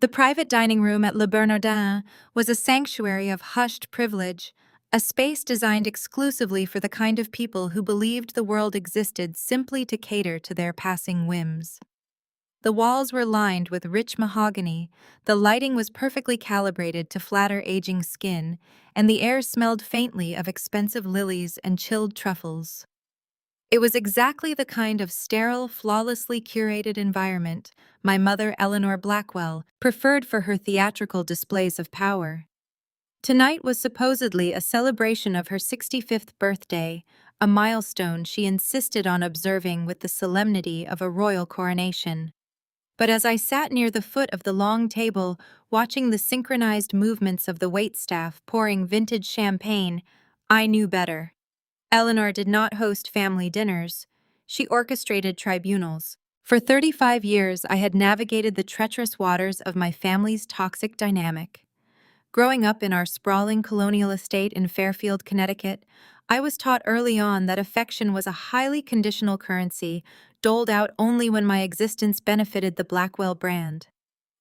The private dining room at Le Bernardin was a sanctuary of hushed privilege, a space designed exclusively for the kind of people who believed the world existed simply to cater to their passing whims. The walls were lined with rich mahogany, the lighting was perfectly calibrated to flatter aging skin, and the air smelled faintly of expensive lilies and chilled truffles. It was exactly the kind of sterile, flawlessly curated environment my mother, Eleanor Blackwell, preferred for her theatrical displays of power. Tonight was supposedly a celebration of her 65th birthday, a milestone she insisted on observing with the solemnity of a royal coronation. But as I sat near the foot of the long table, watching the synchronized movements of the waitstaff pouring vintage champagne, I knew better. Eleanor did not host family dinners. She orchestrated tribunals. For 35 years, I had navigated the treacherous waters of my family's toxic dynamic. Growing up in our sprawling colonial estate in Fairfield, Connecticut, I was taught early on that affection was a highly conditional currency, doled out only when my existence benefited the Blackwell brand.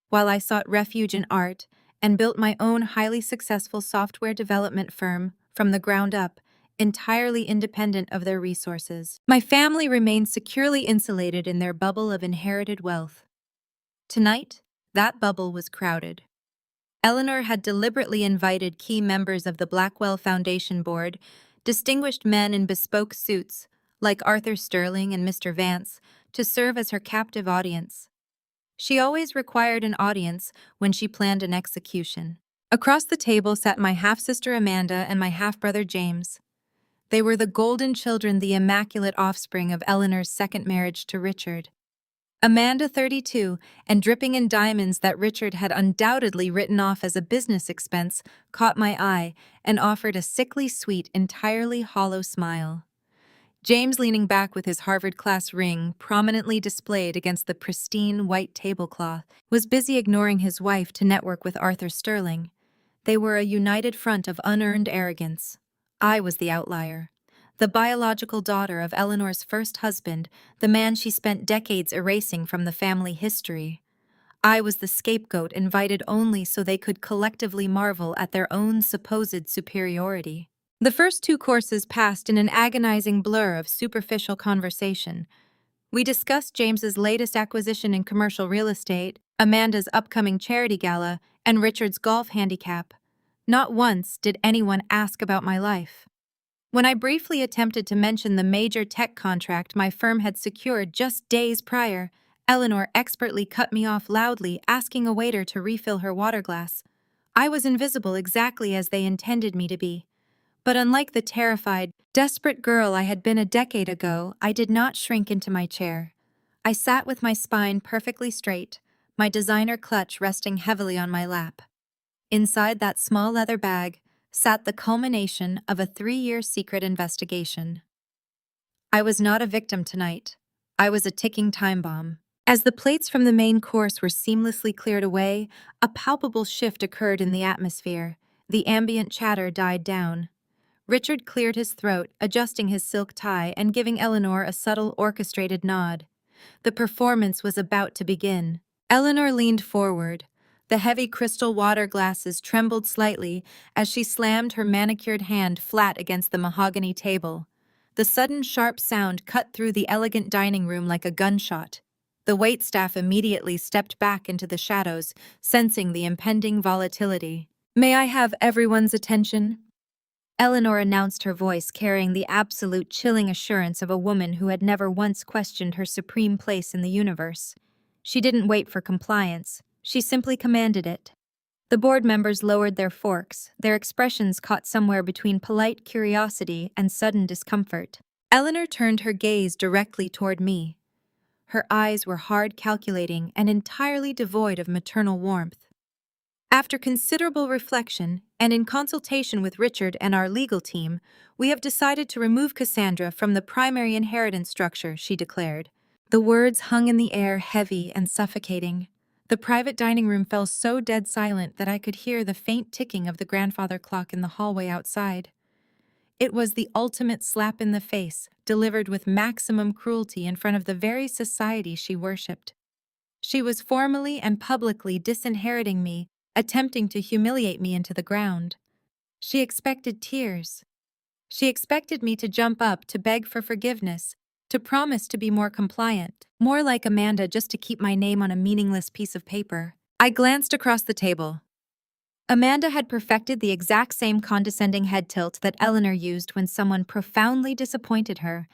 While I sought refuge in art and built my own highly successful software development firm from the ground up, entirely independent of their resources, my family remained securely insulated in their bubble of inherited wealth. Tonight, that bubble was crowded. Eleanor had deliberately invited key members of the Blackwell Foundation Board, distinguished men in bespoke suits, like Arthur Sterling and Mr. Vance, to serve as her captive audience. She always required an audience when she planned an execution. Across the table sat my half-sister Amanda and my half-brother James. They were the golden children, the immaculate offspring of Eleanor's second marriage to Richard. Amanda, 32, and dripping in diamonds that Richard had undoubtedly written off as a business expense, caught my eye and offered a sickly sweet, entirely hollow smile. James, leaning back with his Harvard class ring prominently displayed against the pristine white tablecloth, was busy ignoring his wife to network with Arthur Sterling. They were a united front of unearned arrogance. I was the outlier. The biological daughter of Eleanor's first husband, the man she spent decades erasing from the family history. I was the scapegoat invited only so they could collectively marvel at their own supposed superiority. The first two courses passed in an agonizing blur of superficial conversation. We discussed James's latest acquisition in commercial real estate, Amanda's upcoming charity gala, and Richard's golf handicap. Not once did anyone ask about my life. When I briefly attempted to mention the major tech contract my firm had secured just days prior, Eleanor expertly cut me off loudly, asking a waiter to refill her water glass. I was invisible exactly as they intended me to be. But unlike the terrified, desperate girl I had been a decade ago, I did not shrink into my chair. I sat with my spine perfectly straight, my designer clutch resting heavily on my lap. Inside that small leather bag sat the culmination of a 3-year secret investigation. I was not a victim tonight. I was a ticking time bomb. As the plates from the main course were seamlessly cleared away, a palpable shift occurred in the atmosphere. The ambient chatter died down. Richard cleared his throat, adjusting his silk tie and giving Eleanor a subtle, orchestrated nod. The performance was about to begin. Eleanor leaned forward. The heavy crystal water glasses trembled slightly as she slammed her manicured hand flat against the mahogany table. The sudden sharp sound cut through the elegant dining room like a gunshot. The waitstaff immediately stepped back into the shadows, sensing the impending volatility. "May I have everyone's attention?" Eleanor announced, her voice carrying the absolute chilling assurance of a woman who had never once questioned her supreme place in the universe. She didn't wait for compliance. She simply commanded it. The board members lowered their forks, their expressions caught somewhere between polite curiosity and sudden discomfort. Eleanor turned her gaze directly toward me. Her eyes were hard, calculating, and entirely devoid of maternal warmth. After considerable reflection, and in consultation with Richard and our legal team, we have decided to remove Cassandra from the primary inheritance structure, she declared. The words hung in the air, heavy and suffocating. The private dining room fell so dead silent that I could hear the faint ticking of the grandfather clock in the hallway outside. It was the ultimate slap in the face, delivered with maximum cruelty in front of the very society she worshipped. She was formally and publicly disinheriting me, attempting to humiliate me into the ground. She expected tears. She expected me to jump up, to beg for forgiveness, to promise to be more compliant, more like Amanda just to keep my name on a meaningless piece of paper. I glanced across the table. Amanda had perfected the exact same condescending head tilt that Eleanor used when someone profoundly disappointed her.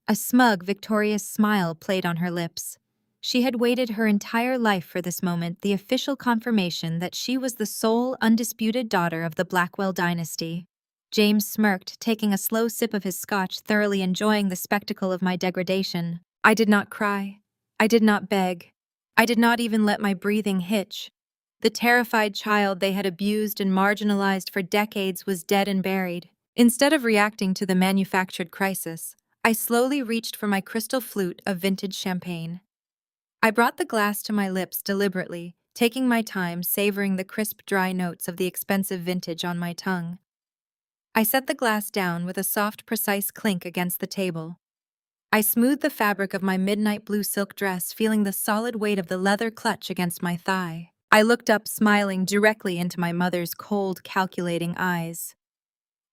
A smug, victorious smile played on her lips. She had waited her entire life for this moment, the official confirmation that she was the sole, undisputed daughter of the Blackwell dynasty. James smirked, taking a slow sip of his scotch, thoroughly enjoying the spectacle of my degradation. I did not cry. I did not beg. I did not even let my breathing hitch. The terrified child they had abused and marginalized for decades was dead and buried. Instead of reacting to the manufactured crisis, I slowly reached for my crystal flute of vintage champagne. I brought the glass to my lips deliberately, taking my time savoring the crisp, dry notes of the expensive vintage on my tongue. I set the glass down with a soft, precise clink against the table. I smoothed the fabric of my midnight blue silk dress, feeling the solid weight of the leather clutch against my thigh. I looked up, smiling directly into my mother's cold, calculating eyes.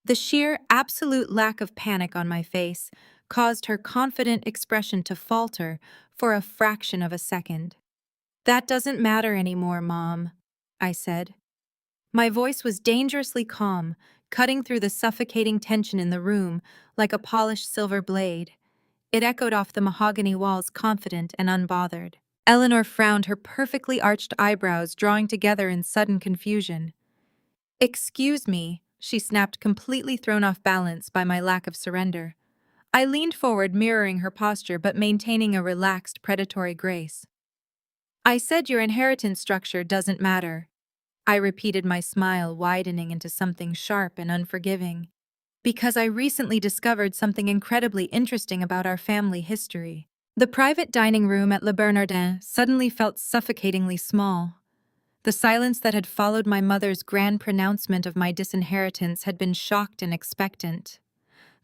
The sheer, absolute lack of panic on my face caused her confident expression to falter for a fraction of a second. "That doesn't matter anymore, Mom," I said. My voice was dangerously calm, cutting through the suffocating tension in the room like a polished silver blade. It echoed off the mahogany walls, confident and unbothered. Eleanor frowned, her perfectly arched eyebrows drawing together in sudden confusion. "Excuse me," she snapped, completely thrown off balance by my lack of surrender. I leaned forward, mirroring her posture but maintaining a relaxed, predatory grace. "I said your inheritance structure doesn't matter." I repeated, my smile widening into something sharp and unforgiving. "Because I recently discovered something incredibly interesting about our family history." The private dining room at Le Bernardin suddenly felt suffocatingly small. The silence that had followed my mother's grand pronouncement of my disinheritance had been shocked and expectant.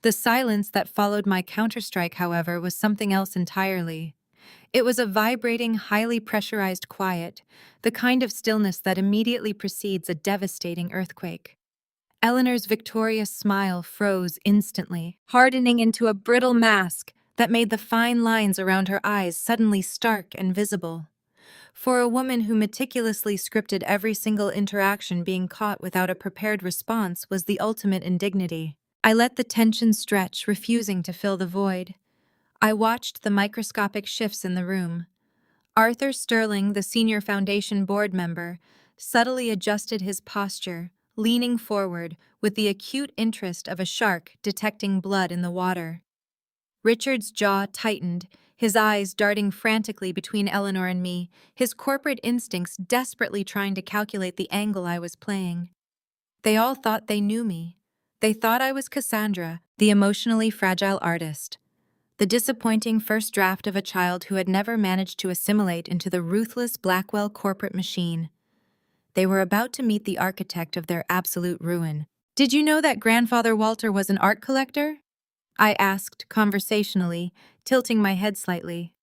The silence that followed my counterstrike, however, was something else entirely. It was a vibrating, highly pressurized quiet, the kind of stillness that immediately precedes a devastating earthquake. Eleanor's victorious smile froze instantly, hardening into a brittle mask that made the fine lines around her eyes suddenly stark and visible. For a woman who meticulously scripted every single interaction, being caught without a prepared response was the ultimate indignity. I let the tension stretch, refusing to fill the void. I watched the microscopic shifts in the room. Arthur Sterling, the senior Foundation board member, subtly adjusted his posture, leaning forward with the acute interest of a shark detecting blood in the water. Richard's jaw tightened, his eyes darting frantically between Eleanor and me, his corporate instincts desperately trying to calculate the angle I was playing. They all thought they knew me. They thought I was Cassandra, the emotionally fragile artist, the disappointing first draft of a child who had never managed to assimilate into the ruthless Blackwell corporate machine. They were about to meet the architect of their absolute ruin. "Did you know that Grandfather Walter was an art collector?" I asked conversationally, tilting my head slightly.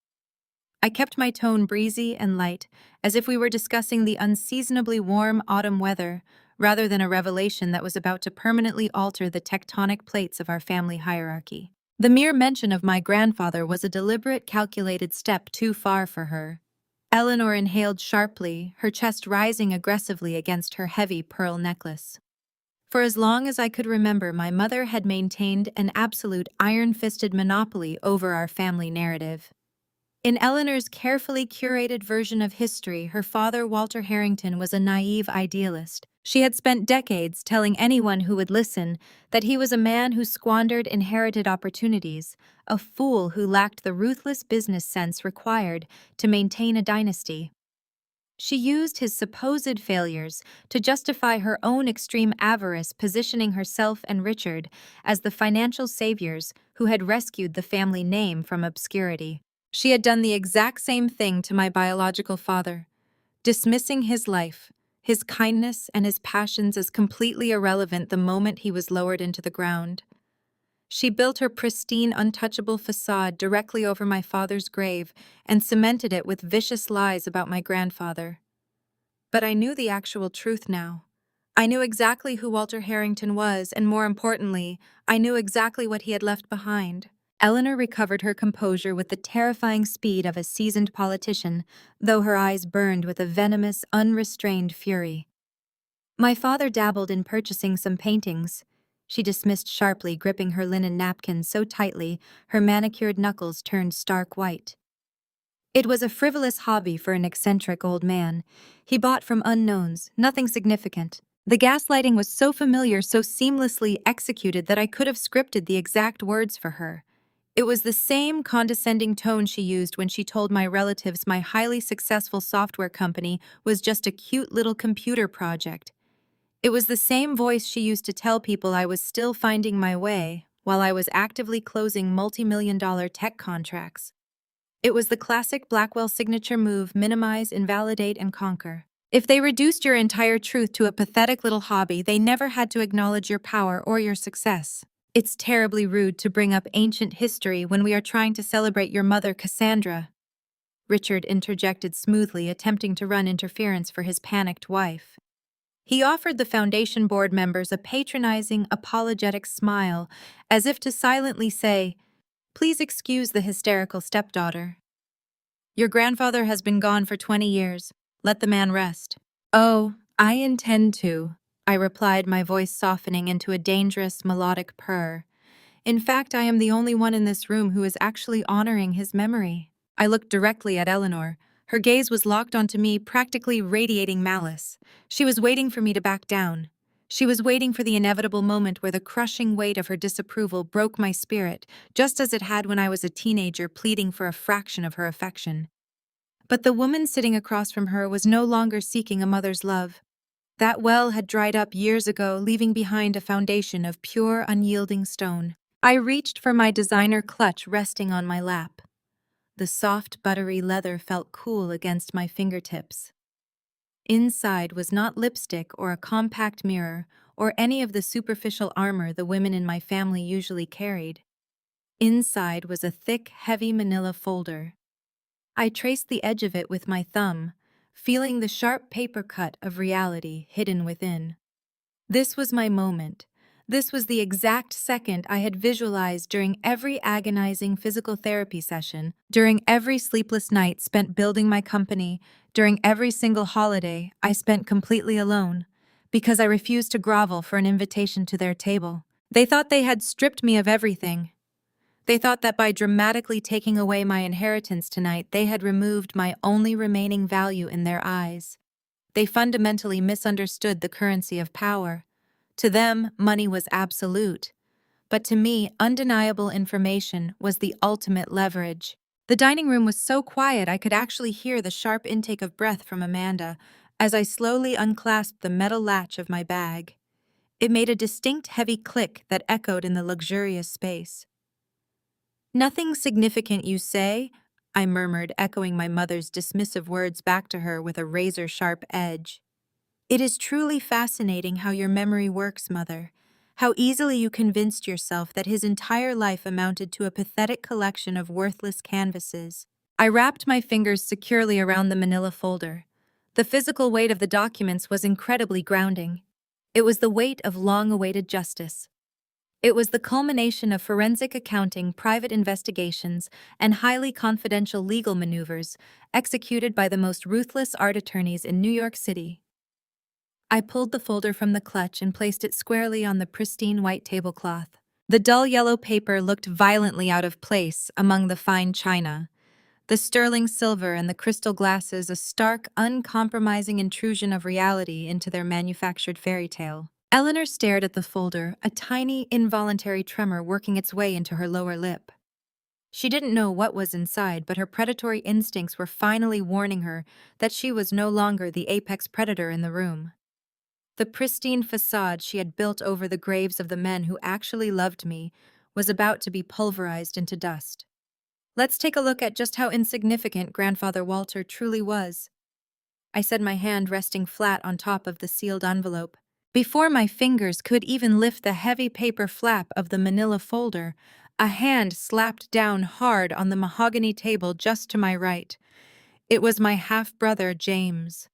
I kept my tone breezy and light, as if we were discussing the unseasonably warm autumn weather, rather than a revelation that was about to permanently alter the tectonic plates of our family hierarchy. The mere mention of my grandfather was a deliberate, calculated step too far for her. Eleanor inhaled sharply, her chest rising aggressively against her heavy pearl necklace. For as long as I could remember, my mother had maintained an absolute iron-fisted monopoly over our family narrative. In Eleanor's carefully curated version of history, her father, Walter Harrington, was a naive idealist. She had spent decades telling anyone who would listen that he was a man who squandered inherited opportunities, a fool who lacked the ruthless business sense required to maintain a dynasty. She used his supposed failures to justify her own extreme avarice, positioning herself and Richard as the financial saviors who had rescued the family name from obscurity. She had done the exact same thing to my biological father, dismissing his life, his kindness, and his passions as completely irrelevant the moment he was lowered into the ground. She built her pristine, untouchable facade directly over my father's grave and cemented it with vicious lies about my grandfather. But I knew the actual truth now. I knew exactly who Walter Harrington was, and more importantly, I knew exactly what he had left behind. Eleanor recovered her composure with the terrifying speed of a seasoned politician, though her eyes burned with a venomous, unrestrained fury. My father dabbled in purchasing some paintings, she dismissed sharply, gripping her linen napkin so tightly her manicured knuckles turned stark white. It was a frivolous hobby for an eccentric old man. He bought from unknowns, nothing significant. The gaslighting was so familiar, so seamlessly executed that I could have scripted the exact words for her. It was the same condescending tone she used when she told my relatives my highly successful software company was just a cute little computer project. It was the same voice she used to tell people I was still finding my way while I was actively closing multi-million-dollar tech contracts. It was the classic Blackwell signature move: minimize, invalidate, and conquer. If they reduced your entire truth to a pathetic little hobby, they never had to acknowledge your power or your success. It's terribly rude to bring up ancient history when we are trying to celebrate your mother, Cassandra, Richard interjected smoothly, attempting to run interference for his panicked wife. He offered the Foundation board members a patronizing, apologetic smile, as if to silently say, "Please excuse the hysterical stepdaughter. Your grandfather has been gone for 20 years. Let the man rest." "Oh, I intend to," I replied, my voice softening into a dangerous, melodic purr. "In fact, I am the only one in this room who is actually honoring his memory." I looked directly at Eleanor. Her gaze was locked onto me, practically radiating malice. She was waiting for me to back down. She was waiting for the inevitable moment where the crushing weight of her disapproval broke my spirit, just as it had when I was a teenager pleading for a fraction of her affection. But the woman sitting across from her was no longer seeking a mother's love. That well had dried up years ago, leaving behind a foundation of pure, unyielding stone. I reached for my designer clutch resting on my lap. The soft, buttery leather felt cool against my fingertips. Inside was not lipstick or a compact mirror or any of the superficial armor the women in my family usually carried. Inside was a thick, heavy manila folder. I traced the edge of it with my thumb, feeling the sharp paper cut of reality hidden within. This was my moment. This was the exact second I had visualized during every agonizing physical therapy session, during every sleepless night spent building my company, during every single holiday I spent completely alone, because I refused to grovel for an invitation to their table. They thought they had stripped me of everything. They thought that by dramatically taking away my inheritance tonight, they had removed my only remaining value in their eyes. They fundamentally misunderstood the currency of power. To them, money was absolute. But to me, undeniable information was the ultimate leverage. The dining room was so quiet I could actually hear the sharp intake of breath from Amanda as I slowly unclasped the metal latch of my bag. It made a distinct heavy click that echoed in the luxurious space. "Nothing significant, you say?" I murmured, echoing my mother's dismissive words back to her with a razor-sharp edge. "It is truly fascinating how your memory works, Mother. How easily you convinced yourself that his entire life amounted to a pathetic collection of worthless canvases." I wrapped my fingers securely around the manila folder. The physical weight of the documents was incredibly grounding. It was the weight of long-awaited justice. It was the culmination of forensic accounting, private investigations, and highly confidential legal maneuvers executed by the most ruthless art attorneys in New York City. I pulled the folder from the clutch and placed it squarely on the pristine white tablecloth. The dull yellow paper looked violently out of place among the fine china, the sterling silver and the crystal glasses a stark, uncompromising intrusion of reality into their manufactured fairy tale. Eleanor stared at the folder, a tiny, involuntary tremor working its way into her lower lip. She didn't know what was inside, but her predatory instincts were finally warning her that she was no longer the apex predator in the room. The pristine facade she had built over the graves of the men who actually loved me was about to be pulverized into dust. "Let's take a look at just how insignificant Grandfather Walter truly was," I said, my hand resting flat on top of the sealed envelope. Before my fingers could even lift the heavy paper flap of the manila folder, a hand slapped down hard on the mahogany table just to my right. It was my half-brother, James.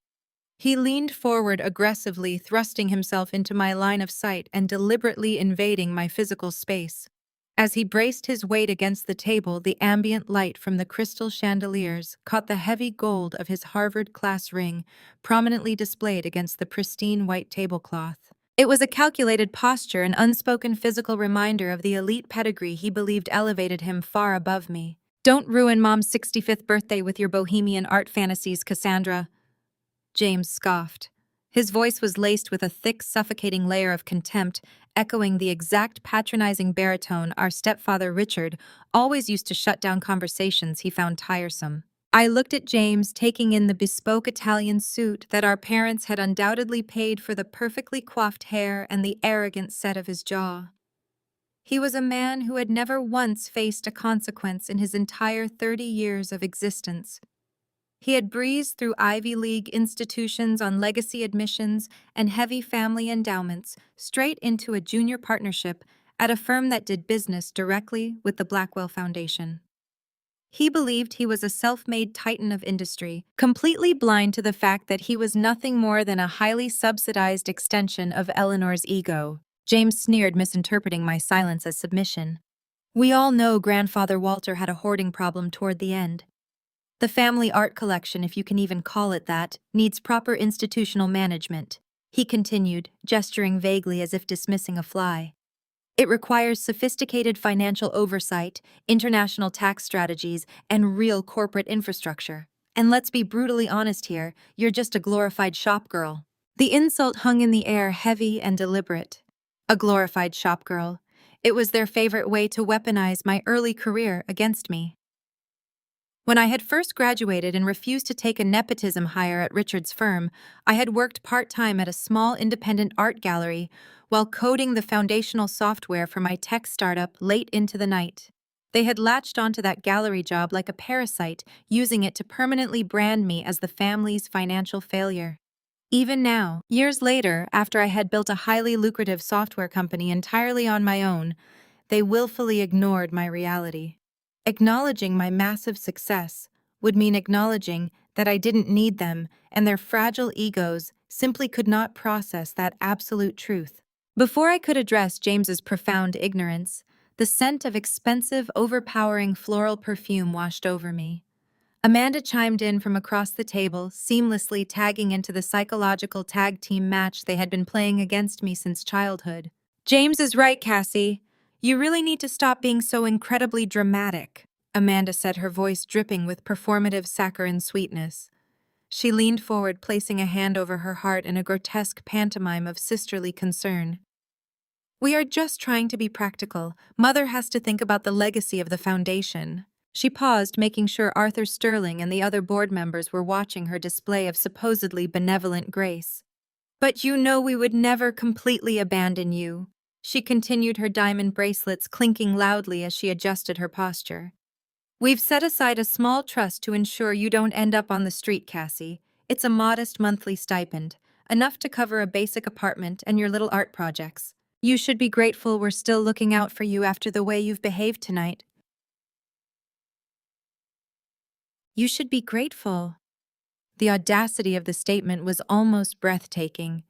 He leaned forward aggressively, thrusting himself into my line of sight and deliberately invading my physical space. As he braced his weight against the table, the ambient light from the crystal chandeliers caught the heavy gold of his Harvard class ring, prominently displayed against the pristine white tablecloth. It was a calculated posture, an unspoken physical reminder of the elite pedigree he believed elevated him far above me. "Don't ruin Mom's 65th birthday with your bohemian art fantasies, Cassandra," James scoffed. His voice was laced with a thick, suffocating layer of contempt, echoing the exact patronizing baritone our stepfather Richard always used to shut down conversations he found tiresome. I looked at James, taking in the bespoke Italian suit that our parents had undoubtedly paid for, the perfectly coiffed hair and the arrogant set of his jaw. He was a man who had never once faced a consequence in his entire 30 years of existence. He had breezed through Ivy League institutions on legacy admissions and heavy family endowments straight into a junior partnership at a firm that did business directly with the Blackwell Foundation. He believed he was a self-made titan of industry, completely blind to the fact that he was nothing more than a highly subsidized extension of Eleanor's ego. James sneered, misinterpreting my silence as submission. "We all know Grandfather Walter had a hoarding problem toward the end. The family art collection, if you can even call it that, needs proper institutional management," he continued, gesturing vaguely as if dismissing a fly. "It requires sophisticated financial oversight, international tax strategies, and real corporate infrastructure. And let's be brutally honest here, you're just a glorified shop girl." The insult hung in the air, heavy and deliberate. A glorified shop girl. It was their favorite way to weaponize my early career against me. When I had first graduated and refused to take a nepotism hire at Richard's firm, I had worked part-time at a small independent art gallery while coding the foundational software for my tech startup late into the night. They had latched onto that gallery job like a parasite, using it to permanently brand me as the family's financial failure. Even now, years later, after I had built a highly lucrative software company entirely on my own, they willfully ignored my reality. Acknowledging my massive success would mean acknowledging that I didn't need them, and their fragile egos simply could not process that absolute truth. Before I could address James's profound ignorance, the scent of expensive, overpowering floral perfume washed over me. Amanda chimed in from across the table, seamlessly tagging into the psychological tag team match they had been playing against me since childhood. "James is right, Cassie. You really need to stop being so incredibly dramatic," Amanda said, her voice dripping with performative saccharine sweetness. She leaned forward, placing a hand over her heart in a grotesque pantomime of sisterly concern. "We are just trying to be practical. Mother has to think about the legacy of the foundation." She paused, making sure Arthur Sterling and the other board members were watching her display of supposedly benevolent grace. "But you know we would never completely abandon you," she continued, her diamond bracelets clinking loudly as she adjusted her posture. "We've set aside a small trust to ensure you don't end up on the street, Cassie. It's a modest monthly stipend, enough to cover a basic apartment and your little art projects. You should be grateful we're still looking out for you after the way you've behaved tonight." "You should be grateful." The audacity of the statement was almost breathtaking.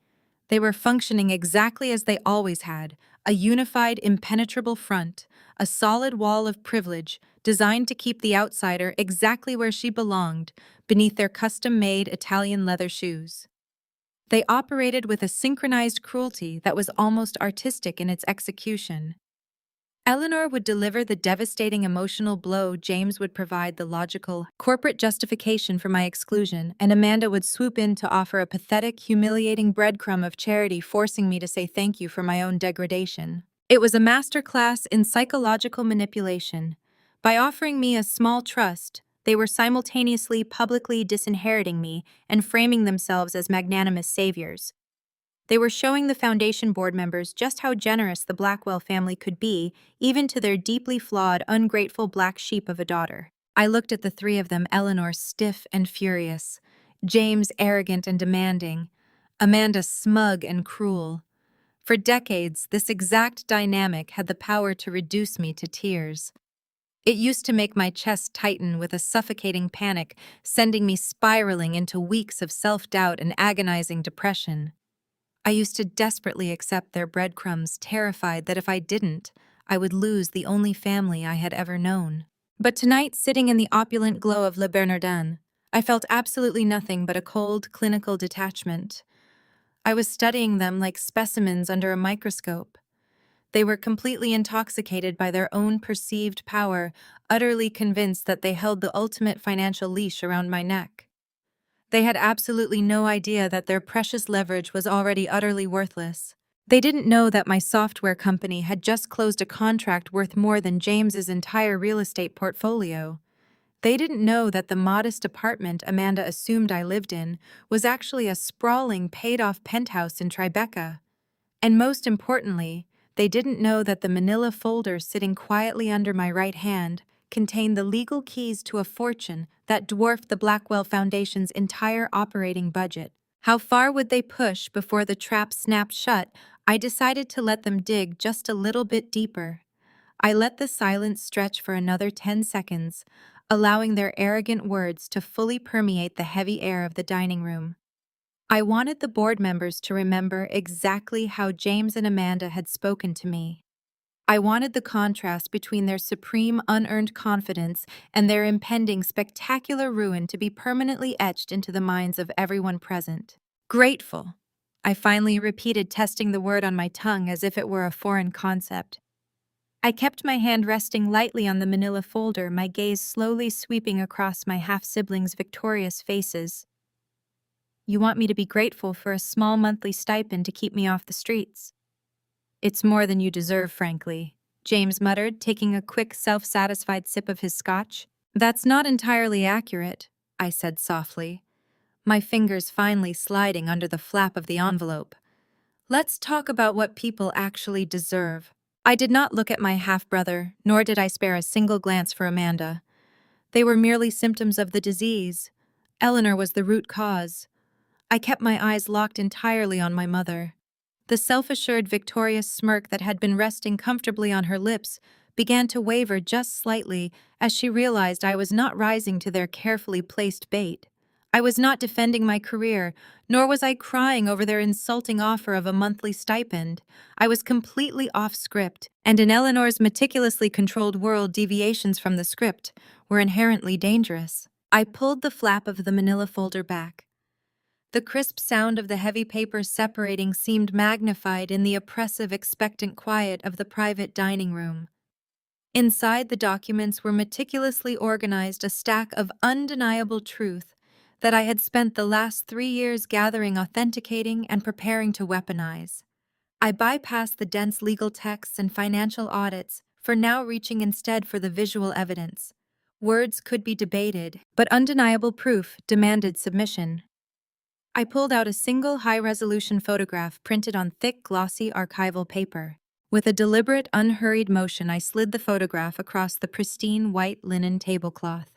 They were functioning exactly as they always had, a unified, impenetrable front, a solid wall of privilege designed to keep the outsider exactly where she belonged, beneath their custom-made Italian leather shoes. They operated with a synchronized cruelty that was almost artistic in its execution. Eleanor would deliver the devastating emotional blow, James would provide the logical, corporate justification for my exclusion, and Amanda would swoop in to offer a pathetic, humiliating breadcrumb of charity, forcing me to say thank you for my own degradation. It was a masterclass in psychological manipulation. By offering me a small trust, they were simultaneously publicly disinheriting me and framing themselves as magnanimous saviors. They were showing the foundation board members just how generous the Blackwell family could be, even to their deeply flawed, ungrateful black sheep of a daughter. I looked at the three of them, Eleanor stiff and furious, James arrogant and demanding, Amanda smug and cruel. For decades, this exact dynamic had the power to reduce me to tears. It used to make my chest tighten with a suffocating panic, sending me spiraling into weeks of self-doubt and agonizing depression. I used to desperately accept their breadcrumbs, terrified that if I didn't, I would lose the only family I had ever known. But tonight, sitting in the opulent glow of Le Bernardin, I felt absolutely nothing but a cold, clinical detachment. I was studying them like specimens under a microscope. They were completely intoxicated by their own perceived power, utterly convinced that they held the ultimate financial leash around my neck. They had absolutely no idea that their precious leverage was already utterly worthless. They didn't know that my software company had just closed a contract worth more than James's entire real estate portfolio. They didn't know that the modest apartment Amanda assumed I lived in was actually a sprawling, paid-off penthouse in Tribeca. And most importantly, they didn't know that the manila folder sitting quietly under my right hand contained the legal keys to a fortune that dwarfed the Blackwell Foundation's entire operating budget. How far would they push before the trap snapped shut? I decided to let them dig just a little bit deeper. I let the silence stretch for another 10 seconds, allowing their arrogant words to fully permeate the heavy air of the dining room. I wanted the board members to remember exactly how James and Amanda had spoken to me. I wanted the contrast between their supreme unearned confidence and their impending spectacular ruin to be permanently etched into the minds of everyone present. Grateful. I finally repeated, testing the word on my tongue as if it were a foreign concept. I kept my hand resting lightly on the manila folder, my gaze slowly sweeping across my half-siblings' victorious faces. You want me to be grateful for a small monthly stipend to keep me off the streets? It's more than you deserve, frankly, James muttered, taking a quick, self-satisfied sip of his scotch. That's not entirely accurate, I said softly, my fingers finally sliding under the flap of the envelope. Let's talk about what people actually deserve. I did not look at my half-brother, nor did I spare a single glance for Amanda. They were merely symptoms of the disease. Eleanor was the root cause. I kept my eyes locked entirely on my mother. The self-assured, victorious smirk that had been resting comfortably on her lips began to waver just slightly as she realized I was not rising to their carefully placed bait. I was not defending my career, nor was I crying over their insulting offer of a monthly stipend. I was completely off script, and in Eleanor's meticulously controlled world, deviations from the script were inherently dangerous. I pulled the flap of the manila folder back. The crisp sound of the heavy paper separating seemed magnified in the oppressive, expectant quiet of the private dining room. Inside the documents were meticulously organized a stack of undeniable truth that I had spent the last 3 years gathering, authenticating, and preparing to weaponize. I bypassed the dense legal texts and financial audits, for now reaching instead for the visual evidence. Words could be debated, but undeniable proof demanded submission. I pulled out a single high-resolution photograph printed on thick, glossy archival paper. With a deliberate, unhurried motion, I slid the photograph across the pristine white linen tablecloth.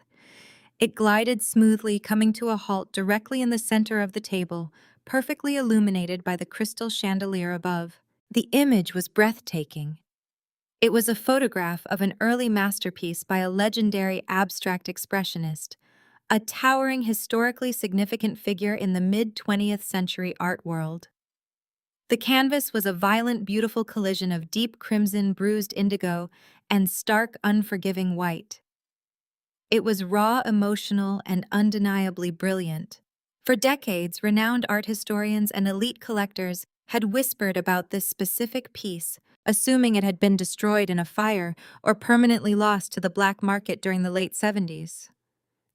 It glided smoothly, coming to a halt directly in the center of the table, perfectly illuminated by the crystal chandelier above. The image was breathtaking. It was a photograph of an early masterpiece by a legendary abstract expressionist, a towering, historically significant figure in the mid-20th century art world. The canvas was a violent, beautiful collision of deep crimson, bruised indigo, and stark, unforgiving white. It was raw, emotional, and undeniably brilliant. For decades, renowned art historians and elite collectors had whispered about this specific piece, assuming it had been destroyed in a fire or permanently lost to the black market during the late 70s.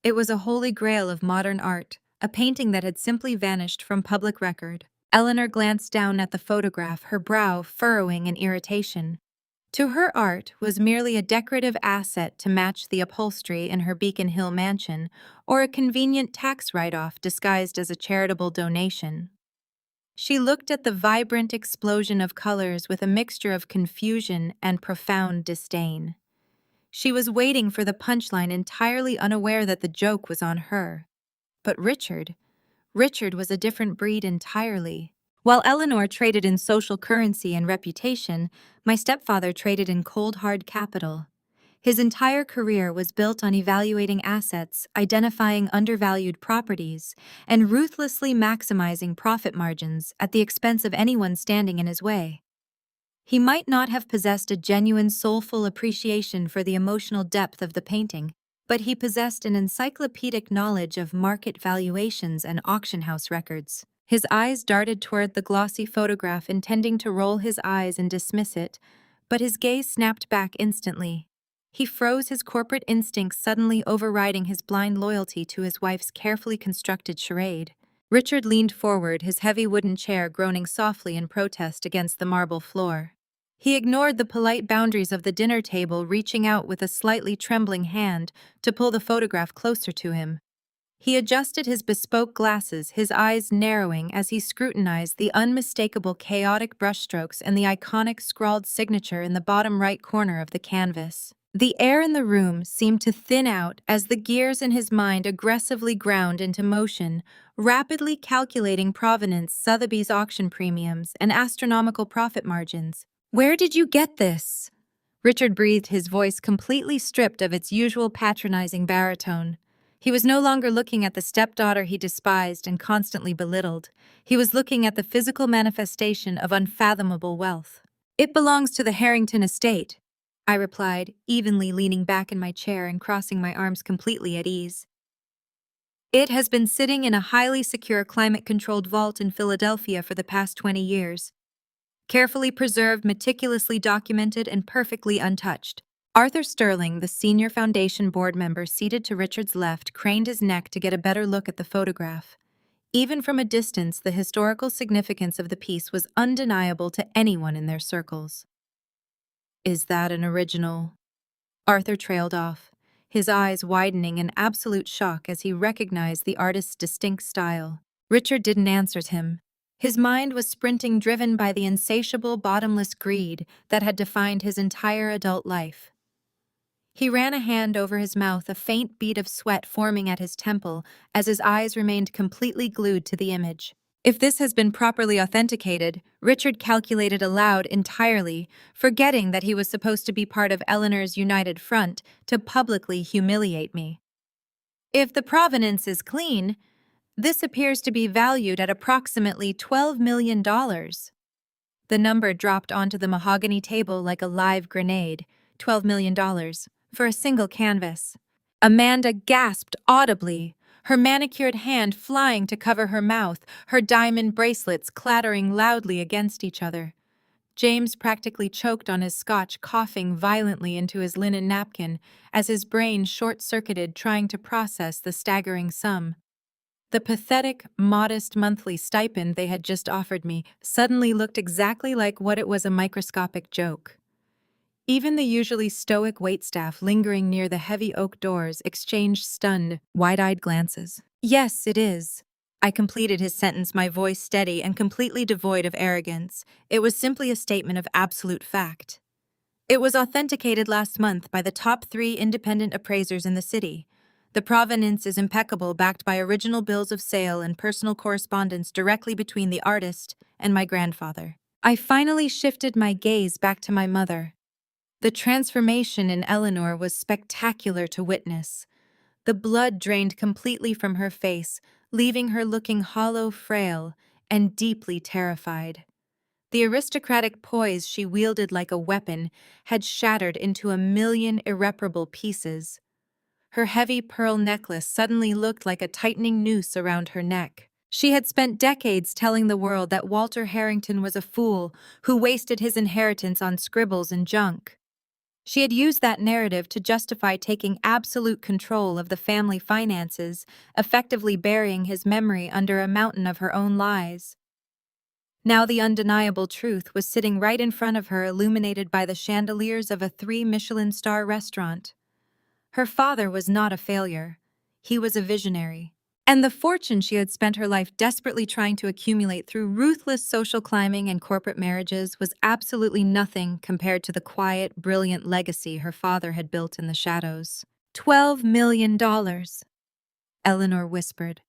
It was a holy grail of modern art, a painting that had simply vanished from public record. Eleanor glanced down at the photograph, her brow furrowing in irritation. To her, art was merely a decorative asset to match the upholstery in her Beacon Hill mansion, or a convenient tax write-off disguised as a charitable donation. She looked at the vibrant explosion of colors with a mixture of confusion and profound disdain. She was waiting for the punchline, entirely unaware that the joke was on her. But Richard Richard was a different breed entirely. While Eleanor traded in social currency and reputation, my stepfather traded in cold hard capital. His entire career was built on evaluating assets, identifying undervalued properties, and ruthlessly maximizing profit margins at the expense of anyone standing in his way. He might not have possessed a genuine soulful appreciation for the emotional depth of the painting, but he possessed an encyclopedic knowledge of market valuations and auction house records. His eyes darted toward the glossy photograph, intending to roll his eyes and dismiss it, but his gaze snapped back instantly. He froze, his corporate instincts suddenly overriding his blind loyalty to his wife's carefully constructed charade. Richard leaned forward, his heavy wooden chair groaning softly in protest against the marble floor. He ignored the polite boundaries of the dinner table, reaching out with a slightly trembling hand to pull the photograph closer to him. He adjusted his bespoke glasses, his eyes narrowing as he scrutinized the unmistakable chaotic brushstrokes and the iconic scrawled signature in the bottom right corner of the canvas. The air in the room seemed to thin out as the gears in his mind aggressively ground into motion, rapidly calculating provenance, Sotheby's auction premiums, and astronomical profit margins. "Where did you get this?" Richard breathed, his voice completely stripped of its usual patronizing baritone. He was no longer looking at the stepdaughter he despised and constantly belittled. He was looking at the physical manifestation of unfathomable wealth. "It belongs to the Harrington estate," I replied, evenly leaning back in my chair and crossing my arms completely at ease. "It has been sitting in a highly secure climate-controlled vault in Philadelphia for the past 20 years. Carefully preserved, meticulously documented, and perfectly untouched." Arthur Sterling, the senior Foundation board member seated to Richard's left, craned his neck to get a better look at the photograph. Even from a distance, the historical significance of the piece was undeniable to anyone in their circles. "Is that an original?" Arthur trailed off, his eyes widening in absolute shock as he recognized the artist's distinct style. Richard didn't answer him. His mind was sprinting, driven by the insatiable, bottomless greed that had defined his entire adult life. He ran a hand over his mouth, a faint bead of sweat forming at his temple as his eyes remained completely glued to the image. If this has been properly authenticated, Richard calculated aloud entirely, forgetting that he was supposed to be part of Eleanor's united front to publicly humiliate me. "If the provenance is clean, this appears to be valued at approximately $12 million. The number dropped onto the mahogany table like a live grenade. $12 million for a single canvas. Amanda gasped audibly, her manicured hand flying to cover her mouth, her diamond bracelets clattering loudly against each other. James practically choked on his scotch, coughing violently into his linen napkin as his brain short-circuited trying to process the staggering sum. The pathetic, modest monthly stipend they had just offered me suddenly looked exactly like what it was, a microscopic joke. Even the usually stoic waitstaff lingering near the heavy oak doors exchanged stunned, wide-eyed glances. "Yes, it is." I completed his sentence, my voice steady and completely devoid of arrogance. It was simply a statement of absolute fact. "It was authenticated last month by the top 3 independent appraisers in the city. The provenance is impeccable, backed by original bills of sale and personal correspondence directly between the artist and my grandfather." I finally shifted my gaze back to my mother. The transformation in Eleanor was spectacular to witness. The blood drained completely from her face, leaving her looking hollow, frail, and deeply terrified. The aristocratic poise she wielded like a weapon had shattered into a million irreparable pieces. Her heavy pearl necklace suddenly looked like a tightening noose around her neck. She had spent decades telling the world that Walter Harrington was a fool who wasted his inheritance on scribbles and junk. She had used that narrative to justify taking absolute control of the family finances, effectively burying his memory under a mountain of her own lies. Now the undeniable truth was sitting right in front of her, illuminated by the chandeliers of a 3-Michelin-star restaurant. Her father was not a failure. He was a visionary. And the fortune she had spent her life desperately trying to accumulate through ruthless social climbing and corporate marriages was absolutely nothing compared to the quiet, brilliant legacy her father had built in the shadows. $12 million, Eleanor whispered.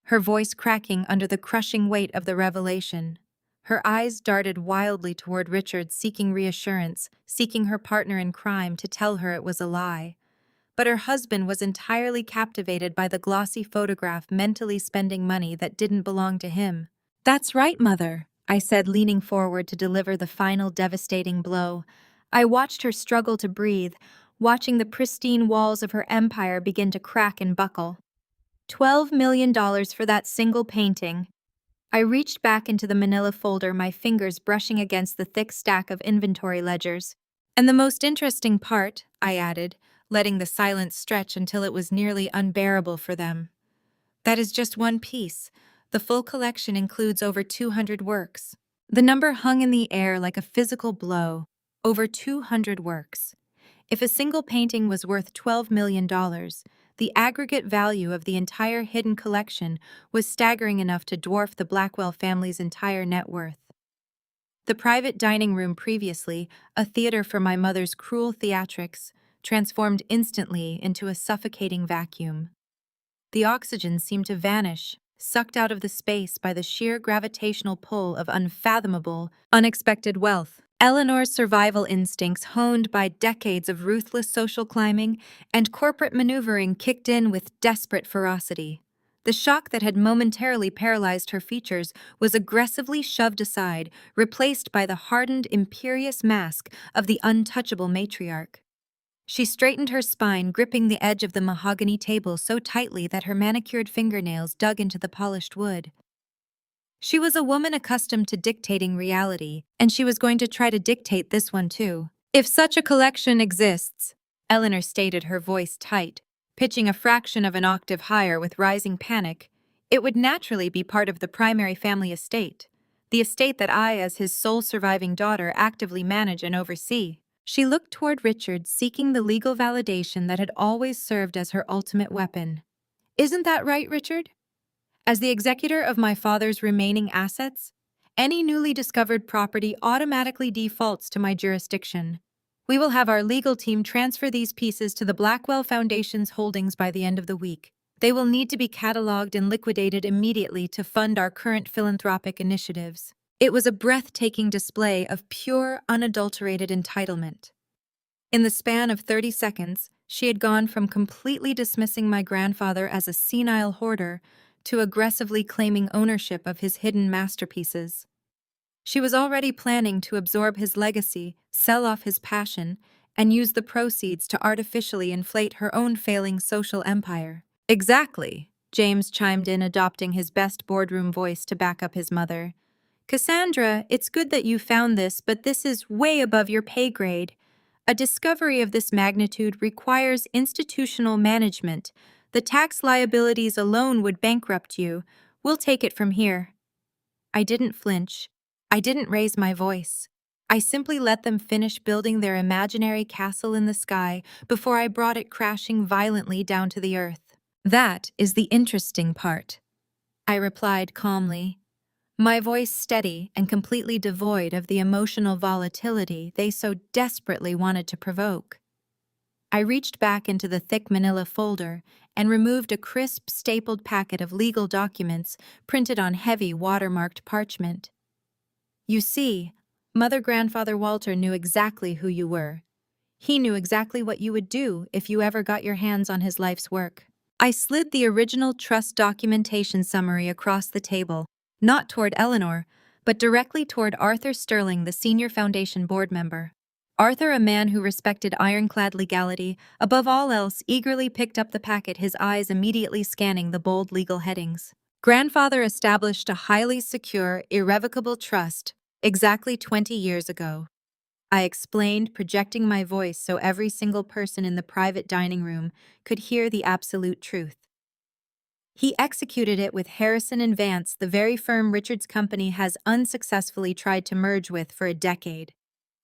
her voice cracking under the crushing weight of the revelation. Her eyes darted wildly toward Richard, seeking reassurance, seeking her partner in crime to tell her it was a lie. But her husband was entirely captivated by the glossy photograph, mentally spending money that didn't belong to him. "That's right, Mother," I said, leaning forward to deliver the final devastating blow. I watched her struggle to breathe, watching the pristine walls of her empire begin to crack and buckle. $12 million for that single painting. I reached back into the manila folder, my fingers brushing against the thick stack of inventory ledgers. "And the most interesting part," I added, letting the silence stretch until it was nearly unbearable for them. "That is just one piece. The full collection includes over 200 works." The number hung in the air like a physical blow. Over 200 works. If a single painting was worth $12 million, the aggregate value of the entire hidden collection was staggering enough to dwarf the Blackwell family's entire net worth. The private dining room, previously a theater for my mother's cruel theatrics, transformed instantly into a suffocating vacuum. The oxygen seemed to vanish, sucked out of the space by the sheer gravitational pull of unfathomable, unexpected wealth. Eleanor's survival instincts, honed by decades of ruthless social climbing and corporate maneuvering, kicked in with desperate ferocity. The shock that had momentarily paralyzed her features was aggressively shoved aside, replaced by the hardened, imperious mask of the untouchable matriarch. She straightened her spine, gripping the edge of the mahogany table so tightly that her manicured fingernails dug into the polished wood. She was a woman accustomed to dictating reality, and she was going to try to dictate this one too. "If such a collection exists," Eleanor stated, her voice tight, pitching a fraction of an octave higher with rising panic, "it would naturally be part of the primary family estate, the estate that I, as his sole surviving daughter, actively manage and oversee." She looked toward Richard, seeking the legal validation that had always served as her ultimate weapon. "Isn't that right, Richard? As the executor of my father's remaining assets, any newly discovered property automatically defaults to my jurisdiction. We will have our legal team transfer these pieces to the Blackwell Foundation's holdings by the end of the week. They will need to be cataloged and liquidated immediately to fund our current philanthropic initiatives." It was a breathtaking display of pure, unadulterated entitlement. In the span of 30 seconds, she had gone from completely dismissing my grandfather as a senile hoarder to aggressively claiming ownership of his hidden masterpieces. She was already planning to absorb his legacy, sell off his passion, and use the proceeds to artificially inflate her own failing social empire. "Exactly," James chimed in, adopting his best boardroom voice to back up his mother. "Cassandra, it's good that you found this, but this is way above your pay grade. A discovery of this magnitude requires institutional management. The tax liabilities alone would bankrupt you. We'll take it from here." I didn't flinch. I didn't raise my voice. I simply let them finish building their imaginary castle in the sky before I brought it crashing violently down to the earth. "That is the interesting part," I replied calmly, my voice steady and completely devoid of the emotional volatility they so desperately wanted to provoke. I reached back into the thick manila folder and removed a crisp, stapled packet of legal documents printed on heavy, watermarked parchment. "You see, Mother-Grandfather Walter knew exactly who you were. He knew exactly what you would do if you ever got your hands on his life's work." I slid the original trust documentation summary across the table, not toward Eleanor, but directly toward Arthur Sterling, the senior foundation board member. Arthur, a man who respected ironclad legality, above all else eagerly picked up the packet, his eyes immediately scanning the bold legal headings. "Grandfather established a highly secure, irrevocable trust exactly 20 years ago," I explained, projecting my voice so every single person in the private dining room could hear the absolute truth. "He executed it with Harrison and Vance, the very firm Richard's company has unsuccessfully tried to merge with for a decade.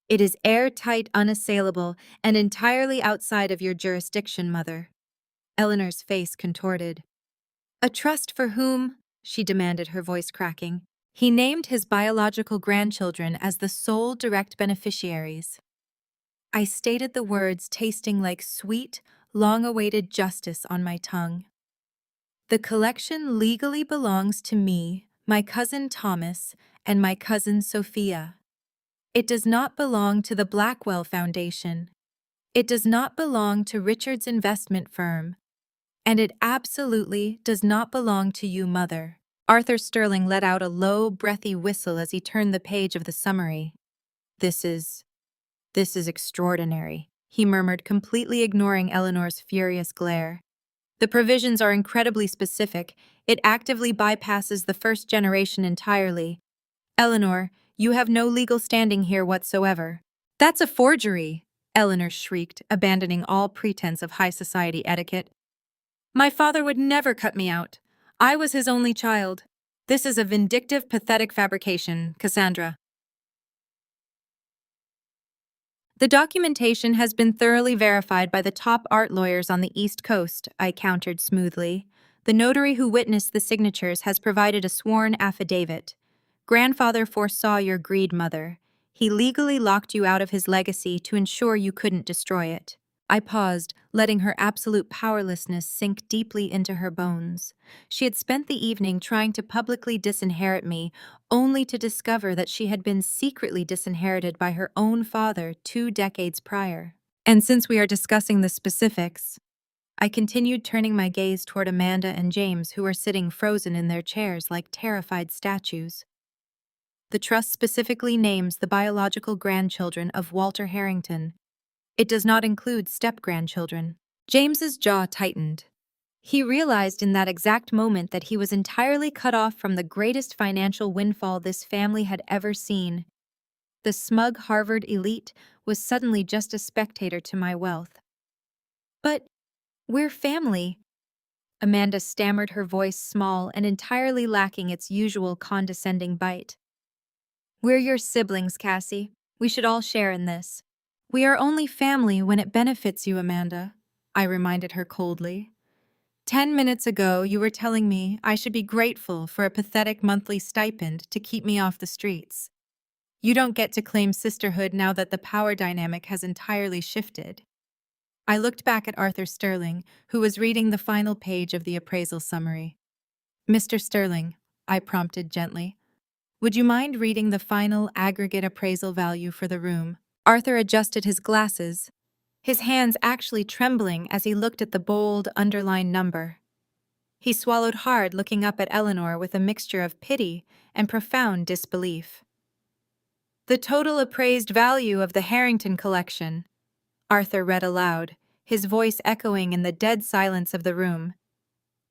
It is airtight, unassailable, and entirely outside of your jurisdiction, Mother." Eleanor's face contorted. "A trust for whom?" she demanded, her voice cracking. "He named his biological grandchildren as the sole direct beneficiaries." I stated the words, tasting like sweet, long-awaited justice on my tongue. The collection legally belongs to me, my cousin Thomas, and my cousin Sophia. It does not belong to the Blackwell Foundation. It does not belong to Richard's investment firm. And it absolutely does not belong to you, Mother. Arthur Sterling let out a low, breathy whistle as he turned the page of the summary. This is extraordinary, he murmured, completely ignoring Eleanor's furious glare. The provisions are incredibly specific. It actively bypasses the first generation entirely. Eleanor, you have no legal standing here whatsoever. That's a forgery, Eleanor shrieked, abandoning all pretense of high society etiquette. My father would never cut me out. I was his only child. This is a vindictive, pathetic fabrication, Cassandra. The documentation has been thoroughly verified by the top art lawyers on the East Coast, I countered smoothly. The notary who witnessed the signatures has provided a sworn affidavit. Grandfather foresaw your greed, Mother. He legally locked you out of his legacy to ensure you couldn't destroy it. I paused, letting her absolute powerlessness sink deeply into her bones. She had spent the evening trying to publicly disinherit me, only to discover that she had been secretly disinherited by her own father 2 decades prior. And since we are discussing the specifics, I continued, turning my gaze toward Amanda and James, who were sitting frozen in their chairs like terrified statues. The trust specifically names the biological grandchildren of Walter Harrington. It does not include step-grandchildren. James's jaw tightened. He realized in that exact moment that he was entirely cut off from the greatest financial windfall this family had ever seen. The smug Harvard elite was suddenly just a spectator to my wealth. But we're family. Amanda stammered, her voice small and entirely lacking its usual condescending bite. We're your siblings, Cassie. We should all share in this. We are only family when it benefits you, Amanda, I reminded her coldly. 10 minutes ago, you were telling me I should be grateful for a pathetic monthly stipend to keep me off the streets. You don't get to claim sisterhood now that the power dynamic has entirely shifted. I looked back at Arthur Sterling, who was reading the final page of the appraisal summary. Mr. Sterling, I prompted gently, would you mind reading the final aggregate appraisal value for the room? Arthur adjusted his glasses, his hands actually trembling as he looked at the bold, underlined number. He swallowed hard, looking up at Eleanor with a mixture of pity and profound disbelief. The total appraised value of the Harrington collection, Arthur read aloud, his voice echoing in the dead silence of the room,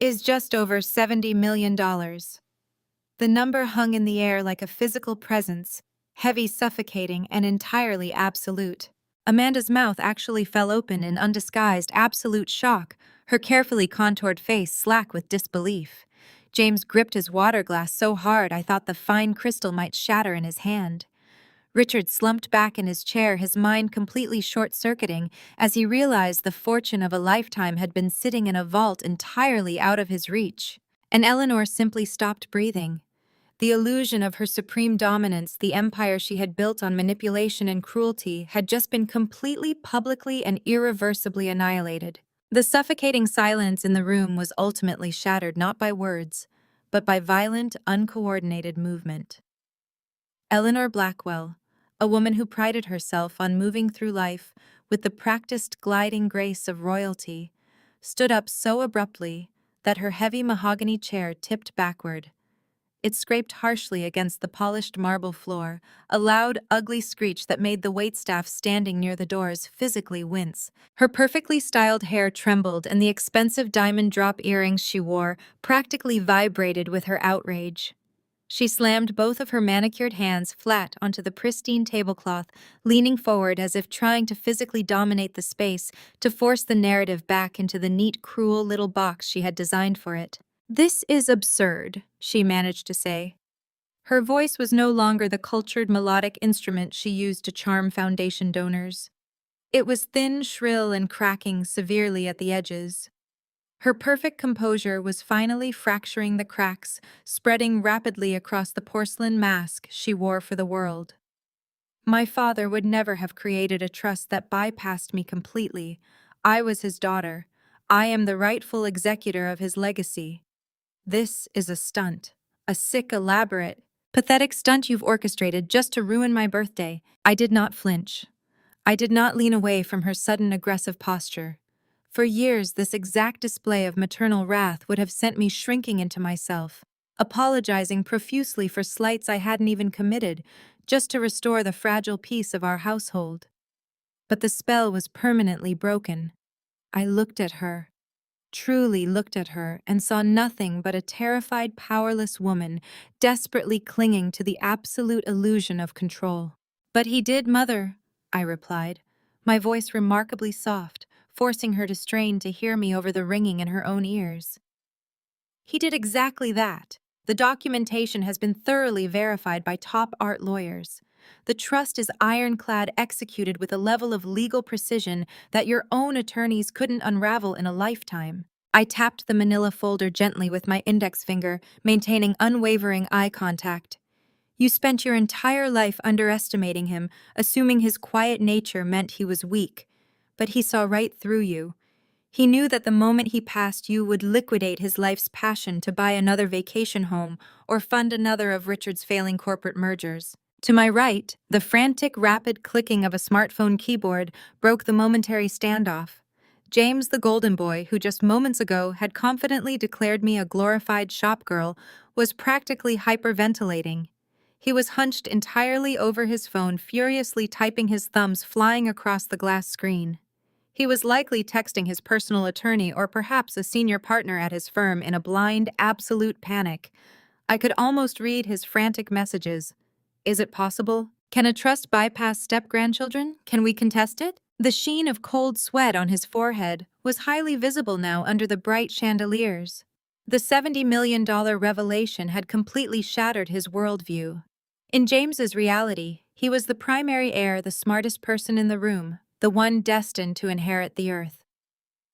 is just over $70 million. The number hung in the air like a physical presence, heavy, suffocating, and entirely absolute. Amanda's mouth actually fell open in undisguised, absolute shock, her carefully contoured face slack with disbelief. James gripped his water glass so hard I thought the fine crystal might shatter in his hand. Richard slumped back in his chair, his mind completely short-circuiting as he realized the fortune of a lifetime had been sitting in a vault entirely out of his reach. And Eleanor simply stopped breathing. The illusion of her supreme dominance, the empire she had built on manipulation and cruelty, had just been completely, publicly, and irreversibly annihilated. The suffocating silence in the room was ultimately shattered not by words, but by violent, uncoordinated movement. Eleanor Blackwell, a woman who prided herself on moving through life with the practiced gliding grace of royalty, stood up so abruptly that her heavy mahogany chair tipped backward. It scraped harshly against the polished marble floor, a loud, ugly screech that made the waitstaff standing near the doors physically wince. Her perfectly styled hair trembled, and the expensive diamond drop earrings she wore practically vibrated with her outrage. She slammed both of her manicured hands flat onto the pristine tablecloth, leaning forward as if trying to physically dominate the space, to force the narrative back into the neat, cruel little box she had designed for it. "This is absurd," she managed to say. Her voice was no longer the cultured melodic instrument she used to charm foundation donors. It was thin, shrill, and cracking severely at the edges. Her perfect composure was finally fracturing the cracks, spreading rapidly across the porcelain mask she wore for the world. My father would never have created a trust that bypassed me completely. I was his daughter. I am the rightful executor of his legacy. This is a stunt. A sick, elaborate, pathetic stunt you've orchestrated just to ruin my birthday. I did not flinch. I did not lean away from her sudden aggressive posture. For years, this exact display of maternal wrath would have sent me shrinking into myself, apologizing profusely for slights I hadn't even committed, just to restore the fragile peace of our household. But the spell was permanently broken. I looked at her, truly looked at her, and saw nothing but a terrified, powerless woman desperately clinging to the absolute illusion of control. "But he did, Mother," I replied, my voice remarkably soft, forcing her to strain to hear me over the ringing in her own ears. "He did exactly that. The documentation has been thoroughly verified by top art lawyers. The trust is ironclad, executed with a level of legal precision that your own attorneys couldn't unravel in a lifetime." I tapped the manila folder gently with my index finger, maintaining unwavering eye contact. "You spent your entire life underestimating him, assuming his quiet nature meant he was weak. But he saw right through you. He knew that the moment he passed you would liquidate his life's passion to buy another vacation home or fund another of Richard's failing corporate mergers." To my right, the frantic, rapid clicking of a smartphone keyboard broke the momentary standoff. James, the golden boy, who just moments ago had confidently declared me a glorified shop girl, was practically hyperventilating. He was hunched entirely over his phone, furiously typing, his thumbs flying across the glass screen. He was likely texting his personal attorney or perhaps a senior partner at his firm in a blind, absolute panic. I could almost read his frantic messages. "Is it possible? Can a trust bypass step-grandchildren? Can we contest it?" The sheen of cold sweat on his forehead was highly visible now under the bright chandeliers. The $70 million revelation had completely shattered his worldview. In James's reality, he was the primary heir, the smartest person in the room, the one destined to inherit the earth.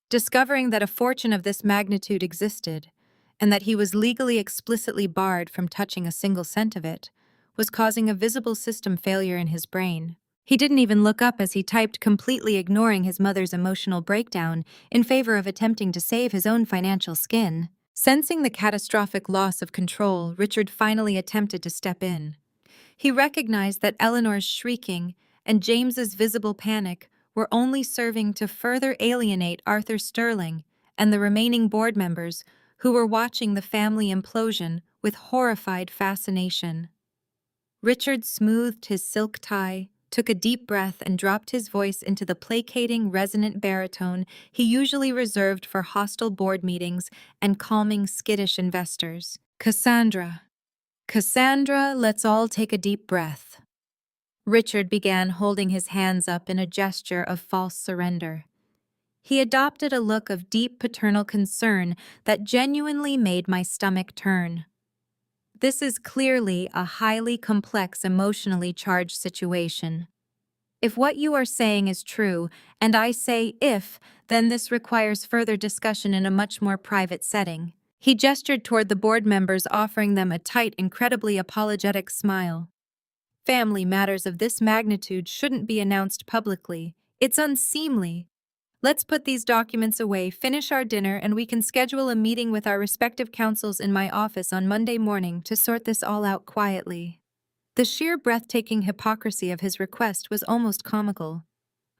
Discovering that a fortune of this magnitude existed, and that he was legally explicitly barred from touching a single cent of it, was causing a visible system failure in his brain. He didn't even look up as he typed, completely ignoring his mother's emotional breakdown in favor of attempting to save his own financial skin. Sensing the catastrophic loss of control, Richard finally attempted to step in. He recognized that Eleanor's shrieking and James's visible panic were only serving to further alienate Arthur Sterling and the remaining board members who were watching the family implosion with horrified fascination. Richard smoothed his silk tie, took a deep breath, and dropped his voice into the placating, resonant baritone he usually reserved for hostile board meetings and calming, skittish investors. "Cassandra. Cassandra, let's all take a deep breath." Richard began, holding his hands up in a gesture of false surrender. He adopted a look of deep paternal concern that genuinely made my stomach turn. "This is clearly a highly complex, emotionally charged situation. If what you are saying is true, and I say if, then this requires further discussion in a much more private setting." He gestured toward the board members, offering them a tight, incredibly apologetic smile. "Family matters of this magnitude shouldn't be announced publicly. It's unseemly. Let's put these documents away, finish our dinner, and we can schedule a meeting with our respective counsels in my office on Monday morning to sort this all out quietly." The sheer breathtaking hypocrisy of his request was almost comical.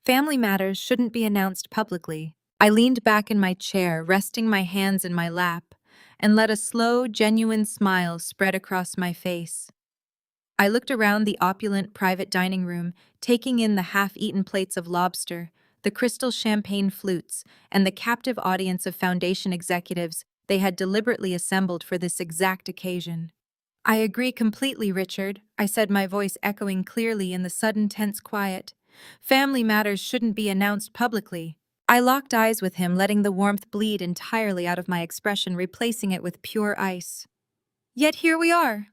Family matters shouldn't be announced publicly. I leaned back in my chair, resting my hands in my lap, and let a slow, genuine smile spread across my face. I looked around the opulent private dining room, taking in the half-eaten plates of lobster, the crystal champagne flutes, and the captive audience of Foundation executives they had deliberately assembled for this exact occasion. "I agree completely, Richard," I said, my voice echoing clearly in the sudden tense quiet. "Family matters shouldn't be announced publicly." I locked eyes with him, letting the warmth bleed entirely out of my expression, replacing it with pure ice. "Yet here we are.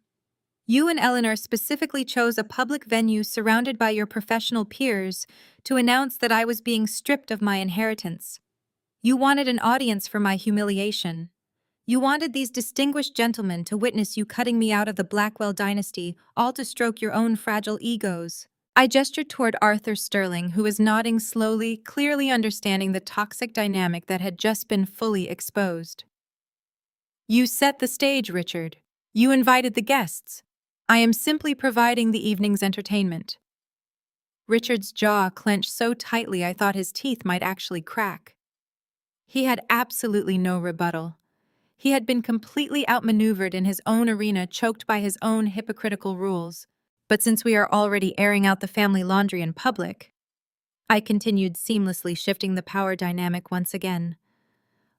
You and Eleanor specifically chose a public venue surrounded by your professional peers to announce that I was being stripped of my inheritance. You wanted an audience for my humiliation. You wanted these distinguished gentlemen to witness you cutting me out of the Blackwell dynasty, all to stroke your own fragile egos." I gestured toward Arthur Sterling, who was nodding slowly, clearly understanding the toxic dynamic that had just been fully exposed. You set the stage, Richard. You invited the guests. I am simply providing the evening's entertainment. Richard's jaw clenched so tightly I thought his teeth might actually crack. He had absolutely no rebuttal. He had been completely outmaneuvered in his own arena, choked by his own hypocritical rules. But since we are already airing out the family laundry in public, I continued seamlessly, shifting the power dynamic once again.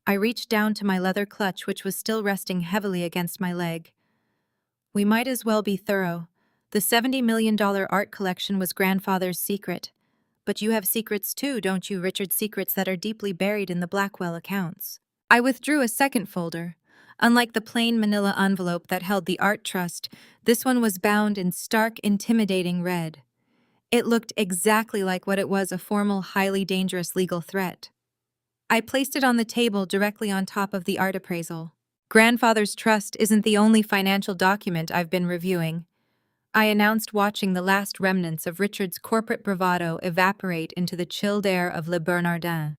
I reached down to my leather clutch, which was still resting heavily against my leg. We might as well be thorough. The $70 million art collection was grandfather's secret. But you have secrets too, don't you, Richard? Secrets that are deeply buried in the Blackwell accounts. I withdrew a second folder. Unlike the plain manila envelope that held the art trust, this one was bound in stark, intimidating red. It looked exactly like what it was, a formal, highly dangerous legal threat. I placed it on the table directly on top of the art appraisal. Grandfather's trust isn't the only financial document I've been reviewing, I announced, watching the last remnants of Richard's corporate bravado evaporate into the chilled air of Le Bernardin.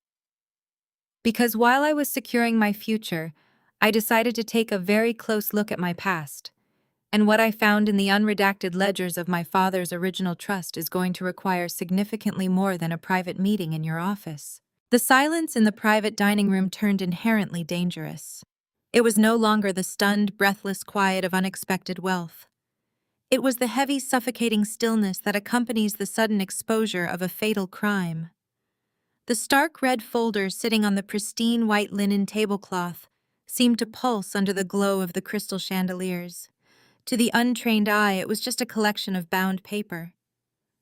Because while I was securing my future, I decided to take a very close look at my past. And what I found in the unredacted ledgers of my father's original trust is going to require significantly more than a private meeting in your office. The silence in the private dining room turned inherently dangerous. It was no longer the stunned, breathless quiet of unexpected wealth. It was the heavy, suffocating stillness that accompanies the sudden exposure of a fatal crime. The stark red folder sitting on the pristine white linen tablecloth seemed to pulse under the glow of the crystal chandeliers. To the untrained eye, it was just a collection of bound paper.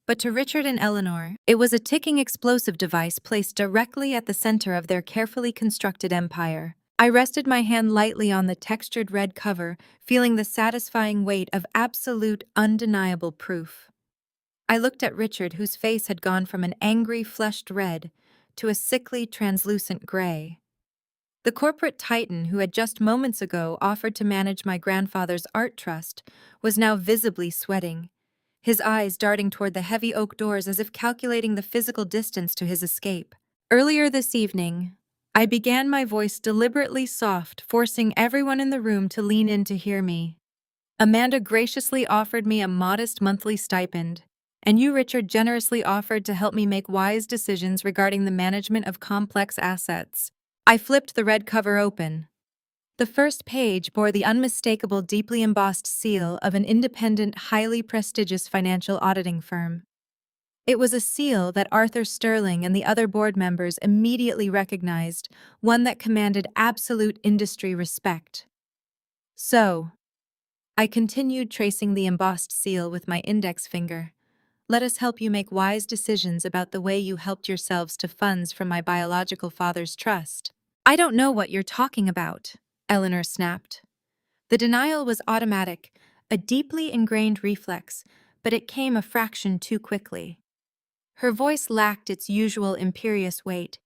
But to Richard and Eleanor, it was a ticking explosive device placed directly at the center of their carefully constructed empire. I rested my hand lightly on the textured red cover, feeling the satisfying weight of absolute, undeniable proof. I looked at Richard, whose face had gone from an angry, flushed red to a sickly, translucent gray. The corporate titan who had just moments ago offered to manage my grandfather's art trust was now visibly sweating, his eyes darting toward the heavy oak doors as if calculating the physical distance to his escape. Earlier this evening, I began, my voice deliberately soft, forcing everyone in the room to lean in to hear me. Amanda graciously offered me a modest monthly stipend, and you, Richard, generously offered to help me make wise decisions regarding the management of complex assets. I flipped the red cover open. The first page bore the unmistakable, deeply embossed seal of an independent, highly prestigious financial auditing firm. It was a seal that Arthur Sterling and the other board members immediately recognized, one that commanded absolute industry respect. So, I continued, tracing the embossed seal with my index finger. Let us help you make wise decisions about the way you helped yourselves to funds from my biological father's trust. I don't know what you're talking about, Eleanor snapped. The denial was automatic, a deeply ingrained reflex, but it came a fraction too quickly. Her voice lacked its usual imperious weight.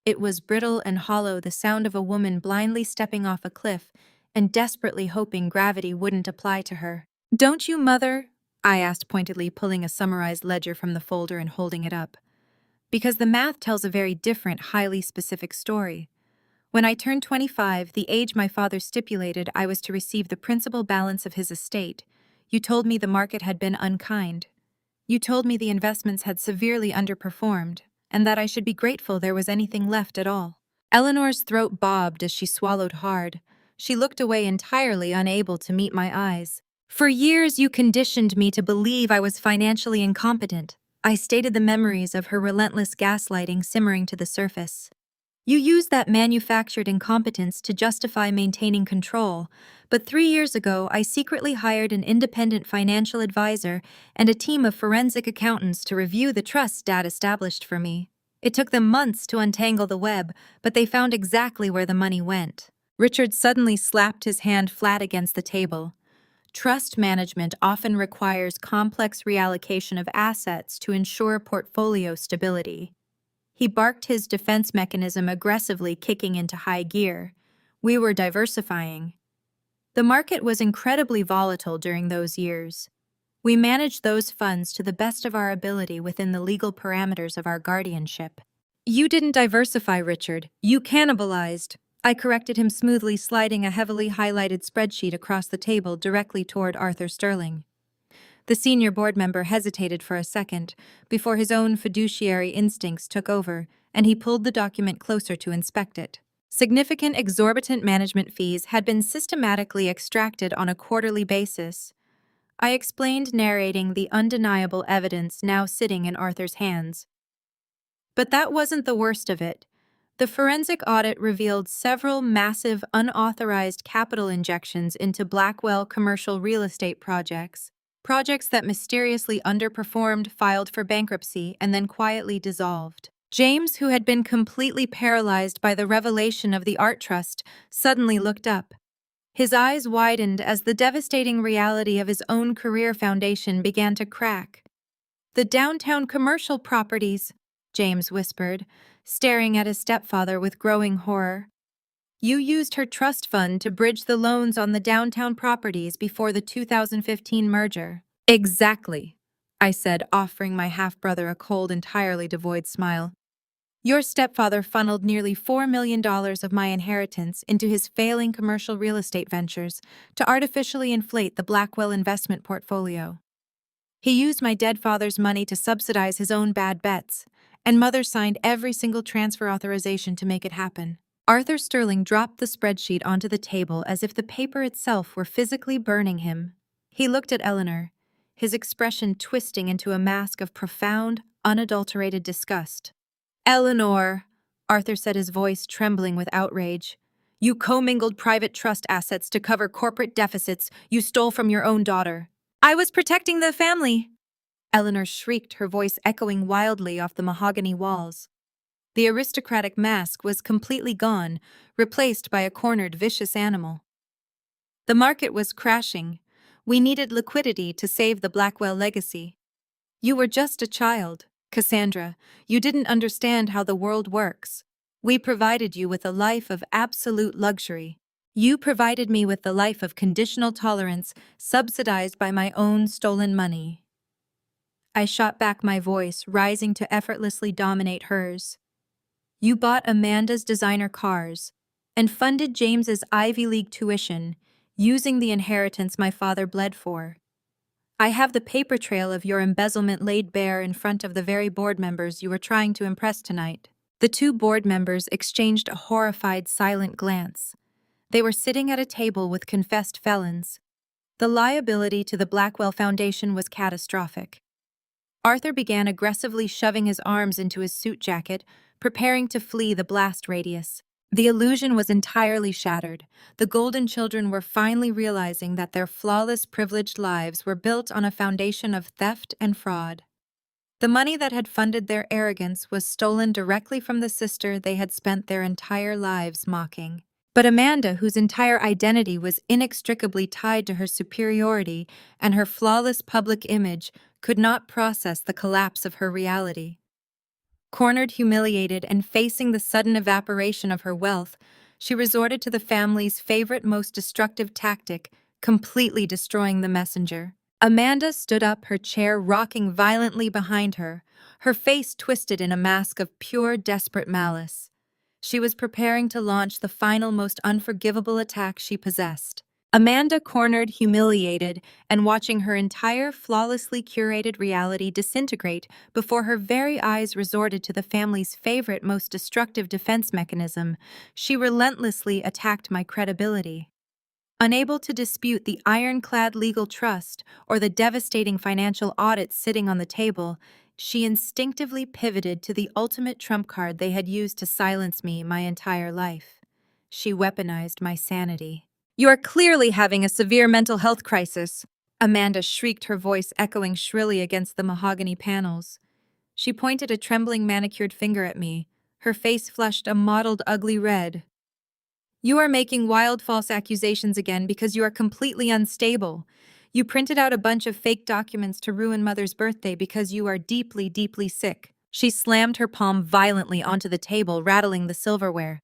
It was brittle and hollow, the sound of a woman blindly stepping off a cliff and desperately hoping gravity wouldn't apply to her. Don't you, Mother? I asked pointedly, pulling a summarized ledger from the folder and holding it up. Because the math tells a very different, highly specific story. When I turned 25, the age my father stipulated I was to receive the principal balance of his estate, you told me the market had been unkind. You told me the investments had severely underperformed, and that I should be grateful there was anything left at all. Eleanor's throat bobbed as she swallowed hard. She looked away, entirely unable to meet my eyes. For years you conditioned me to believe I was financially incompetent. I stated, the memories of her relentless gaslighting simmering to the surface. You used that manufactured incompetence to justify maintaining control, but 3 years ago I secretly hired an independent financial advisor and a team of forensic accountants to review the trust Dad established for me. It took them months to untangle the web, but they found exactly where the money went. Richard suddenly slapped his hand flat against the table. Trust management often requires complex reallocation of assets to ensure portfolio stability. He barked, his defense mechanism aggressively kicking into high gear. We were diversifying. The market was incredibly volatile during those years. We managed those funds to the best of our ability within the legal parameters of our guardianship. You didn't diversify, Richard. You cannibalized. I corrected him smoothly, sliding a heavily highlighted spreadsheet across the table directly toward Arthur Sterling. The senior board member hesitated for a second before his own fiduciary instincts took over, and he pulled the document closer to inspect it. Significant exorbitant management fees had been systematically extracted on a quarterly basis. I explained, narrating the undeniable evidence now sitting in Arthur's hands. But that wasn't the worst of it. The forensic audit revealed several massive unauthorized capital injections into Blackwell commercial real estate projects that mysteriously underperformed, filed for bankruptcy, and then quietly dissolved. James, who had been completely paralyzed by the revelation of the art trust, suddenly looked up. His eyes widened as the devastating reality of his own career foundation began to crack. "The downtown commercial properties," James whispered, staring at his stepfather with growing horror. "You used her trust fund to bridge the loans on the downtown properties before the 2015 merger." "Exactly," I said, offering my half-brother a cold, entirely devoid smile. "Your stepfather funneled nearly $4 million of my inheritance into his failing commercial real estate ventures to artificially inflate the Blackwell investment portfolio. He used my dead father's money to subsidize his own bad bets, and Mother signed every single transfer authorization to make it happen." Arthur Sterling dropped the spreadsheet onto the table as if the paper itself were physically burning him. He looked at Eleanor, his expression twisting into a mask of profound, unadulterated disgust. "Eleanor," Arthur said, his voice trembling with outrage, "you commingled private trust assets to cover corporate deficits you stole from your own daughter." "I was protecting the family," Eleanor shrieked, her voice echoing wildly off the mahogany walls. The aristocratic mask was completely gone, replaced by a cornered, vicious animal. "The market was crashing. We needed liquidity to save the Blackwell legacy. You were just a child, Cassandra. You didn't understand how the world works. We provided you with a life of absolute luxury. You provided me with the life of conditional tolerance, subsidized by my own stolen money." I shot back, my voice rising to effortlessly dominate hers. "You bought Amanda's designer cars and funded James's Ivy League tuition using the inheritance my father bled for. I have the paper trail of your embezzlement laid bare in front of the very board members you were trying to impress tonight." The two board members exchanged a horrified, silent glance. They were sitting at a table with confessed felons. The liability to the Blackwell Foundation was catastrophic. Arthur began aggressively shoving his arms into his suit jacket, preparing to flee the blast radius. The illusion was entirely shattered. The Golden Children were finally realizing that their flawless, privileged lives were built on a foundation of theft and fraud. The money that had funded their arrogance was stolen directly from the sister they had spent their entire lives mocking. But Amanda, whose entire identity was inextricably tied to her superiority and her flawless public image, could not process the collapse of her reality. Cornered, humiliated, and facing the sudden evaporation of her wealth, she resorted to the family's favorite, most destructive tactic, completely destroying the messenger. Amanda stood up, her chair rocking violently behind her, her face twisted in a mask of pure, desperate malice. She was preparing to launch the final, most unforgivable attack she possessed. Amanda, cornered, humiliated, and watching her entire flawlessly curated reality disintegrate before her very eyes, resorted to the family's favorite, most destructive defense mechanism. She relentlessly attacked my credibility. Unable to dispute the ironclad legal trust or the devastating financial audits sitting on the table, she instinctively pivoted to the ultimate trump card they had used to silence me my entire life. She weaponized my sanity. "You are clearly having a severe mental health crisis," Amanda shrieked, her voice echoing shrilly against the mahogany panels. She pointed a trembling, manicured finger at me, her face flushed a mottled, ugly red. "You are making wild, false accusations again because you are completely unstable. You printed out a bunch of fake documents to ruin Mother's birthday because you are deeply, deeply sick." She slammed her palm violently onto the table, rattling the silverware.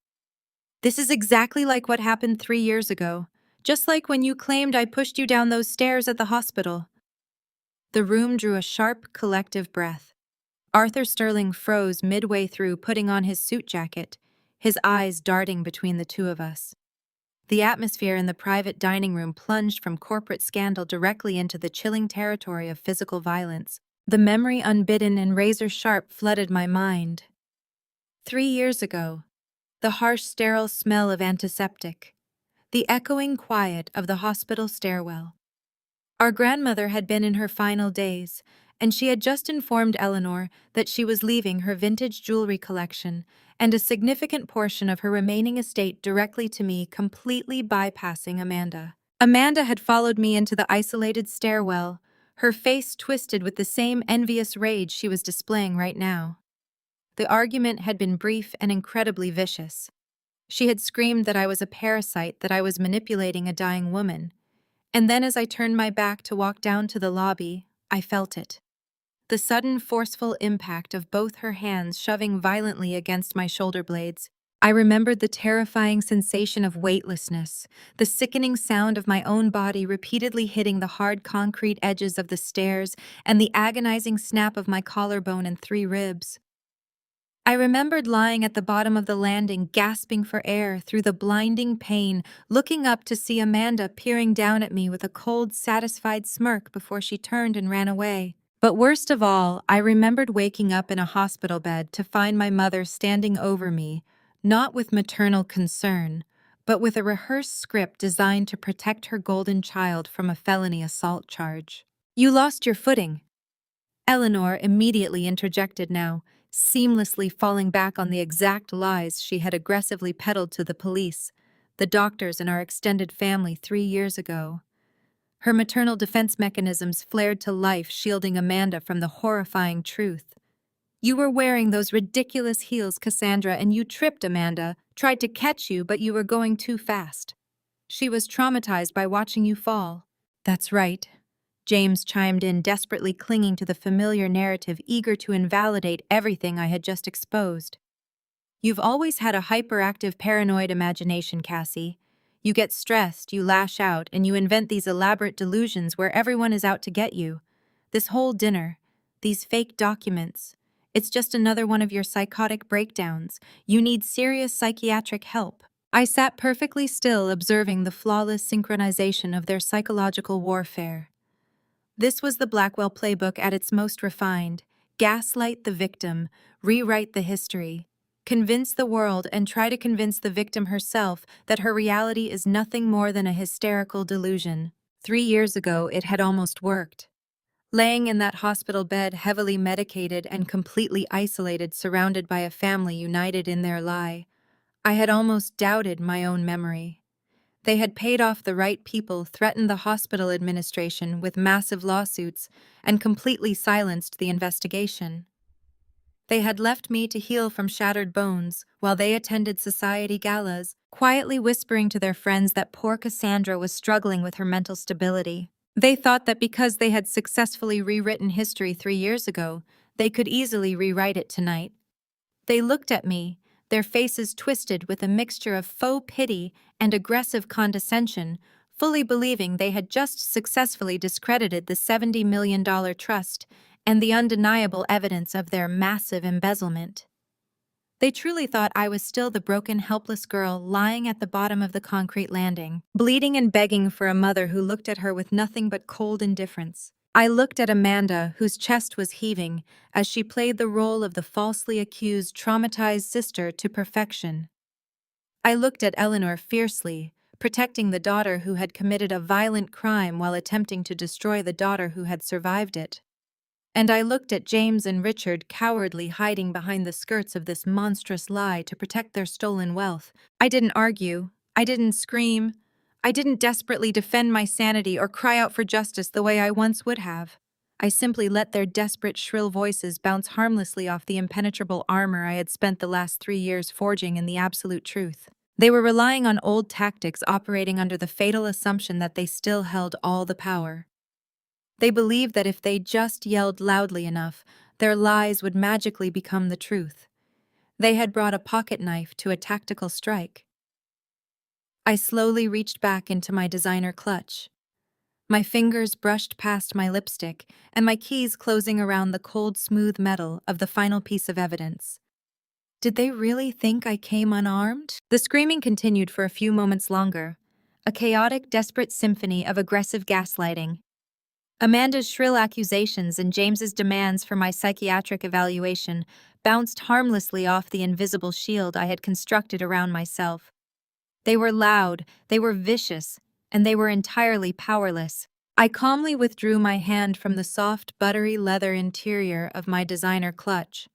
"This is exactly like what happened 3 years ago, just like when you claimed I pushed you down those stairs at the hospital." The room drew a sharp, collective breath. Arthur Sterling froze midway through putting on his suit jacket, his eyes darting between the two of us. The atmosphere in the private dining room plunged from corporate scandal directly into the chilling territory of physical violence. The memory unbidden and razor-sharp flooded my mind. 3 years ago, the harsh sterile smell of antiseptic, the echoing quiet of the hospital stairwell. Our grandmother had been in her final days, and she had just informed Eleanor that she was leaving her vintage jewelry collection and a significant portion of her remaining estate directly to me, completely bypassing Amanda. Amanda had followed me into the isolated stairwell, her face twisted with the same envious rage she was displaying right now. The argument had been brief and incredibly vicious. She had screamed that I was a parasite, that I was manipulating a dying woman. And then as I turned my back to walk down to the lobby, I felt it. The sudden forceful impact of both her hands shoving violently against my shoulder blades. I remembered the terrifying sensation of weightlessness, the sickening sound of my own body repeatedly hitting the hard concrete edges of the stairs, and the agonizing snap of my collarbone and 3 ribs. I remembered lying at the bottom of the landing, gasping for air through the blinding pain, looking up to see Amanda peering down at me with a cold, satisfied smirk before she turned and ran away. But worst of all, I remembered waking up in a hospital bed to find my mother standing over me, not with maternal concern, but with a rehearsed script designed to protect her golden child from a felony assault charge. "You lost your footing," Eleanor immediately interjected now, seamlessly falling back on the exact lies she had aggressively peddled to the police, the doctors, and our extended family 3 years ago. Her maternal defense mechanisms flared to life, shielding Amanda from the horrifying truth. "You were wearing those ridiculous heels, Cassandra, and you tripped, Amanda. Tried to catch you, but you were going too fast. She was traumatized by watching you fall." "That's right," James chimed in, desperately clinging to the familiar narrative, eager to invalidate everything I had just exposed. "You've always had a hyperactive, paranoid imagination, Cassie. You get stressed, you lash out, and you invent these elaborate delusions where everyone is out to get you. This whole dinner, these fake documents, it's just another one of your psychotic breakdowns. You need serious psychiatric help." I sat perfectly still, observing the flawless synchronization of their psychological warfare. This was the Blackwell playbook at its most refined. Gaslight the victim, rewrite the history, convince the world and try to convince the victim herself that her reality is nothing more than a hysterical delusion. 3 years ago, it had almost worked. Laying in that hospital bed, heavily medicated and completely isolated, surrounded by a family united in their lie, I had almost doubted my own memory. They had paid off the right people, threatened the hospital administration with massive lawsuits, and completely silenced the investigation. They had left me to heal from shattered bones while they attended society galas, quietly whispering to their friends that poor Cassandra was struggling with her mental stability. They thought that because they had successfully rewritten history 3 years ago, they could easily rewrite it tonight. They looked at me, their faces twisted with a mixture of faux pity and aggressive condescension, fully believing they had just successfully discredited the $70 million trust and the undeniable evidence of their massive embezzlement. They truly thought I was still the broken, helpless girl lying at the bottom of the concrete landing, bleeding and begging for a mother who looked at her with nothing but cold indifference. I looked at Amanda, whose chest was heaving, as she played the role of the falsely accused, traumatized sister to perfection. I looked at Eleanor fiercely, protecting the daughter who had committed a violent crime while attempting to destroy the daughter who had survived it. And I looked at James and Richard, cowardly hiding behind the skirts of this monstrous lie to protect their stolen wealth. I didn't argue. I didn't scream. I didn't desperately defend my sanity or cry out for justice the way I once would have. I simply let their desperate, shrill voices bounce harmlessly off the impenetrable armor I had spent the last 3 years forging in the absolute truth. They were relying on old tactics, operating under the fatal assumption that they still held all the power. They believed that if they just yelled loudly enough, their lies would magically become the truth. They had brought a pocket knife to a tactical strike. I slowly reached back into my designer clutch. My fingers brushed past my lipstick and my keys closing around the cold, smooth metal of the final piece of evidence. Did they really think I came unarmed? The screaming continued for a few moments longer, a chaotic, desperate symphony of aggressive gaslighting. Amanda's shrill accusations and James's demands for my psychiatric evaluation bounced harmlessly off the invisible shield I had constructed around myself. They were loud, they were vicious, and they were entirely powerless. I calmly withdrew my hand from the soft, buttery leather interior of my designer clutch.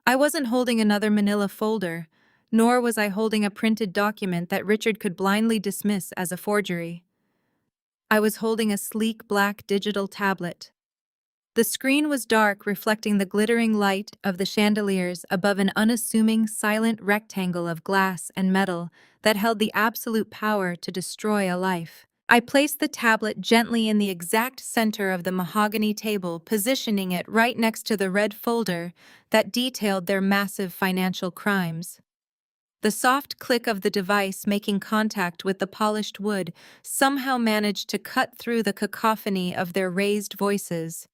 I wasn't holding another manila folder, nor was I holding a printed document that Richard could blindly dismiss as a forgery. I was holding a sleek black digital tablet. The screen was dark, reflecting the glittering light of the chandeliers above an unassuming, silent rectangle of glass and metal that held the absolute power to destroy a life. I placed the tablet gently in the exact center of the mahogany table, positioning it right next to the red folder that detailed their massive financial crimes. The soft click of the device making contact with the polished wood somehow managed to cut through the cacophony of their raised voices.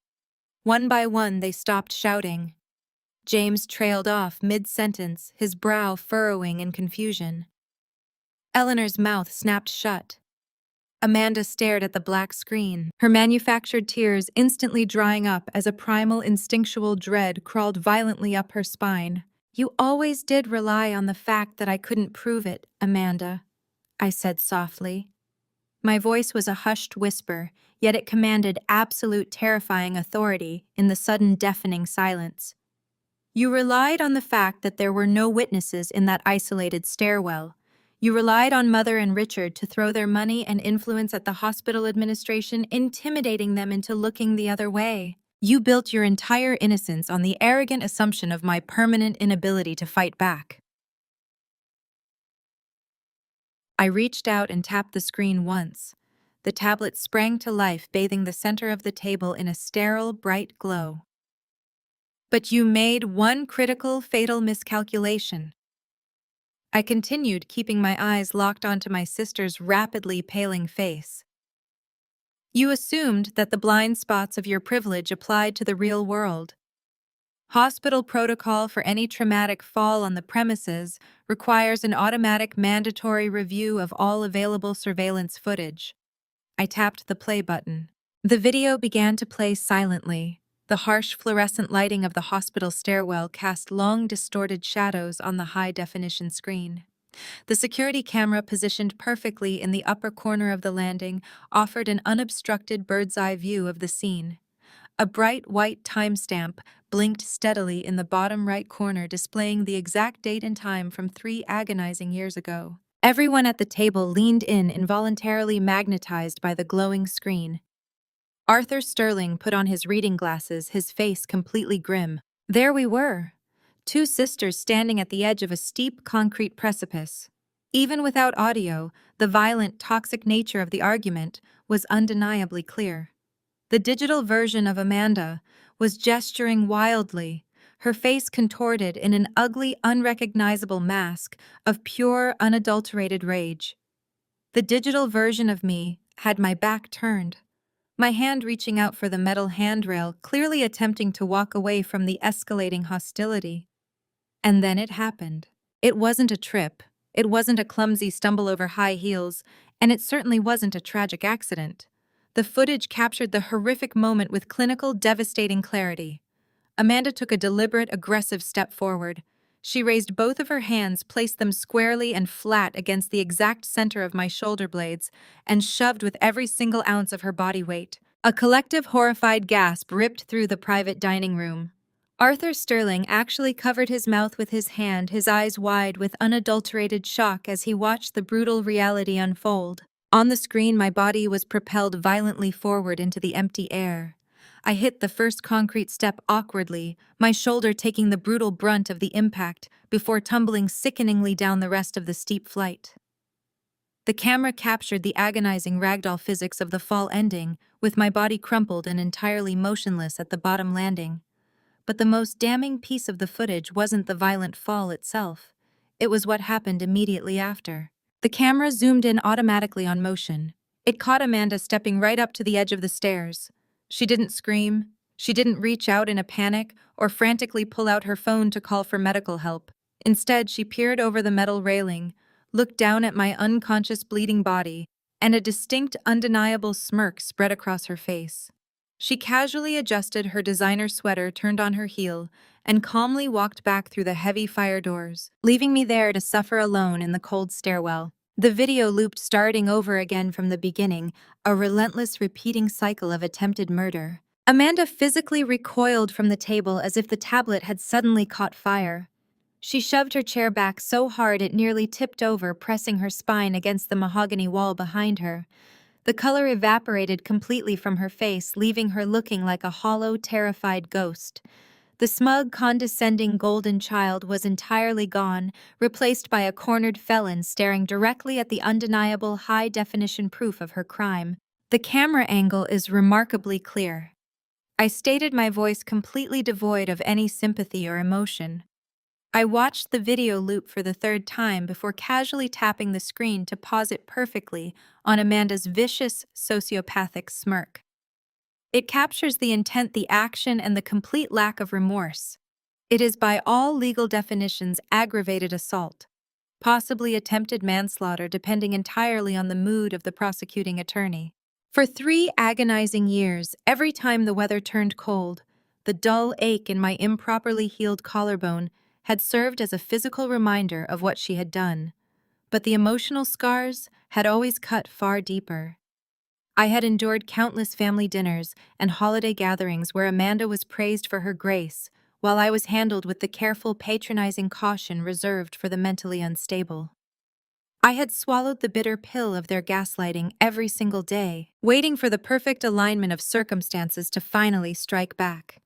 One by one, they stopped shouting. James trailed off mid-sentence, his brow furrowing in confusion. Eleanor's mouth snapped shut. Amanda stared at the black screen, her manufactured tears instantly drying up as a primal instinctual dread crawled violently up her spine. "You always did rely on the fact that I couldn't prove it, Amanda," I said softly. My voice was a hushed whisper, yet it commanded absolute terrifying authority in the sudden deafening silence. "You relied on the fact that there were no witnesses in that isolated stairwell. You relied on Mother and Richard to throw their money and influence at the hospital administration, intimidating them into looking the other way. You built your entire innocence on the arrogant assumption of my permanent inability to fight back." I reached out and tapped the screen once. The tablet sprang to life, bathing the center of the table in a sterile, bright glow. "But you made one critical, fatal miscalculation." I continued, keeping my eyes locked onto my sister's rapidly paling face. "You assumed that the blind spots of your privilege applied to the real world. Hospital protocol for any traumatic fall on the premises requires an automatic mandatory review of all available surveillance footage." I tapped the play button. The video began to play silently. The harsh fluorescent lighting of the hospital stairwell cast long, distorted shadows on the high-definition screen. The security camera, positioned perfectly in the upper corner of the landing, offered an unobstructed bird's-eye view of the scene. A bright white timestamp blinked steadily in the bottom right corner, displaying the exact date and time from 3 agonizing years ago. Everyone at the table leaned in, involuntarily magnetized by the glowing screen. Arthur Sterling put on his reading glasses, his face completely grim. There we were, 2 sisters standing at the edge of a steep concrete precipice. Even without audio, the violent, toxic nature of the argument was undeniably clear. The digital version of Amanda was gesturing wildly, her face contorted in an ugly, unrecognizable mask of pure, unadulterated rage. The digital version of me had my back turned, my hand reaching out for the metal handrail, clearly attempting to walk away from the escalating hostility. And then it happened. It wasn't a trip, it wasn't a clumsy stumble over high heels, and it certainly wasn't a tragic accident. The footage captured the horrific moment with clinical, devastating clarity. Amanda took a deliberate, aggressive step forward. She raised both of her hands, placed them squarely and flat against the exact center of my shoulder blades, and shoved with every single ounce of her body weight. A collective, horrified gasp ripped through the private dining room. Arthur Sterling actually covered his mouth with his hand, his eyes wide with unadulterated shock as he watched the brutal reality unfold. On the screen, my body was propelled violently forward into the empty air. I hit the first concrete step awkwardly, my shoulder taking the brutal brunt of the impact before tumbling sickeningly down the rest of the steep flight. The camera captured the agonizing ragdoll physics of the fall ending, with my body crumpled and entirely motionless at the bottom landing. But the most damning piece of the footage wasn't the violent fall itself. It was what happened immediately after. The camera zoomed in automatically on motion. It caught Amanda stepping right up to the edge of the stairs. She didn't scream. She didn't reach out in a panic or frantically pull out her phone to call for medical help. Instead, she peered over the metal railing, looked down at my unconscious bleeding body, and a distinct, undeniable smirk spread across her face. She casually adjusted her designer sweater turned on her heel and calmly walked back through the heavy fire doors, leaving me there to suffer alone in the cold stairwell. The video looped starting over again from the beginning, a relentless repeating cycle of attempted murder. Amanda physically recoiled from the table as if the tablet had suddenly caught fire. She shoved her chair back so hard it nearly tipped over, pressing her spine against the mahogany wall behind her. The color evaporated completely from her face, leaving her looking like a hollow, terrified ghost. The smug, condescending golden child was entirely gone, replaced by a cornered felon staring directly at the undeniable high-definition proof of her crime. The camera angle is remarkably clear. I stated, my voice completely devoid of any sympathy or emotion. I watched the video loop for the third time before casually tapping the screen to pause it perfectly on Amanda's vicious, sociopathic smirk. It captures the intent, the action, and the complete lack of remorse. It is by all legal definitions aggravated assault, possibly attempted manslaughter depending entirely on the mood of the prosecuting attorney. For 3 agonizing years, every time the weather turned cold, the dull ache in my improperly healed collarbone had served as a physical reminder of what she had done, but the emotional scars had always cut far deeper. I had endured countless family dinners and holiday gatherings where Amanda was praised for her grace, while I was handled with the careful, patronizing caution reserved for the mentally unstable. I had swallowed the bitter pill of their gaslighting every single day, waiting for the perfect alignment of circumstances to finally strike back.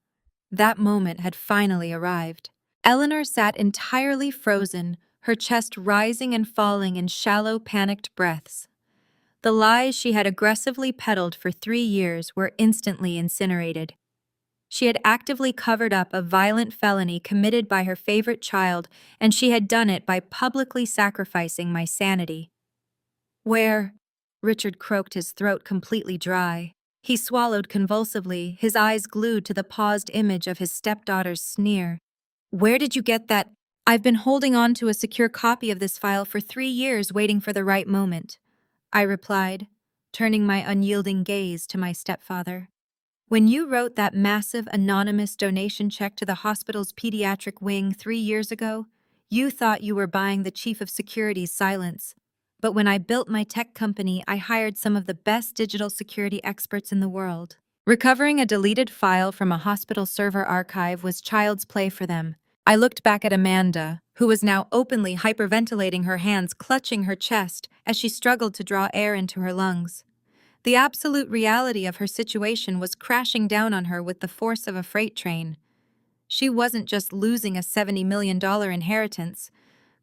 That moment had finally arrived. Eleanor sat entirely frozen, her chest rising and falling in shallow, panicked breaths. The lies she had aggressively peddled for 3 years were instantly incinerated. She had actively covered up a violent felony committed by her favorite child, and she had done it by publicly sacrificing my sanity. Where? Richard croaked, his throat completely dry. He swallowed convulsively, his eyes glued to the paused image of his stepdaughter's sneer. Where did you get that? I've been holding on to a secure copy of this file for 3 years, waiting for the right moment, I replied, turning my unyielding gaze to my stepfather. When you wrote that massive anonymous donation check to the hospital's pediatric wing 3 years ago, you thought you were buying the chief of security's silence. But when I built my tech company, I hired some of the best digital security experts in the world. Recovering a deleted file from a hospital server archive was child's play for them. I looked back at Amanda, who was now openly hyperventilating, her hands clutching her chest as she struggled to draw air into her lungs. The absolute reality of her situation was crashing down on her with the force of a freight train. She wasn't just losing a $70 million inheritance.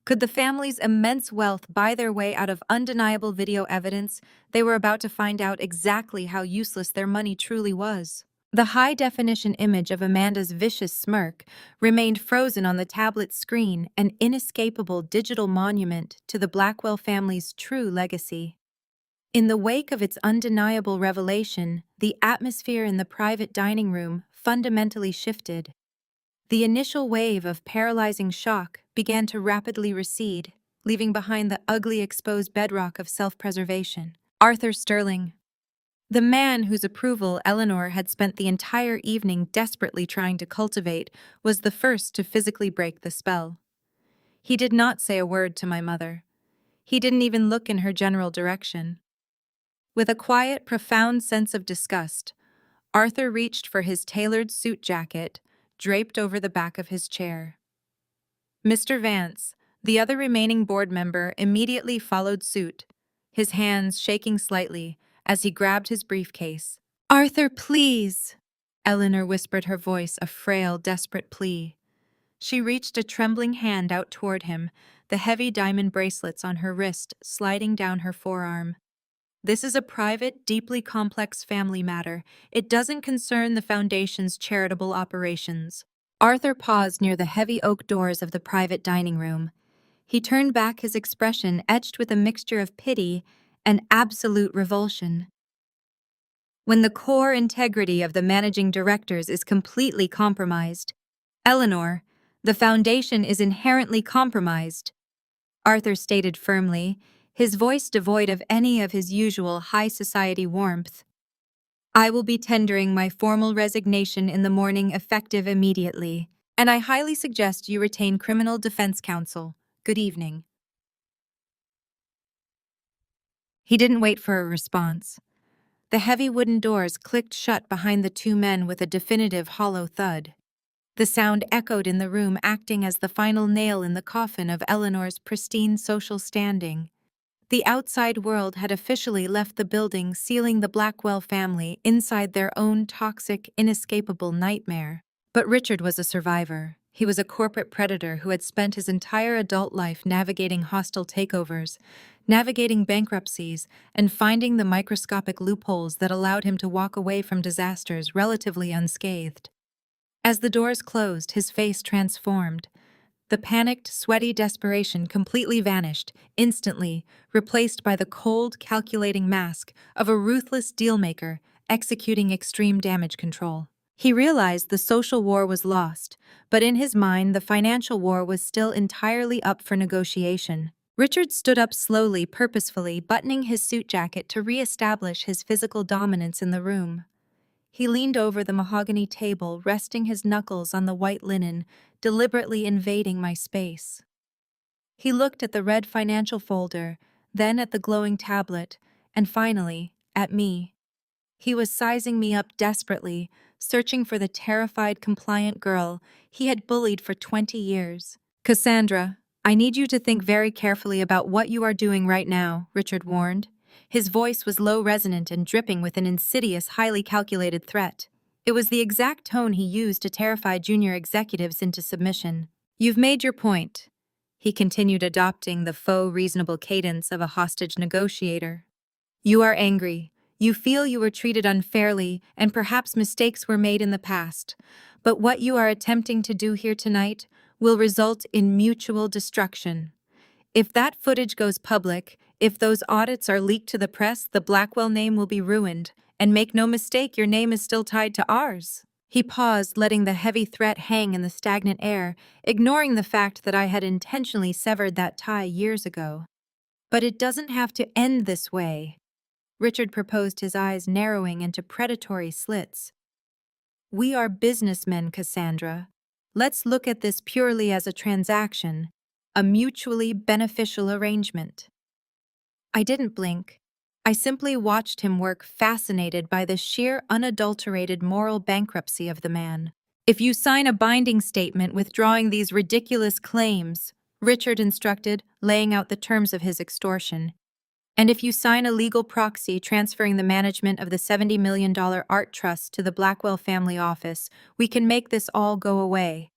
Could the family's immense wealth buy their way out of undeniable video evidence, they were about to find out exactly how useless their money truly was. The high-definition image of Amanda's vicious smirk remained frozen on the tablet screen, an inescapable digital monument to the Blackwell family's true legacy. In the wake of its undeniable revelation, the atmosphere in the private dining room fundamentally shifted. The initial wave of paralyzing shock began to rapidly recede, leaving behind the ugly exposed bedrock of self-preservation. Arthur Sterling, the man whose approval Eleanor had spent the entire evening desperately trying to cultivate, was the first to physically break the spell. He did not say a word to my mother. He didn't even look in her general direction. With a quiet, profound sense of disgust, Arthur reached for his tailored suit jacket, draped over the back of his chair. Mr. Vance, the other remaining board member, immediately followed suit, his hands shaking slightly as he grabbed his briefcase. "Arthur, please," Eleanor whispered, her voice a frail, desperate plea. She reached a trembling hand out toward him, the heavy diamond bracelets on her wrist sliding down her forearm. "This is a private, deeply complex family matter. It doesn't concern the Foundation's charitable operations." Arthur paused near the heavy oak doors of the private dining room. He turned back, his expression etched with a mixture of pity and absolute revulsion. when the core integrity of the managing directors is completely compromised. Eleanor, the foundation is inherently compromised, Arthur stated firmly, his voice devoid of any of his usual high society warmth. I will be tendering my formal resignation in the morning effective immediately, and I highly suggest you retain criminal defense counsel. Good evening. He didn't wait for a response. The heavy wooden doors clicked shut behind the two men with a definitive hollow thud. The sound echoed in the room, acting as the final nail in the coffin of Eleanor's pristine social standing. The outside world had officially left the building, sealing the Blackwell family inside their own toxic, inescapable nightmare. But Richard was a survivor. He was a corporate predator who had spent his entire adult life navigating hostile takeovers, navigating bankruptcies, and finding the microscopic loopholes that allowed him to walk away from disasters relatively unscathed. As the doors closed, his face transformed. The panicked, sweaty desperation completely vanished, instantly, replaced by the cold, calculating mask of a ruthless dealmaker executing extreme damage control. He realized the social war was lost, but in his mind the financial war was still entirely up for negotiation. Richard stood up slowly, purposefully, buttoning his suit jacket to re-establish his physical dominance in the room. He leaned over the mahogany table, resting his knuckles on the white linen, deliberately invading my space. He looked at the red financial folder, then at the glowing tablet, and finally, at me. He was sizing me up desperately, searching for the terrified, compliant girl he had bullied for 20 years. Cassandra, I need you to think very carefully about what you are doing right now, Richard warned. His voice was low, resonant, and dripping with an insidious, highly calculated threat. It was the exact tone he used to terrify junior executives into submission. You've made your point, he continued, adopting the faux reasonable cadence of a hostage negotiator. You are angry. You feel you were treated unfairly, and perhaps mistakes were made in the past. But what you are attempting to do here tonight will result in mutual destruction. If that footage goes public, if those audits are leaked to the press, the Blackwell name will be ruined. And make no mistake, your name is still tied to ours. He paused, letting the heavy threat hang in the stagnant air, ignoring the fact that I had intentionally severed that tie years ago. But it doesn't have to end this way. Richard proposed, his eyes narrowing into predatory slits. We are businessmen, Cassandra. Let's look at this purely as a transaction, a mutually beneficial arrangement. I didn't blink. I simply watched him work, fascinated by the sheer, unadulterated moral bankruptcy of the man. If you sign a binding statement withdrawing these ridiculous claims, Richard instructed, laying out the terms of his extortion, and if you sign a legal proxy transferring the management of the $70 million art trust to the Blackwell family office, we can make this all go away.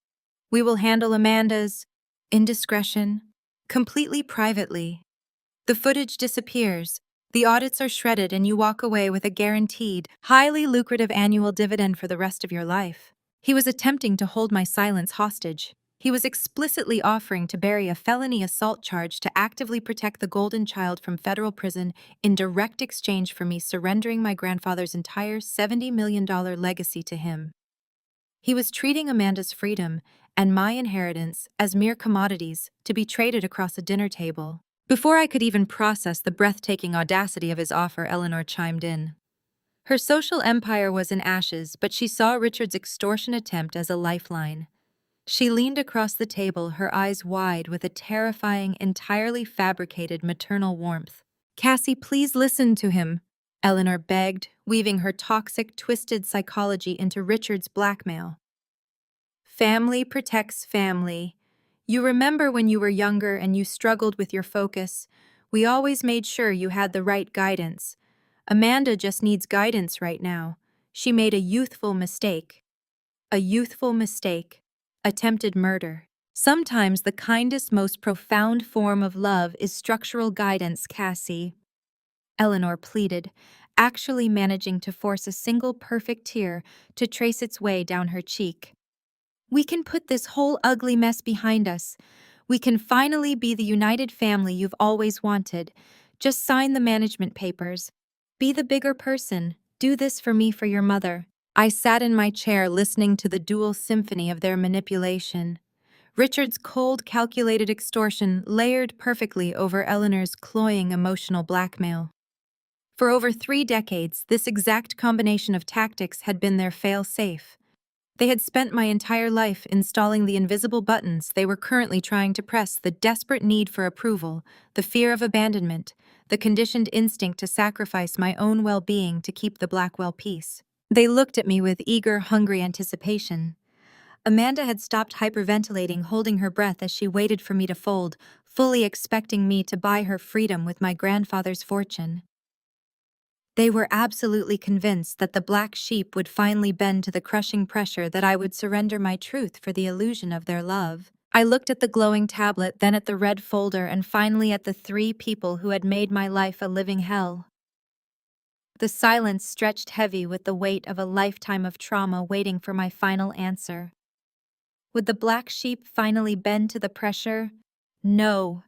We will handle Amanda's indiscretion completely privately. The footage disappears, the audits are shredded, and you walk away with a guaranteed, highly lucrative annual dividend for the rest of your life. He was attempting to hold my silence hostage. He was explicitly offering to bury a felony assault charge to actively protect the golden child from federal prison in direct exchange for me surrendering my grandfather's entire $70 million legacy to him. He was treating Amanda's freedom and my inheritance as mere commodities to be traded across a dinner table. Before I could even process the breathtaking audacity of his offer, Eleanor chimed in. Her social empire was in ashes, but she saw Richard's extortion attempt as a lifeline. She leaned across the table, her eyes wide with a terrifying, entirely fabricated maternal warmth. Cassie, please listen to him, Eleanor begged, weaving her toxic, twisted psychology into Richard's blackmail. Family protects family. You remember when you were younger and you struggled with your focus? We always made sure you had the right guidance. Amanda just needs guidance right now. She made a youthful mistake. A youthful mistake. Attempted murder. Sometimes the kindest, most profound form of love is structural guidance, Cassie, Eleanor pleaded, actually managing to force a single perfect tear to trace its way down her cheek. We can put this whole ugly mess behind us. We can finally be the united family you've always wanted. Just sign the management papers. Be the bigger person. Do this for me, for your mother. I sat in my chair listening to the dual symphony of their manipulation. Richard's cold, calculated extortion layered perfectly over Eleanor's cloying emotional blackmail. For over 3 decades, this exact combination of tactics had been their fail-safe. They had spent my entire life installing the invisible buttons they were currently trying to press: the desperate need for approval, the fear of abandonment, the conditioned instinct to sacrifice my own well-being to keep the Blackwell peace. They looked at me with eager, hungry anticipation. Amanda had stopped hyperventilating, holding her breath as she waited for me to fold, fully expecting me to buy her freedom with my grandfather's fortune. They were absolutely convinced that the black sheep would finally bend to the crushing pressure, that I would surrender my truth for the illusion of their love. I looked at the glowing tablet, then at the red folder, and finally at the 3 people who had made my life a living hell. The silence stretched heavy with the weight of a lifetime of trauma waiting for my final answer. Would the black sheep finally bend to the pressure? No,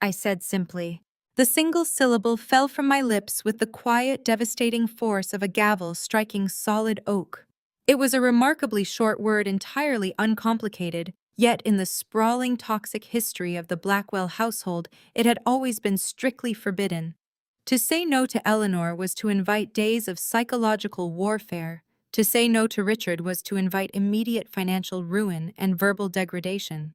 I said simply. The single syllable fell from my lips with the quiet, devastating force of a gavel striking solid oak. It was a remarkably short word, entirely uncomplicated, yet in the sprawling, toxic history of the Blackwell household, it had always been strictly forbidden. To say no to Eleanor was to invite days of psychological warfare. To say no to Richard was to invite immediate financial ruin and verbal degradation.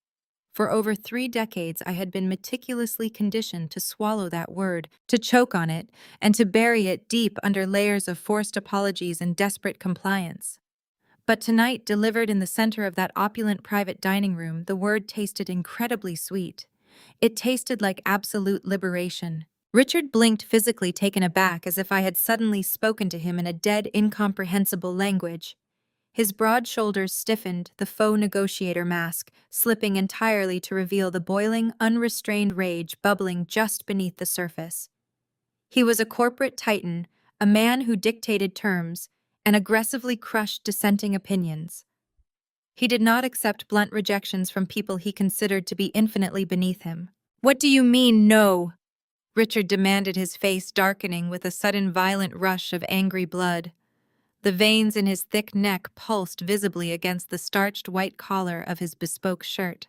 For over 3 decades, I had been meticulously conditioned to swallow that word, to choke on it, and to bury it deep under layers of forced apologies and desperate compliance. But tonight, delivered in the center of that opulent private dining room, the word tasted incredibly sweet. It tasted like absolute liberation. Richard blinked, physically taken aback, as if I had suddenly spoken to him in a dead, incomprehensible language. His broad shoulders stiffened, the faux negotiator mask slipping entirely to reveal the boiling, unrestrained rage bubbling just beneath the surface. He was a corporate titan, a man who dictated terms and aggressively crushed dissenting opinions. He did not accept blunt rejections from people he considered to be infinitely beneath him. "What do you mean, no?" Richard demanded, his face darkening with a sudden violent rush of angry blood. The veins in his thick neck pulsed visibly against the starched white collar of his bespoke shirt.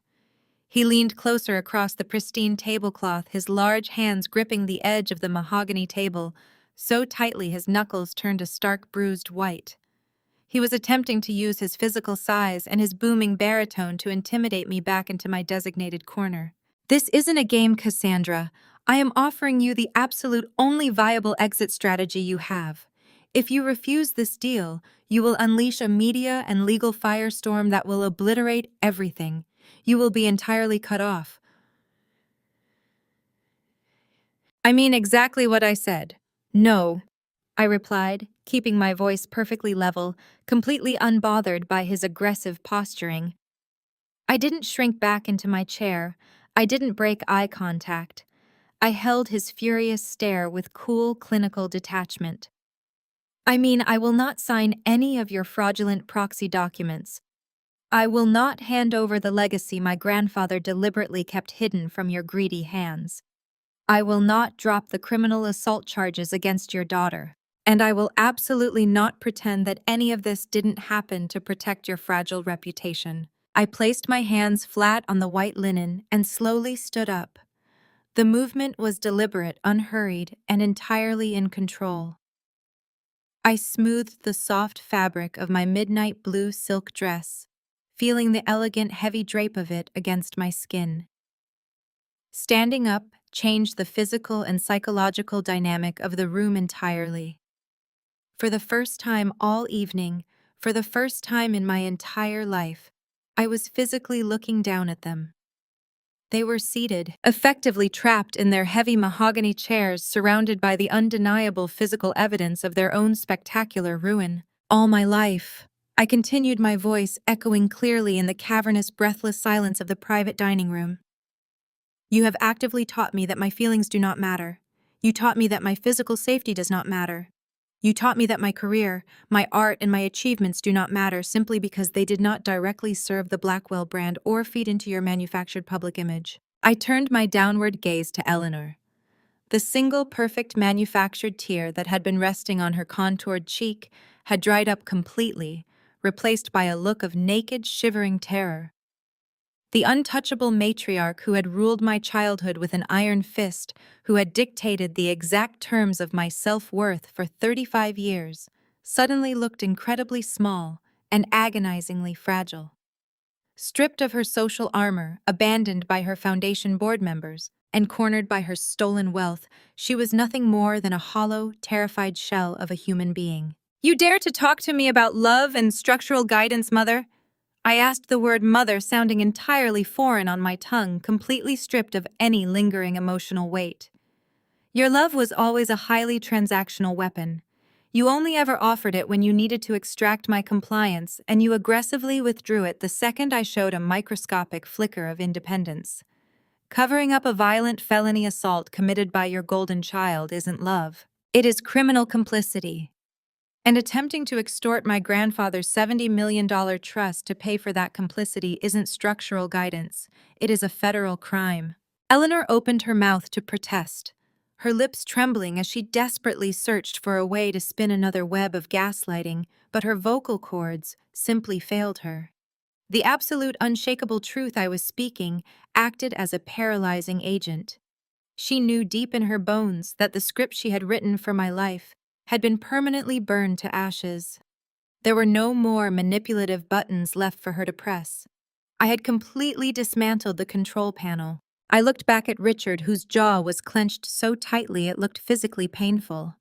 He leaned closer across the pristine tablecloth, his large hands gripping the edge of the mahogany table, so tightly his knuckles turned a stark bruised white. He was attempting to use his physical size and his booming baritone to intimidate me back into my designated corner. "This isn't a game, Cassandra. I am offering you the absolute only viable exit strategy you have. If you refuse this deal, you will unleash a media and legal firestorm that will obliterate everything. You will be entirely cut off." "I mean exactly what I said. No," I replied, keeping my voice perfectly level, completely unbothered by his aggressive posturing. I didn't shrink back into my chair. I didn't break eye contact. I held his furious stare with cool, clinical detachment. "I mean, I will not sign any of your fraudulent proxy documents. I will not hand over the legacy my grandfather deliberately kept hidden from your greedy hands. I will not drop the criminal assault charges against your daughter. And I will absolutely not pretend that any of this didn't happen to protect your fragile reputation." I placed my hands flat on the white linen and slowly stood up. The movement was deliberate, unhurried, and entirely in control. I smoothed the soft fabric of my midnight blue silk dress, feeling the elegant, heavy drape of it against my skin. Standing up changed the physical and psychological dynamic of the room entirely. For the first time all evening, for the first time in my entire life, I was physically looking down at them. They were seated, effectively trapped in their heavy mahogany chairs, surrounded by the undeniable physical evidence of their own spectacular ruin. "All my life," I continued, my voice echoing clearly in the cavernous, breathless silence of the private dining room, "you have actively taught me that my feelings do not matter. You taught me that my physical safety does not matter. You taught me that my career, my art, and my achievements do not matter simply because they did not directly serve the Blackwell brand or feed into your manufactured public image." I turned my downward gaze to Eleanor. The single perfect manufactured tear that had been resting on her contoured cheek had dried up completely, replaced by a look of naked, shivering terror. The untouchable matriarch who had ruled my childhood with an iron fist, who had dictated the exact terms of my self-worth for 35 years, suddenly looked incredibly small and agonizingly fragile. Stripped of her social armor, abandoned by her foundation board members, and cornered by her stolen wealth, she was nothing more than a hollow, terrified shell of a human being. "You dare to talk to me about love and structural guidance, Mother?" I asked, the word mother sounding entirely foreign on my tongue, completely stripped of any lingering emotional weight. "Your love was always a highly transactional weapon. You only ever offered it when you needed to extract my compliance, and you aggressively withdrew it the second I showed a microscopic flicker of independence. Covering up a violent felony assault committed by your golden child isn't love. It is criminal complicity. And attempting to extort my grandfather's $70 million trust to pay for that complicity isn't structural guidance. It is a federal crime." Eleanor opened her mouth to protest, her lips trembling as she desperately searched for a way to spin another web of gaslighting, but her vocal cords simply failed her. The absolute unshakable truth I was speaking acted as a paralyzing agent. She knew deep in her bones that the script she had written for my life had been permanently burned to ashes. There were no more manipulative buttons left for her to press. I had completely dismantled the control panel. I looked back at Richard, whose jaw was clenched so tightly it looked physically painful.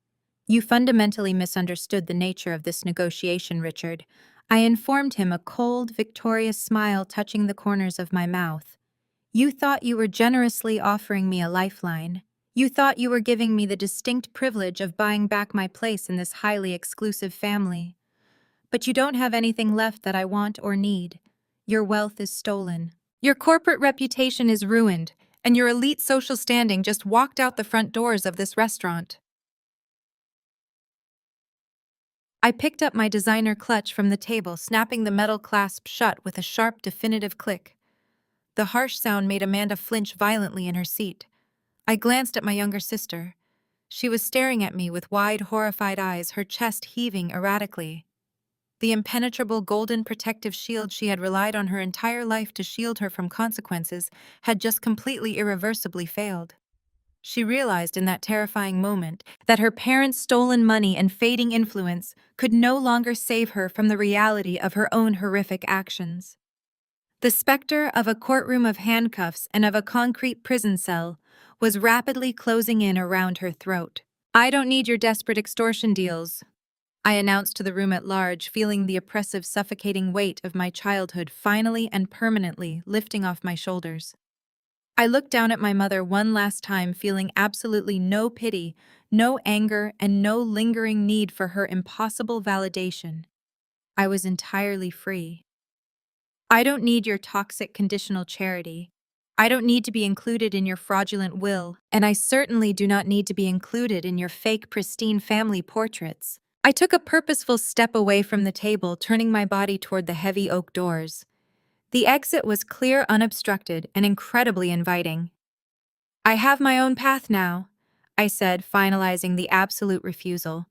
"You fundamentally misunderstood the nature of this negotiation, Richard." I informed him, a cold, victorious smile touching the corners of my mouth. "You thought you were generously offering me a lifeline. You thought you were giving me the distinct privilege of buying back my place in this highly exclusive family. But you don't have anything left that I want or need. Your wealth is stolen. Your corporate reputation is ruined, and your elite social standing just walked out the front doors of this restaurant." I picked up my designer clutch from the table, snapping the metal clasp shut with a sharp, definitive click. The harsh sound made Amanda flinch violently in her seat. I glanced at my younger sister. She was staring at me with wide, horrified eyes, her chest heaving erratically. The impenetrable golden protective shield she had relied on her entire life to shield her from consequences had just completely irreversibly failed. She realized in that terrifying moment that her parents' stolen money and fading influence could no longer save her from the reality of her own horrific actions. The specter of a courtroom of handcuffs and of a concrete prison cell was rapidly closing in around her throat. "I don't need your desperate extortion deals," I announced to the room at large, feeling the oppressive, suffocating weight of my childhood finally and permanently lifting off my shoulders. I looked down at my mother one last time, feeling absolutely no pity, no anger, and no lingering need for her impossible validation. I was entirely free. "I don't need your toxic conditional charity. I don't need to be included in your fraudulent will, and I certainly do not need to be included in your fake pristine family portraits." I took a purposeful step away from the table, turning my body toward the heavy oak doors. The exit was clear, unobstructed, and incredibly inviting. "I have my own path now," I said, finalizing the absolute refusal.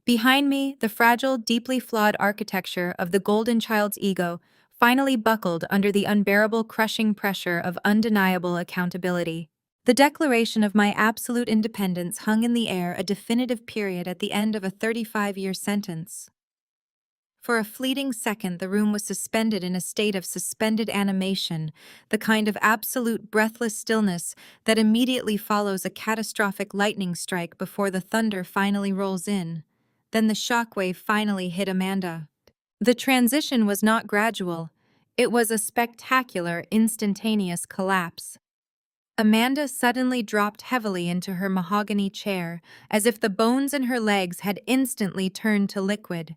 Behind me, the fragile, deeply flawed architecture of the golden child's ego finally buckled under the unbearable, crushing pressure of undeniable accountability. The declaration of my absolute independence hung in the air, a definitive period at the end of a 35-year sentence. For a fleeting second, the room was suspended in a state of suspended animation, the kind of absolute breathless stillness that immediately follows a catastrophic lightning strike before the thunder finally rolls in. Then the shockwave finally hit Amanda. The transition was not gradual. It was a spectacular, instantaneous collapse. Amanda suddenly dropped heavily into her mahogany chair, as if the bones in her legs had instantly turned to liquid.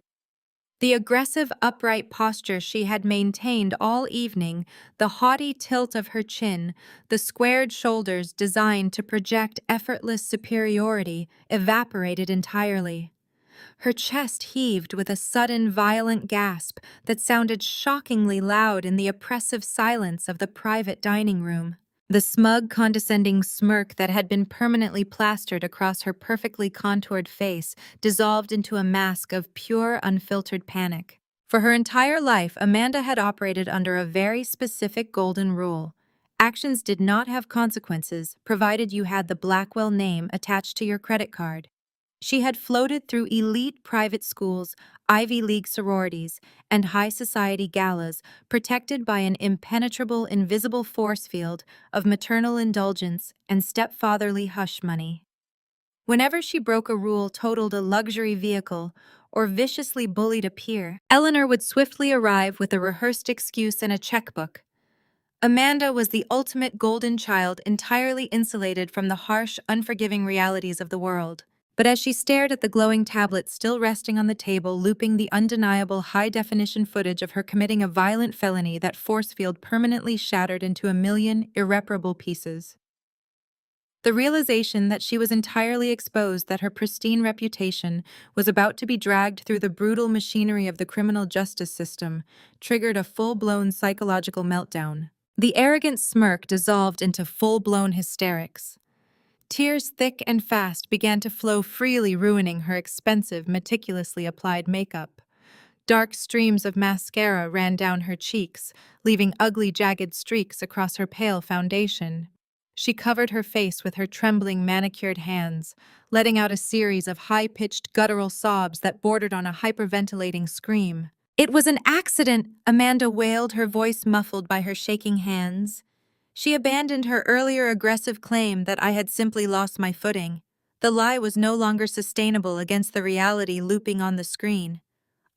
The aggressive, upright posture she had maintained all evening, the haughty tilt of her chin, the squared shoulders designed to project effortless superiority, evaporated entirely. Her chest heaved with a sudden, violent gasp that sounded shockingly loud in the oppressive silence of the private dining room. The smug, condescending smirk that had been permanently plastered across her perfectly contoured face dissolved into a mask of pure, unfiltered panic. For her entire life, Amanda had operated under a very specific golden rule. Actions did not have consequences, provided you had the Blackwell name attached to your credit card. She had floated through elite private schools, Ivy League sororities, and high society galas, protected by an impenetrable, invisible force field of maternal indulgence and stepfatherly hush money. Whenever she broke a rule, totaled a luxury vehicle, or viciously bullied a peer, Eleanor would swiftly arrive with a rehearsed excuse and a checkbook. Amanda was the ultimate golden child, entirely insulated from the harsh, unforgiving realities of the world. But as she stared at the glowing tablet still resting on the table, looping the undeniable high-definition footage of her committing a violent felony, that force field permanently shattered into a million irreparable pieces. The realization that she was entirely exposed, that her pristine reputation was about to be dragged through the brutal machinery of the criminal justice system, triggered a full-blown psychological meltdown. The arrogant smirk dissolved into full-blown hysterics. Tears thick and fast began to flow freely, ruining her expensive, meticulously applied makeup. Dark streams of mascara ran down her cheeks, leaving ugly, jagged streaks across her pale foundation. She covered her face with her trembling, manicured hands, letting out a series of high-pitched, guttural sobs that bordered on a hyperventilating scream. "It was an accident," Amanda wailed, her voice muffled by her shaking hands. She abandoned her earlier aggressive claim that I had simply lost my footing. The lie was no longer sustainable against the reality looping on the screen.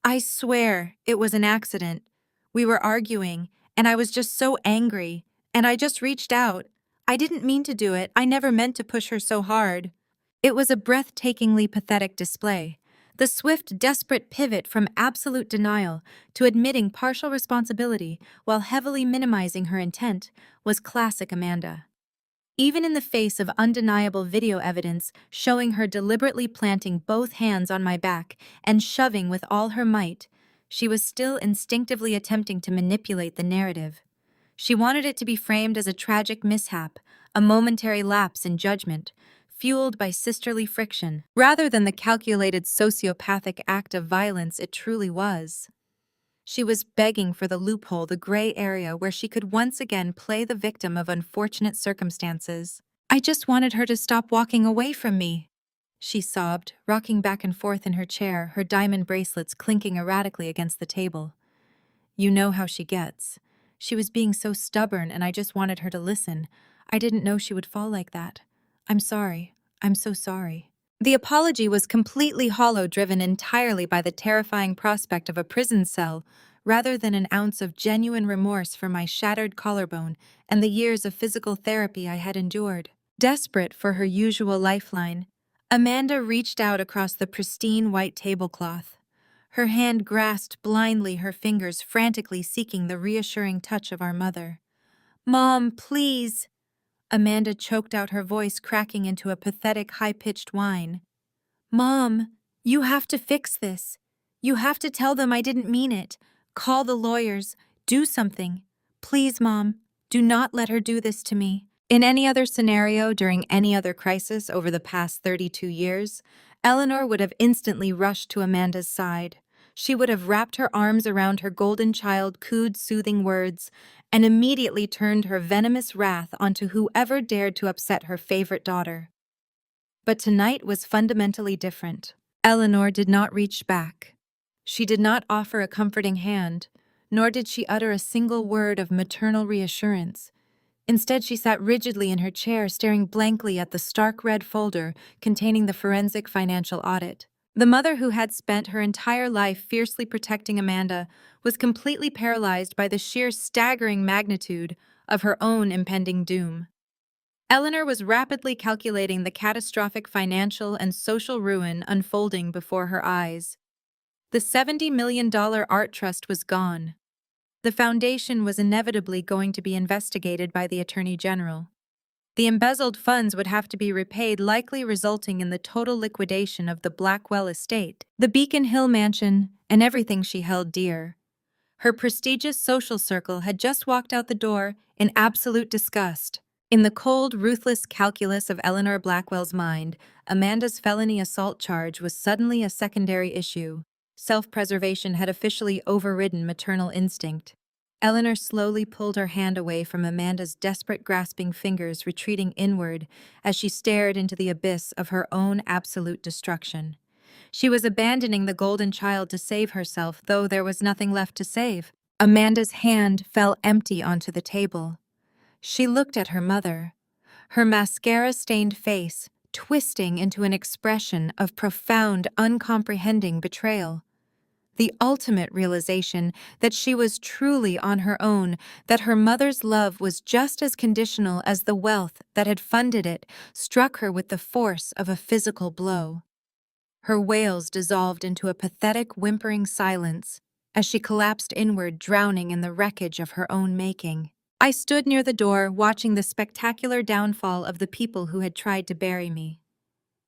"I swear it was an accident. We were arguing, and I was just so angry, and I just reached out. I didn't mean to do it. I never meant to push her so hard." It was a breathtakingly pathetic display. The swift, desperate pivot from absolute denial to admitting partial responsibility while heavily minimizing her intent was classic Amanda. Even in the face of undeniable video evidence showing her deliberately planting both hands on my back and shoving with all her might, she was still instinctively attempting to manipulate the narrative. She wanted it to be framed as a tragic mishap, a momentary lapse in judgment, fueled by sisterly friction, rather than the calculated sociopathic act of violence it truly was. She was begging for the loophole, the gray area where she could once again play the victim of unfortunate circumstances. "I just wanted her to stop walking away from me," she sobbed, rocking back and forth in her chair, her diamond bracelets clinking erratically against the table. "You know how she gets. She was being so stubborn, and I just wanted her to listen. I didn't know she would fall like that. I'm sorry. I'm so sorry." The apology was completely hollow, driven entirely by the terrifying prospect of a prison cell, rather than an ounce of genuine remorse for my shattered collarbone and the years of physical therapy I had endured. Desperate for her usual lifeline, Amanda reached out across the pristine white tablecloth. Her hand grasped blindly, her fingers frantically seeking the reassuring touch of our mother. "Mom, please!" Amanda choked out, her voice cracking into a pathetic, high-pitched whine. "Mom, you have to fix this. You have to tell them I didn't mean it. Call the lawyers. Do something. Please, Mom, do not let her do this to me." In any other scenario, during any other crisis over the past 32 years, Eleanor would have instantly rushed to Amanda's side. She would have wrapped her arms around her golden child, cooed soothing words, and immediately turned her venomous wrath onto whoever dared to upset her favorite daughter. But tonight was fundamentally different. Eleanor did not reach back. She did not offer a comforting hand, nor did she utter a single word of maternal reassurance. Instead, she sat rigidly in her chair, staring blankly at the stark red folder containing the forensic financial audit. The mother who had spent her entire life fiercely protecting Amanda was completely paralyzed by the sheer staggering magnitude of her own impending doom. Eleanor was rapidly calculating the catastrophic financial and social ruin unfolding before her eyes. The $70 million art trust was gone. The foundation was inevitably going to be investigated by the Attorney General. The embezzled funds would have to be repaid, likely resulting in the total liquidation of the Blackwell estate, the Beacon Hill mansion, and everything she held dear. Her prestigious social circle had just walked out the door in absolute disgust. In the cold, ruthless calculus of Eleanor Blackwell's mind, Amanda's felony assault charge was suddenly a secondary issue. Self-preservation had officially overridden maternal instinct. Eleanor slowly pulled her hand away from Amanda's desperate grasping fingers, retreating inward as she stared into the abyss of her own absolute destruction. She was abandoning the golden child to save herself, though there was nothing left to save. Amanda's hand fell empty onto the table. She looked at her mother, her mascara-stained face twisting into an expression of profound, uncomprehending betrayal. The ultimate realization that she was truly on her own, that her mother's love was just as conditional as the wealth that had funded it, struck her with the force of a physical blow. Her wails dissolved into a pathetic, whimpering silence as she collapsed inward, drowning in the wreckage of her own making. I stood near the door, watching the spectacular downfall of the people who had tried to bury me.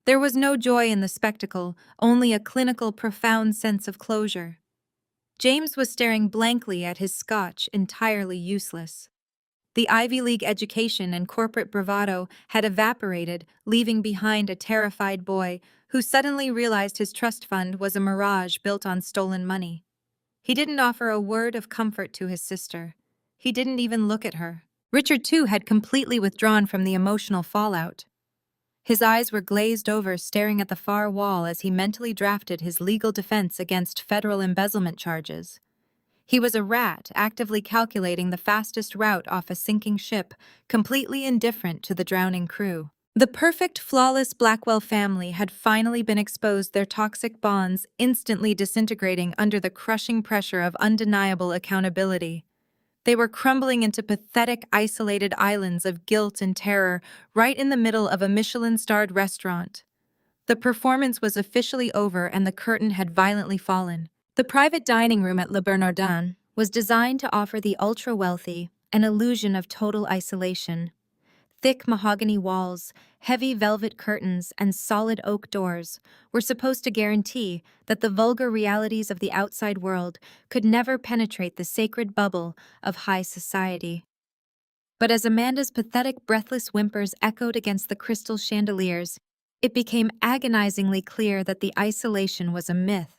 There was no joy in the spectacle, only a clinical, profound sense of closure. James was staring blankly at his scotch, entirely useless. The Ivy League education and corporate bravado had evaporated, leaving behind a terrified boy who suddenly realized his trust fund was a mirage built on stolen money. He didn't offer a word of comfort to his sister. He didn't even look at her. Richard, too, had completely withdrawn from the emotional fallout. His eyes were glazed over, staring at the far wall as he mentally drafted his legal defense against federal embezzlement charges. He was a rat, actively calculating the fastest route off a sinking ship, completely indifferent to the drowning crew. The perfect, flawless Blackwell family had finally been exposed, their toxic bonds instantly disintegrating under the crushing pressure of undeniable accountability. They were crumbling into pathetic, isolated islands of guilt and terror right in the middle of a Michelin-starred restaurant. The performance was officially over and the curtain had violently fallen. The private dining room at Le Bernardin was designed to offer the ultra-wealthy an illusion of total isolation. Thick mahogany walls, heavy velvet curtains, and solid oak doors were supposed to guarantee that the vulgar realities of the outside world could never penetrate the sacred bubble of high society. But as Amanda's pathetic, breathless whimpers echoed against the crystal chandeliers, it became agonizingly clear that the isolation was a myth.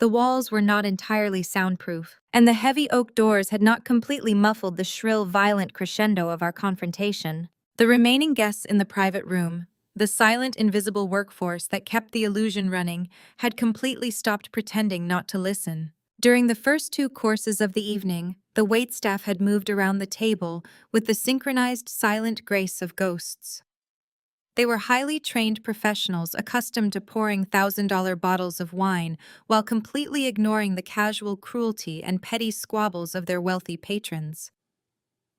The walls were not entirely soundproof, and the heavy oak doors had not completely muffled the shrill, violent crescendo of our confrontation. The remaining guests in the private room, the silent, invisible workforce that kept the illusion running, had completely stopped pretending not to listen. During the first 2 courses of the evening, the waitstaff had moved around the table with the synchronized, silent grace of ghosts. They were highly trained professionals accustomed to pouring $1,000 bottles of wine while completely ignoring the casual cruelty and petty squabbles of their wealthy patrons.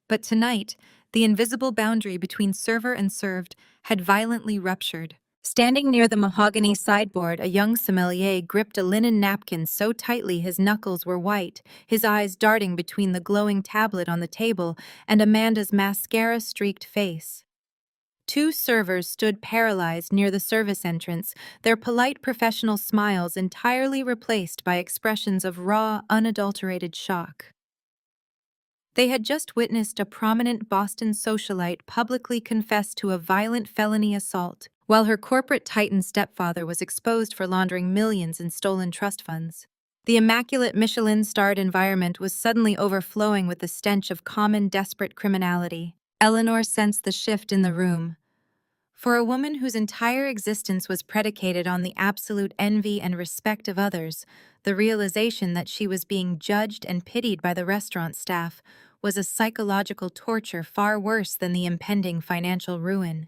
But tonight, the invisible boundary between server and served had violently ruptured. Standing near the mahogany sideboard, a young sommelier gripped a linen napkin so tightly his knuckles were white, his eyes darting between the glowing tablet on the table and Amanda's mascara-streaked face. 2 servers stood paralyzed near the service entrance, their polite professional smiles entirely replaced by expressions of raw, unadulterated shock. They had just witnessed a prominent Boston socialite publicly confess to a violent felony assault, while her corporate titan stepfather was exposed for laundering millions in stolen trust funds. The immaculate Michelin-starred environment was suddenly overflowing with the stench of common, desperate criminality. Eleanor sensed the shift in the room. For a woman whose entire existence was predicated on the absolute envy and respect of others, the realization that she was being judged and pitied by the restaurant staff was a psychological torture far worse than the impending financial ruin.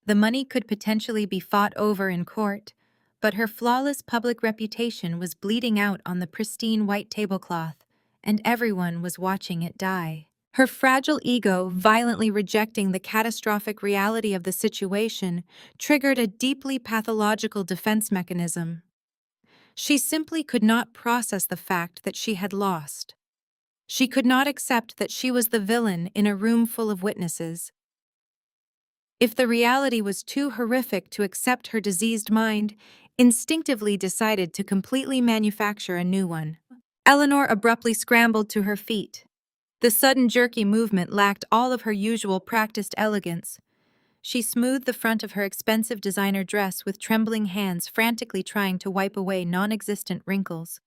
The money could potentially be fought over in court, but her flawless public reputation was bleeding out on the pristine white tablecloth, and everyone was watching it die. Her fragile ego, violently rejecting the catastrophic reality of the situation, triggered a deeply pathological defense mechanism. She simply could not process the fact that she had lost. She could not accept that she was the villain in a room full of witnesses. If the reality was too horrific to accept, her diseased mind instinctively decided to completely manufacture a new one. Eleanor abruptly scrambled to her feet. The sudden jerky movement lacked all of her usual practiced elegance. She smoothed the front of her expensive designer dress with trembling hands, frantically trying to wipe away non-existent wrinkles.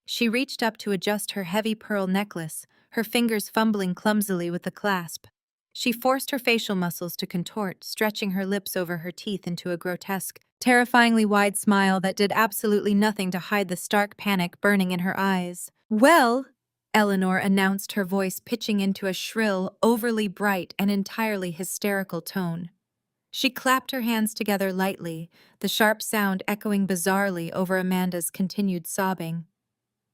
She reached up to adjust her heavy pearl necklace, her fingers fumbling clumsily with the clasp. She forced her facial muscles to contort, stretching her lips over her teeth into a grotesque, terrifyingly wide smile that did absolutely nothing to hide the stark panic burning in her eyes. "Well," Eleanor announced, her voice pitching into a shrill, overly bright, and entirely hysterical tone. She clapped her hands together lightly, the sharp sound echoing bizarrely over Amanda's continued sobbing.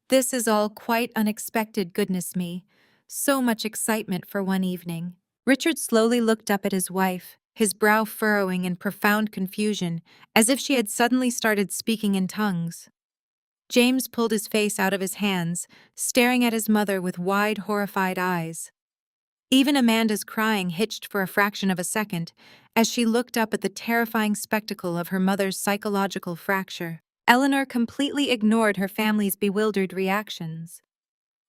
"This is all quite unexpected, goodness me. So much excitement for one evening." Richard slowly looked up at his wife, his brow furrowing in profound confusion, as if she had suddenly started speaking in tongues. James pulled his face out of his hands, staring at his mother with wide, horrified eyes. Even Amanda's crying hitched for a fraction of a second as she looked up at the terrifying spectacle of her mother's psychological fracture. Eleanor completely ignored her family's bewildered reactions.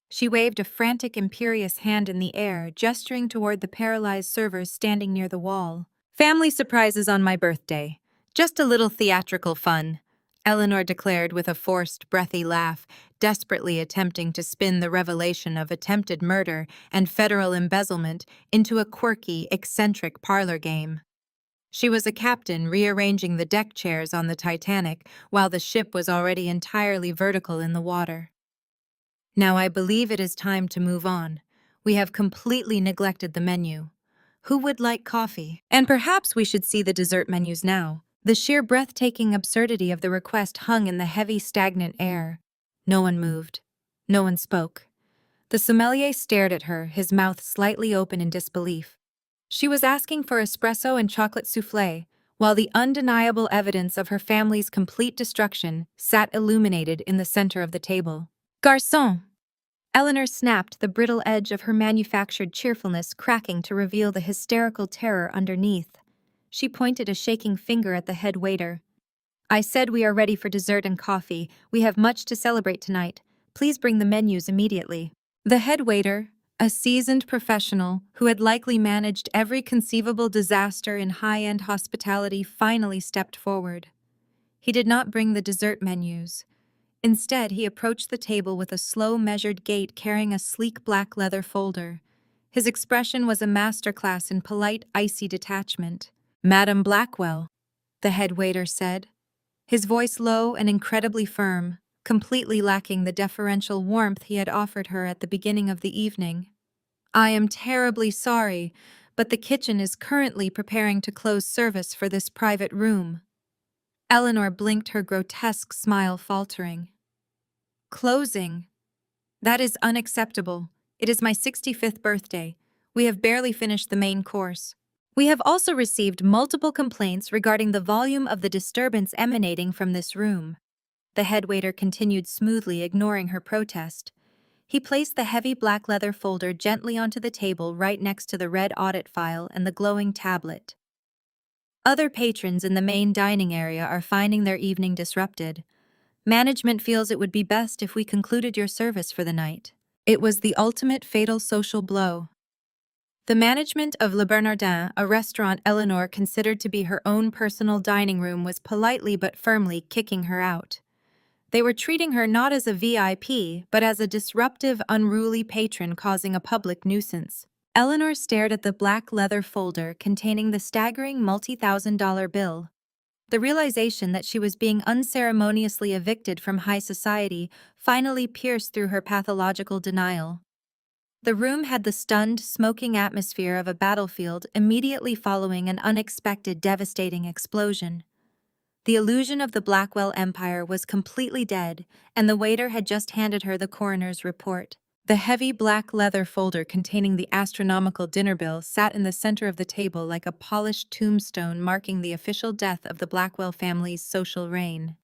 She waved a frantic, imperious hand in the air, gesturing toward the paralyzed servers standing near the wall. "Family surprises on my birthday. Just a little theatrical fun," Eleanor declared with a forced, breathy laugh, desperately attempting to spin the revelation of attempted murder and federal embezzlement into a quirky, eccentric parlor game. She was a captain rearranging the deck chairs on the Titanic while the ship was already entirely vertical in the water. "Now I believe it is time to move on. We have completely neglected the menu. Who would like coffee? And perhaps we should see the dessert menus now." The sheer breathtaking absurdity of the request hung in the heavy, stagnant air. No one moved. No one spoke. The sommelier stared at her, his mouth slightly open in disbelief. She was asking for espresso and chocolate soufflé, while the undeniable evidence of her family's complete destruction sat illuminated in the center of the table. "Garçon!" Eleanor snapped, the brittle edge of her manufactured cheerfulness cracking to reveal the hysterical terror underneath. She pointed a shaking finger at the head waiter. "I said we are ready for dessert and coffee. We have much to celebrate tonight. Please bring the menus immediately." The head waiter, a seasoned professional who had likely managed every conceivable disaster in high-end hospitality, finally stepped forward. He did not bring the dessert menus. Instead, he approached the table with a slow, measured gait, carrying a sleek black leather folder. His expression was a masterclass in polite, icy detachment. "Madam Blackwell," the head waiter said, his voice low and incredibly firm, completely lacking the deferential warmth he had offered her at the beginning of the evening. "I am terribly sorry, but the kitchen is currently preparing to close service for this private room." Eleanor blinked, her grotesque smile faltering. "Closing? That is unacceptable. It is my 65th birthday. We have barely finished the main course. We have also received multiple complaints regarding the volume of the disturbance emanating from this room." The head waiter continued smoothly, ignoring her protest. He placed the heavy black leather folder gently onto the table right next to the red audit file and the glowing tablet. "Other patrons in the main dining area are finding their evening disrupted. Management feels it would be best if we concluded your service for the night." It was the ultimate fatal social blow. The management of Le Bernardin, a restaurant Eleanor considered to be her own personal dining room, was politely but firmly kicking her out. They were treating her not as a VIP, but as a disruptive, unruly patron causing a public nuisance. Eleanor stared at the black leather folder containing the staggering multi-thousand-dollar bill. The realization that she was being unceremoniously evicted from high society finally pierced through her pathological denial. The room had the stunned, smoking atmosphere of a battlefield immediately following an unexpected, devastating explosion. The illusion of the Blackwell Empire was completely dead, and the waiter had just handed her the coroner's report. The heavy black leather folder containing the astronomical dinner bill sat in the center of the table like a polished tombstone marking the official death of the Blackwell family's social reign.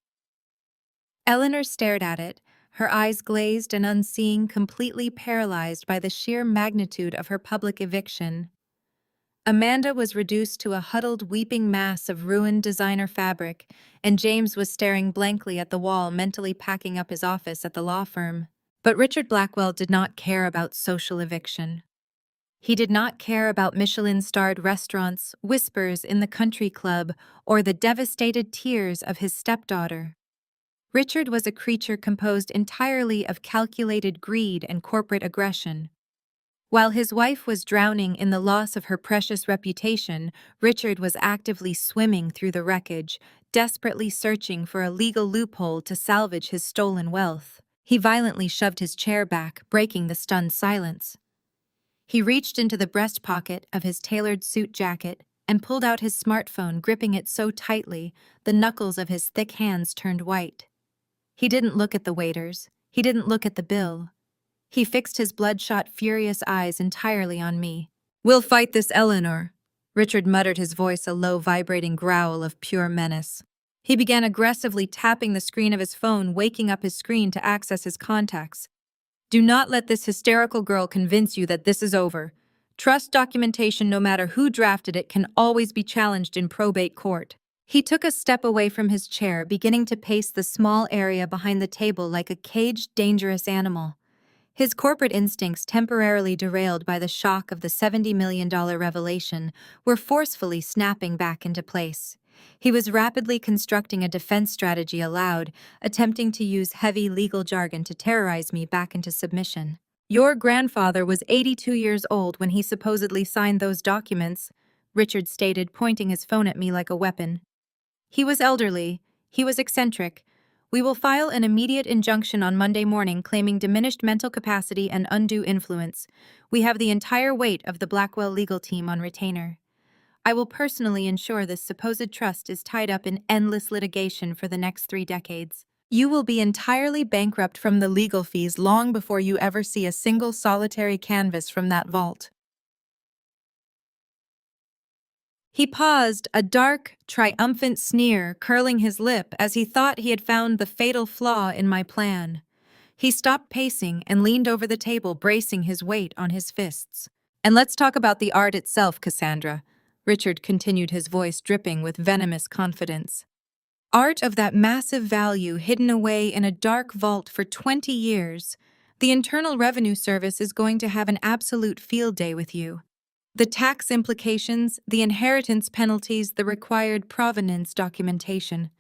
Eleanor stared at it, her eyes glazed and unseeing, completely paralyzed by the sheer magnitude of her public eviction. Amanda was reduced to a huddled, weeping mass of ruined designer fabric, and James was staring blankly at the wall, mentally packing up his office at the law firm. But Richard Blackwell did not care about social eviction. He did not care about Michelin-starred restaurants, whispers in the country club, or the devastated tears of his stepdaughter. Richard was a creature composed entirely of calculated greed and corporate aggression. While his wife was drowning in the loss of her precious reputation, Richard was actively swimming through the wreckage, desperately searching for a legal loophole to salvage his stolen wealth. He violently shoved his chair back, breaking the stunned silence. He reached into the breast pocket of his tailored suit jacket and pulled out his smartphone, gripping it so tightly the knuckles of his thick hands turned white. He didn't look at the waiters. He didn't look at the bill. He fixed his bloodshot, furious eyes entirely on me. "We'll fight this, Eleanor," Richard muttered, his voice a low, vibrating growl of pure menace. He began aggressively tapping the screen of his phone, waking up his screen to access his contacts. "Do not let this hysterical girl convince you that this is over. Trust documentation, no matter who drafted it, can always be challenged in probate court." He took a step away from his chair, beginning to pace the small area behind the table like a caged, dangerous animal. His corporate instincts, temporarily derailed by the shock of the $70 million revelation, were forcefully snapping back into place. He was rapidly constructing a defense strategy aloud, attempting to use heavy legal jargon to terrorize me back into submission. "Your grandfather was 82 years old when he supposedly signed those documents," Richard stated, pointing his phone at me like a weapon. "He was elderly. He was eccentric. We will file an immediate injunction on Monday morning claiming diminished mental capacity and undue influence. We have the entire weight of the Blackwell legal team on retainer. I will personally ensure this supposed trust is tied up in endless litigation for the next 3 decades. You will be entirely bankrupt from the legal fees long before you ever see a single solitary canvas from that vault." He paused, a dark, triumphant sneer curling his lip as he thought he had found the fatal flaw in my plan. He stopped pacing and leaned over the table, bracing his weight on his fists. "And let's talk about the art itself, Cassandra," Richard continued, his voice dripping with venomous confidence. "Art of that massive value hidden away in a dark vault for 20 years. The Internal Revenue Service is going to have an absolute field day with you. The tax implications, the inheritance penalties, the required provenance documentation.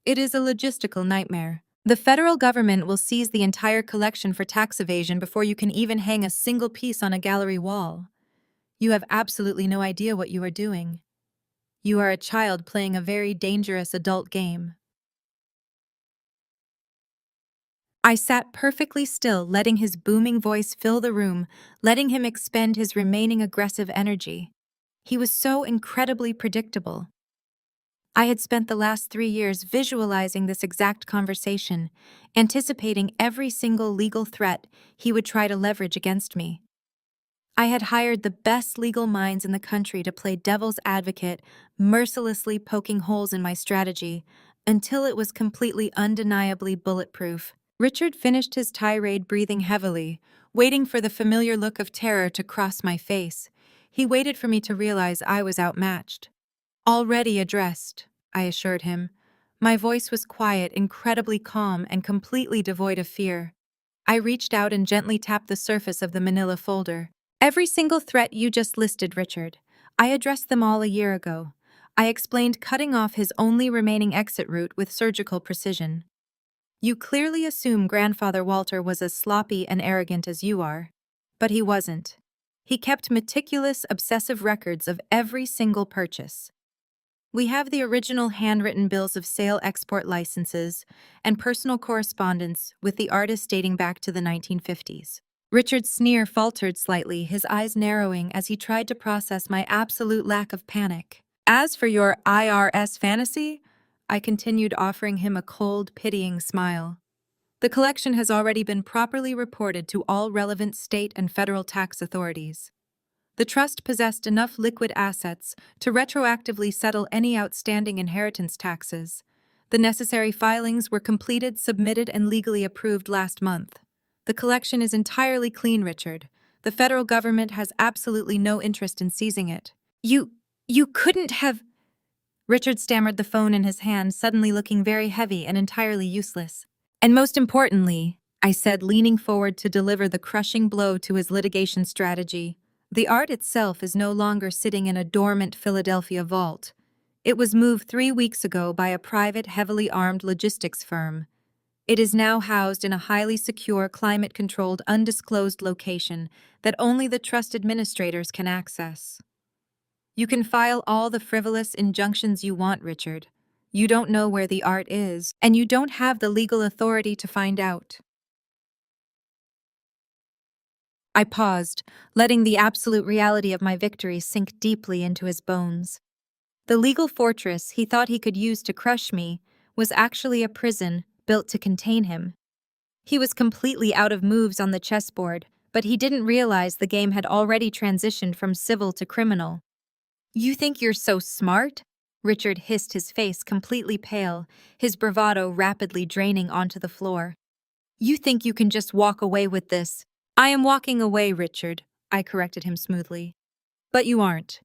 It is a logistical nightmare. The federal government will seize the entire collection for tax evasion before you can even hang a single piece on a gallery wall. You have absolutely no idea what you are doing. You are a child playing a very dangerous adult game." I sat perfectly still, letting his booming voice fill the room, letting him expend his remaining aggressive energy. He was so incredibly predictable. I had spent the last 3 years visualizing this exact conversation, anticipating every single legal threat he would try to leverage against me. I had hired the best legal minds in the country to play devil's advocate, mercilessly poking holes in my strategy, until it was completely undeniably bulletproof. Richard finished his tirade, breathing heavily, waiting for the familiar look of terror to cross my face. He waited for me to realize I was outmatched. "Already addressed," I assured him. My voice was quiet, incredibly calm, and completely devoid of fear. I reached out and gently tapped the surface of the manila folder. "Every single threat you just listed, Richard. I addressed them all a year ago." I explained, cutting off his only remaining exit route with surgical precision. "You clearly assume Grandfather Walter was as sloppy and arrogant as you are. But he wasn't. He kept meticulous, obsessive records of every single purchase. We have the original handwritten bills of sale, export licenses, and personal correspondence with the artist dating back to the 1950s. Richard's sneer faltered slightly, his eyes narrowing as he tried to process my absolute lack of panic. "As for your IRS fantasy," I continued, offering him a cold, pitying smile, "the collection has already been properly reported to all relevant state and federal tax authorities. The trust possessed enough liquid assets to retroactively settle any outstanding inheritance taxes. The necessary filings were completed, submitted, and legally approved last month. The collection is entirely clean, Richard. The federal government has absolutely no interest in seizing it." You couldn't have..." Richard stammered, the phone in his hand suddenly looking very heavy and entirely useless. "And most importantly," I said, leaning forward to deliver the crushing blow to his litigation strategy. The art itself is no longer sitting in a dormant Philadelphia vault. It was moved 3 weeks ago by a private, heavily armed logistics firm. It is now housed in a highly secure, climate-controlled, undisclosed location that only the trust administrators can access. You can file all the frivolous injunctions you want, Richard. You don't know where the art is, and you don't have the legal authority to find out. I paused, letting the absolute reality of my victory sink deeply into his bones. The legal fortress he thought he could use to crush me was actually a prison built to contain him. He was completely out of moves on the chessboard, but he didn't realize the game had already transitioned from civil to criminal. "You think you're so smart?" Richard hissed, his face completely pale, his bravado rapidly draining onto the floor. "You think you can just walk away with this?" "I am walking away, Richard," I corrected him smoothly. "But you aren't.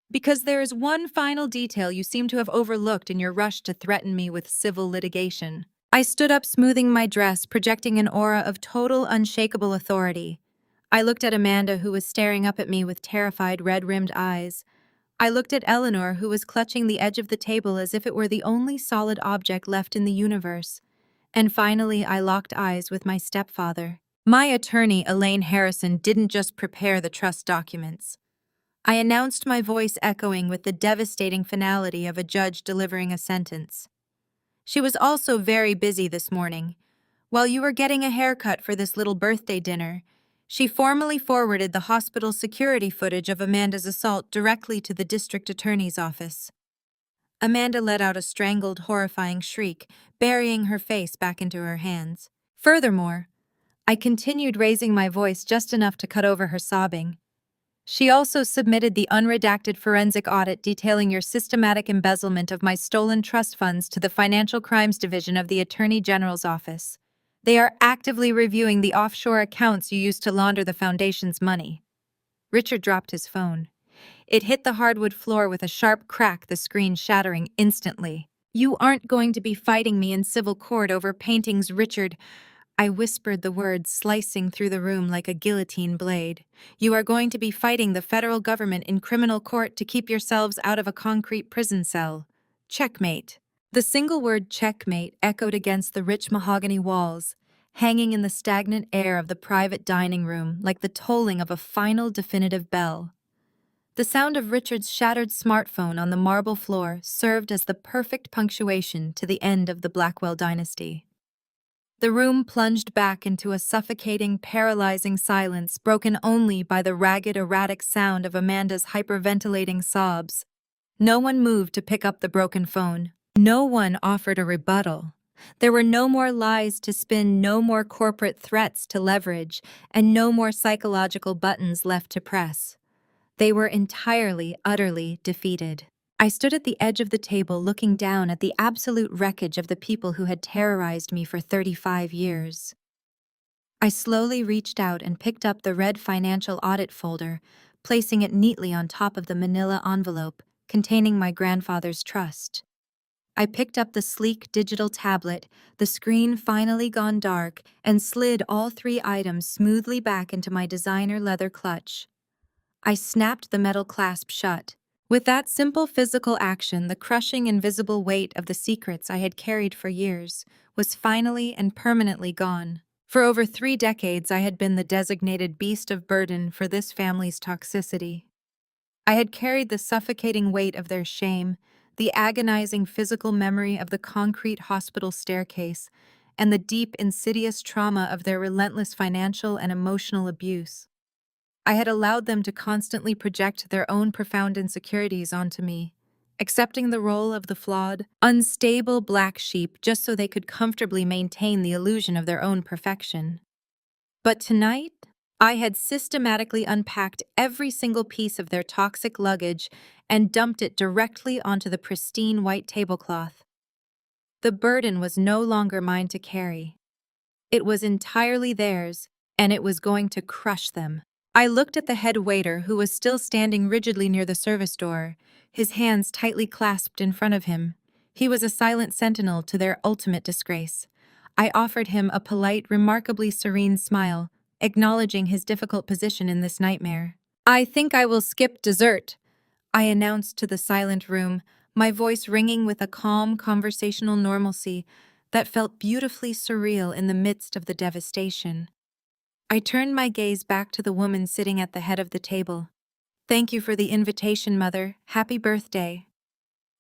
Because there is one final detail you seem to have overlooked in your rush to threaten me with civil litigation." I stood up, smoothing my dress, projecting an aura of total, unshakable authority. I looked at Amanda, who was staring up at me with terrified, red-rimmed eyes. I looked at Eleanor, who was clutching the edge of the table as if it were the only solid object left in the universe. And finally, I locked eyes with my stepfather. My attorney, Elaine Harrison, didn't just prepare the trust documents. I announced, my voice echoing with the devastating finality of a judge delivering a sentence. She was also very busy this morning. While you were getting a haircut for this little birthday dinner, she formally forwarded the hospital security footage of Amanda's assault directly to the district attorney's office. Amanda let out a strangled, horrifying shriek, burying her face back into her hands. Furthermore, I continued, raising my voice just enough to cut over her sobbing. She also submitted the unredacted forensic audit detailing your systematic embezzlement of my stolen trust funds to the Financial Crimes Division of the Attorney General's office. They are actively reviewing the offshore accounts you used to launder the foundation's money. Richard dropped his phone. It hit the hardwood floor with a sharp crack, the screen shattering instantly. "You aren't going to be fighting me in civil court over paintings, Richard." I whispered the words, slicing through the room like a guillotine blade. "You are going to be fighting the federal government in criminal court to keep yourselves out of a concrete prison cell. Checkmate." The single word checkmate echoed against the rich mahogany walls, hanging in the stagnant air of the private dining room like the tolling of a final definitive bell. The sound of Richard's shattered smartphone on the marble floor served as the perfect punctuation to the end of the Blackwell dynasty. The room plunged back into a suffocating, paralyzing silence, broken only by the ragged, erratic sound of Amanda's hyperventilating sobs. No one moved to pick up the broken phone. No one offered a rebuttal. There were no more lies to spin, no more corporate threats to leverage, and no more psychological buttons left to press. They were entirely, utterly defeated. I stood at the edge of the table, looking down at the absolute wreckage of the people who had terrorized me for 35 years. I slowly reached out and picked up the red financial audit folder, placing it neatly on top of the manila envelope containing my grandfather's trust. I picked up the sleek digital tablet, the screen finally gone dark, and slid all 3 items smoothly back into my designer leather clutch. I snapped the metal clasp shut. With that simple physical action, the crushing invisible weight of the secrets I had carried for years was finally and permanently gone. For over 3 decades, I had been the designated beast of burden for this family's toxicity. I had carried the suffocating weight of their shame, the agonizing physical memory of the concrete hospital staircase, and the deep, insidious trauma of their relentless financial and emotional abuse. I had allowed them to constantly project their own profound insecurities onto me, accepting the role of the flawed, unstable black sheep just so they could comfortably maintain the illusion of their own perfection. But tonight, I had systematically unpacked every single piece of their toxic luggage and dumped it directly onto the pristine white tablecloth. The burden was no longer mine to carry. It was entirely theirs, and it was going to crush them. I looked at the head waiter, who was still standing rigidly near the service door, his hands tightly clasped in front of him. He was a silent sentinel to their ultimate disgrace. I offered him a polite, remarkably serene smile, acknowledging his difficult position in this nightmare. "I think I will skip dessert," I announced to the silent room, my voice ringing with a calm conversational normalcy that felt beautifully surreal in the midst of the devastation. I turned my gaze back to the woman sitting at the head of the table. "Thank you for the invitation, Mother. Happy birthday."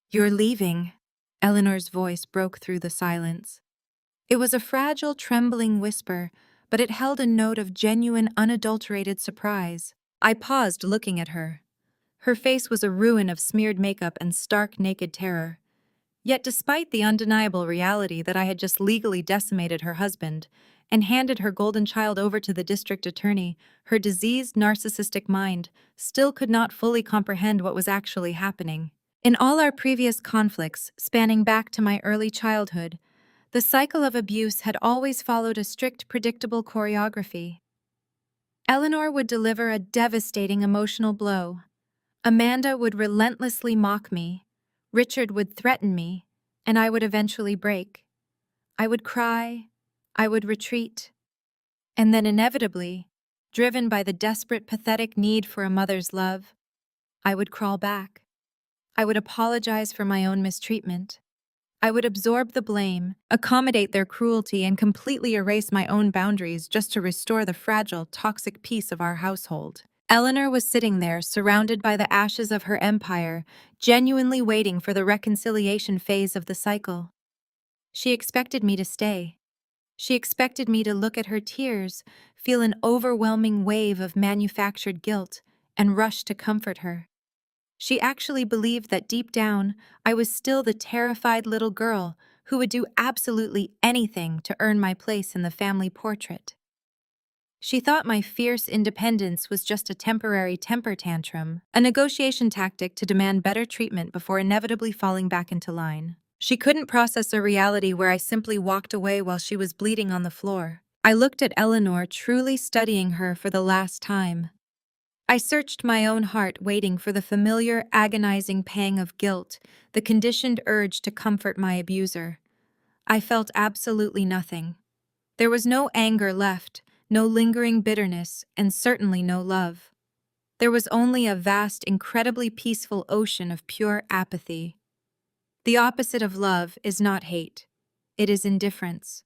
"You're leaving?" Eleanor's voice broke through the silence. It was a fragile, trembling whisper, but it held a note of genuine, unadulterated surprise. I paused, looking at her. Her face was a ruin of smeared makeup and stark, naked terror. Yet despite the undeniable reality that I had just legally decimated her husband and handed her golden child over to the district attorney, her diseased, narcissistic mind still could not fully comprehend what was actually happening. In all our previous conflicts, spanning back to my early childhood, the cycle of abuse had always followed a strict, predictable choreography. Eleanor would deliver a devastating emotional blow. Amanda would relentlessly mock me. Richard would threaten me, and I would eventually break. I would cry. I would retreat. And then inevitably, driven by the desperate, pathetic need for a mother's love, I would crawl back. I would apologize for my own mistreatment. I would absorb the blame, accommodate their cruelty, and completely erase my own boundaries just to restore the fragile, toxic peace of our household. Eleanor was sitting there, surrounded by the ashes of her empire, genuinely waiting for the reconciliation phase of the cycle. She expected me to stay. She expected me to look at her tears, feel an overwhelming wave of manufactured guilt, and rush to comfort her. She actually believed that deep down, I was still the terrified little girl who would do absolutely anything to earn my place in the family portrait. She thought my fierce independence was just a temporary temper tantrum, a negotiation tactic to demand better treatment before inevitably falling back into line. She couldn't process a reality where I simply walked away while she was bleeding on the floor. I looked at Eleanor, truly studying her for the last time. I searched my own heart, waiting for the familiar, agonizing pang of guilt, the conditioned urge to comfort my abuser. I felt absolutely nothing. There was no anger left, no lingering bitterness, and certainly no love. There was only a vast, incredibly peaceful ocean of pure apathy. The opposite of love is not hate. It is indifference.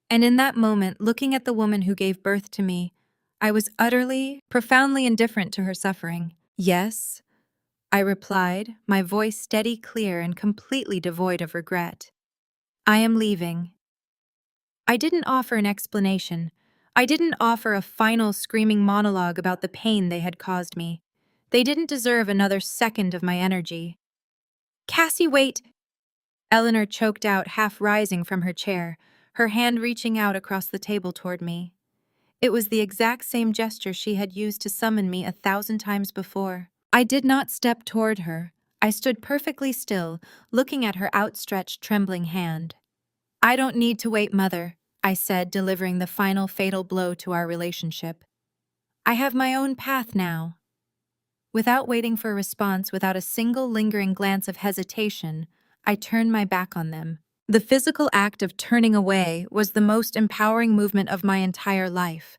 And in that moment, looking at the woman who gave birth to me, I was utterly, profoundly indifferent to her suffering. "Yes," I replied, my voice steady, clear, and completely devoid of regret. "I am leaving." I didn't offer an explanation. I didn't offer a final screaming monologue about the pain they had caused me. They didn't deserve another second of my energy. "Cassie, wait!" Eleanor choked out, half rising from her chair, her hand reaching out across the table toward me. It was the exact same gesture she had used to summon me 1,000 times before. I did not step toward her. I stood perfectly still, looking at her outstretched, trembling hand. "I don't need to wait, Mother," I said, delivering the final fatal blow to our relationship. "I have my own path now." Without waiting for a response, without a single lingering glance of hesitation, I turned my back on them. The physical act of turning away was the most empowering movement of my entire life.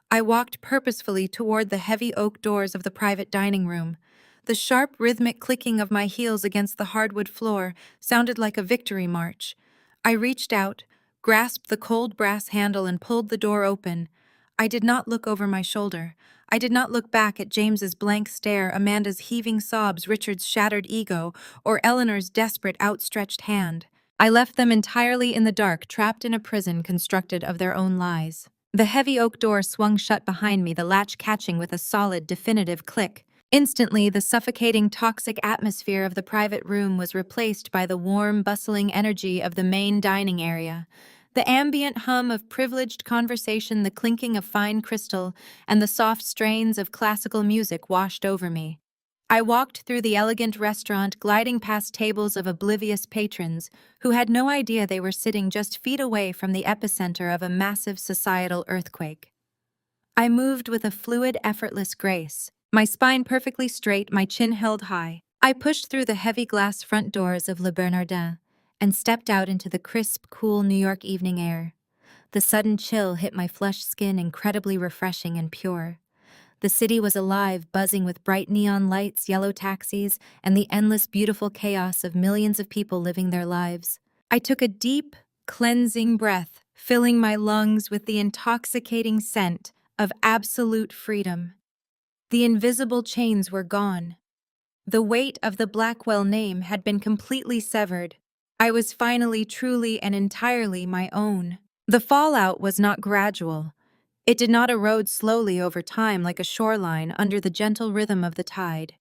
I walked purposefully toward the heavy oak doors of the private dining room. The sharp, rhythmic clicking of my heels against the hardwood floor sounded like a victory march. I reached out, grasped the cold brass handle, and pulled the door open. I did not look over my shoulder. I did not look back at James's blank stare, Amanda's heaving sobs, Richard's shattered ego, or Eleanor's desperate outstretched hand. I left them entirely in the dark, trapped in a prison constructed of their own lies. The heavy oak door swung shut behind me, the latch catching with a solid, definitive click. Instantly, the suffocating, toxic atmosphere of the private room was replaced by the warm, bustling energy of the main dining area. The ambient hum of privileged conversation, the clinking of fine crystal, and the soft strains of classical music washed over me. I walked through the elegant restaurant, gliding past tables of oblivious patrons who had no idea they were sitting just feet away from the epicenter of a massive societal earthquake. I moved with a fluid, effortless grace, my spine perfectly straight, my chin held high. I pushed through the heavy glass front doors of Le Bernardin and stepped out into the crisp, cool New York evening air. The sudden chill hit my flushed skin, incredibly refreshing and pure. The city was alive, buzzing with bright neon lights, yellow taxis, and the endless beautiful chaos of millions of people living their lives. I took a deep, cleansing breath, filling my lungs with the intoxicating scent of absolute freedom. The invisible chains were gone. The weight of the Blackwell name had been completely severed. I was finally truly and entirely my own. The fallout was not gradual. It did not erode slowly over time like a shoreline under the gentle rhythm of the tide.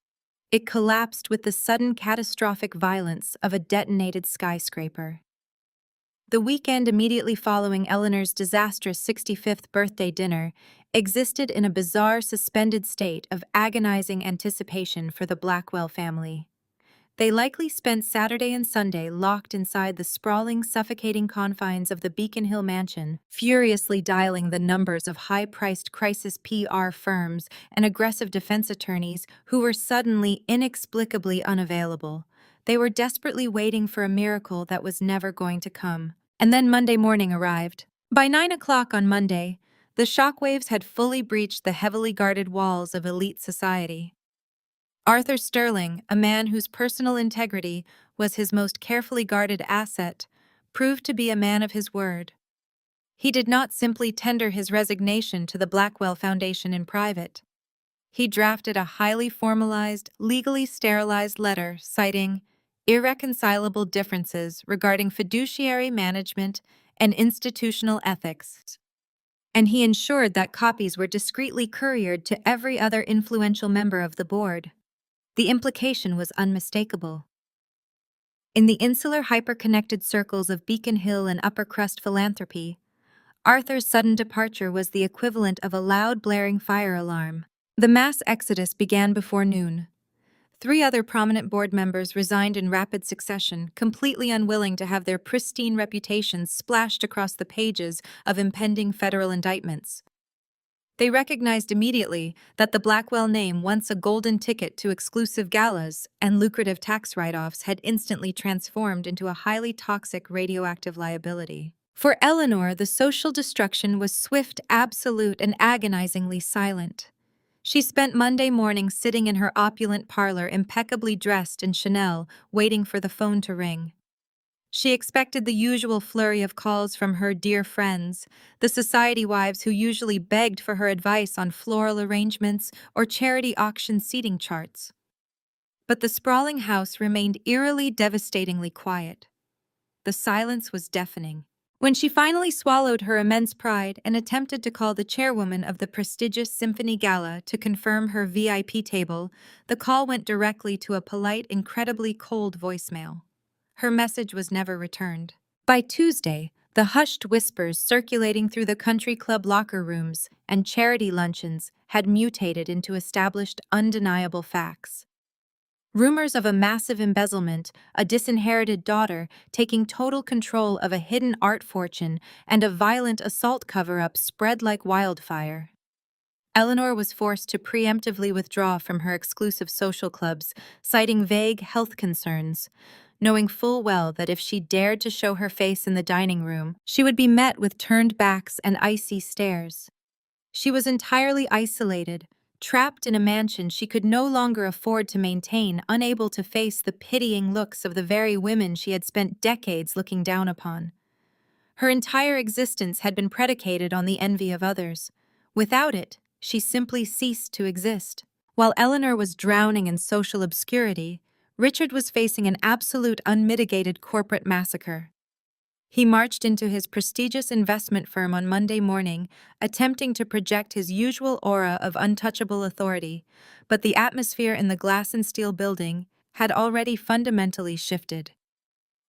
It collapsed with the sudden catastrophic violence of a detonated skyscraper. The weekend immediately following Eleanor's disastrous 65th birthday dinner existed in a bizarre suspended state of agonizing anticipation for the Blackwell family. They likely spent Saturday and Sunday locked inside the sprawling, suffocating confines of the Beacon Hill mansion, furiously dialing the numbers of high-priced crisis PR firms and aggressive defense attorneys who were suddenly, inexplicably unavailable. They were desperately waiting for a miracle that was never going to come. And then Monday morning arrived. By 9 o'clock on Monday, the shockwaves had fully breached the heavily guarded walls of elite society. Arthur Sterling, a man whose personal integrity was his most carefully guarded asset, proved to be a man of his word. He did not simply tender his resignation to the Blackwell Foundation in private. He drafted a highly formalized, legally sterilized letter citing irreconcilable differences regarding fiduciary management and institutional ethics. And he ensured that copies were discreetly couriered to every other influential member of the board. The implication was unmistakable. In the insular hyper-connected circles of Beacon Hill and upper-crust philanthropy, Arthur's sudden departure was the equivalent of a loud blaring fire alarm. The mass exodus began before noon. 3 other prominent board members resigned in rapid succession, completely unwilling to have their pristine reputations splashed across the pages of impending federal indictments. They recognized immediately that the Blackwell name, once a golden ticket to exclusive galas and lucrative tax write-offs, had instantly transformed into a highly toxic radioactive liability. For Eleanor, the social destruction was swift, absolute, and agonizingly silent. She spent Monday morning sitting in her opulent parlor, impeccably dressed in Chanel, waiting for the phone to ring. She expected the usual flurry of calls from her dear friends, the society wives who usually begged for her advice on floral arrangements or charity auction seating charts. But the sprawling house remained eerily, devastatingly quiet. The silence was deafening. When she finally swallowed her immense pride and attempted to call the chairwoman of the prestigious Symphony Gala to confirm her VIP table, the call went directly to a polite, incredibly cold voicemail. Her message was never returned. By Tuesday, the hushed whispers circulating through the country club locker rooms and charity luncheons had mutated into established, undeniable facts. Rumors of a massive embezzlement, a disinherited daughter taking total control of a hidden art fortune, and a violent assault cover-up spread like wildfire. Eleanor was forced to preemptively withdraw from her exclusive social clubs, citing vague health concerns, knowing full well that if she dared to show her face in the dining room, she would be met with turned backs and icy stares. She was entirely isolated, trapped in a mansion she could no longer afford to maintain, unable to face the pitying looks of the very women she had spent decades looking down upon. Her entire existence had been predicated on the envy of others. Without it, she simply ceased to exist. While Eleanor was drowning in social obscurity, Richard was facing an absolute unmitigated corporate massacre. He marched into his prestigious investment firm on Monday morning, attempting to project his usual aura of untouchable authority, but the atmosphere in the glass and steel building had already fundamentally shifted.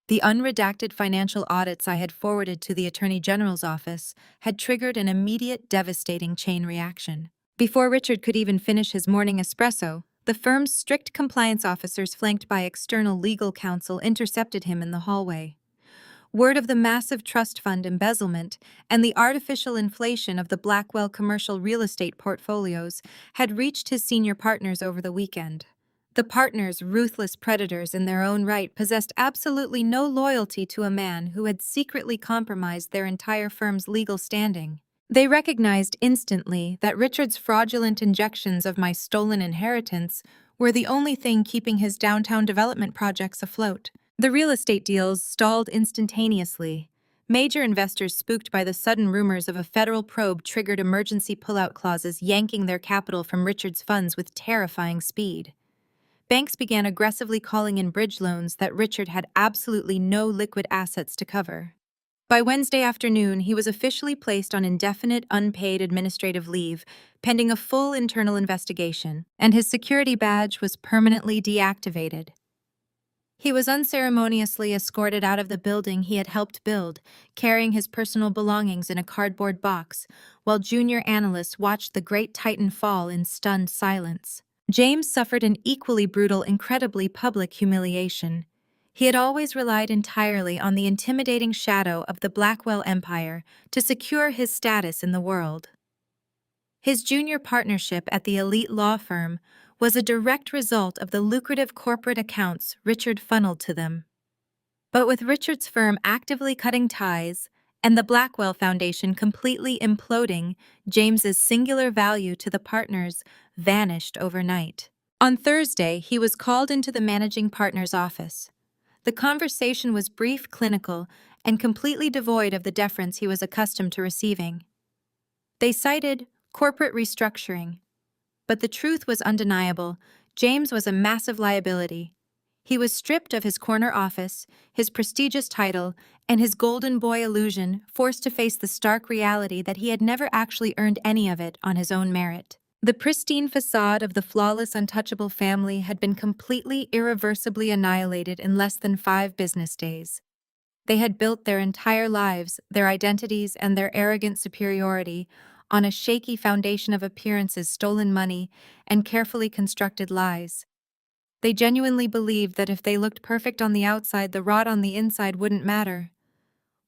The unredacted financial audits I had forwarded to the Attorney General's office had triggered an immediate, devastating chain reaction. Before Richard could even finish his morning espresso, the firm's strict compliance officers, flanked by external legal counsel, intercepted him in the hallway. Word of the massive trust fund embezzlement and the artificial inflation of the Blackwell commercial real estate portfolios had reached his senior partners over the weekend. The partners, ruthless predators in their own right, possessed absolutely no loyalty to a man who had secretly compromised their entire firm's legal standing. They recognized instantly that Richard's fraudulent injections of my stolen inheritance were the only thing keeping his downtown development projects afloat. The real estate deals stalled instantaneously. Major investors, spooked by the sudden rumors of a federal probe, triggered emergency pullout clauses, yanking their capital from Richard's funds with terrifying speed. Banks began aggressively calling in bridge loans that Richard had absolutely no liquid assets to cover. By Wednesday afternoon, he was officially placed on indefinite, unpaid administrative leave, pending a full internal investigation, and his security badge was permanently deactivated. He was unceremoniously escorted out of the building he had helped build, carrying his personal belongings in a cardboard box, while junior analysts watched the great titan fall in stunned silence. James suffered an equally brutal, incredibly public humiliation. He had always relied entirely on the intimidating shadow of the Blackwell empire to secure his status in the world. His junior partnership at the elite law firm was a direct result of the lucrative corporate accounts Richard funneled to them. But with Richard's firm actively cutting ties and the Blackwell Foundation completely imploding, James's singular value to the partners vanished overnight. On Thursday, he was called into the managing partner's office. The conversation was brief, clinical, and completely devoid of the deference he was accustomed to receiving. They cited corporate restructuring, but the truth was undeniable. James was a massive liability. He was stripped of his corner office, his prestigious title, and his golden boy illusion, forced to face the stark reality that he had never actually earned any of it on his own merit. The pristine facade of the flawless, untouchable family had been completely, irreversibly annihilated in less than 5 business days. They had built their entire lives, their identities, and their arrogant superiority on a shaky foundation of appearances, stolen money, and carefully constructed lies. They genuinely believed that if they looked perfect on the outside, the rot on the inside wouldn't matter.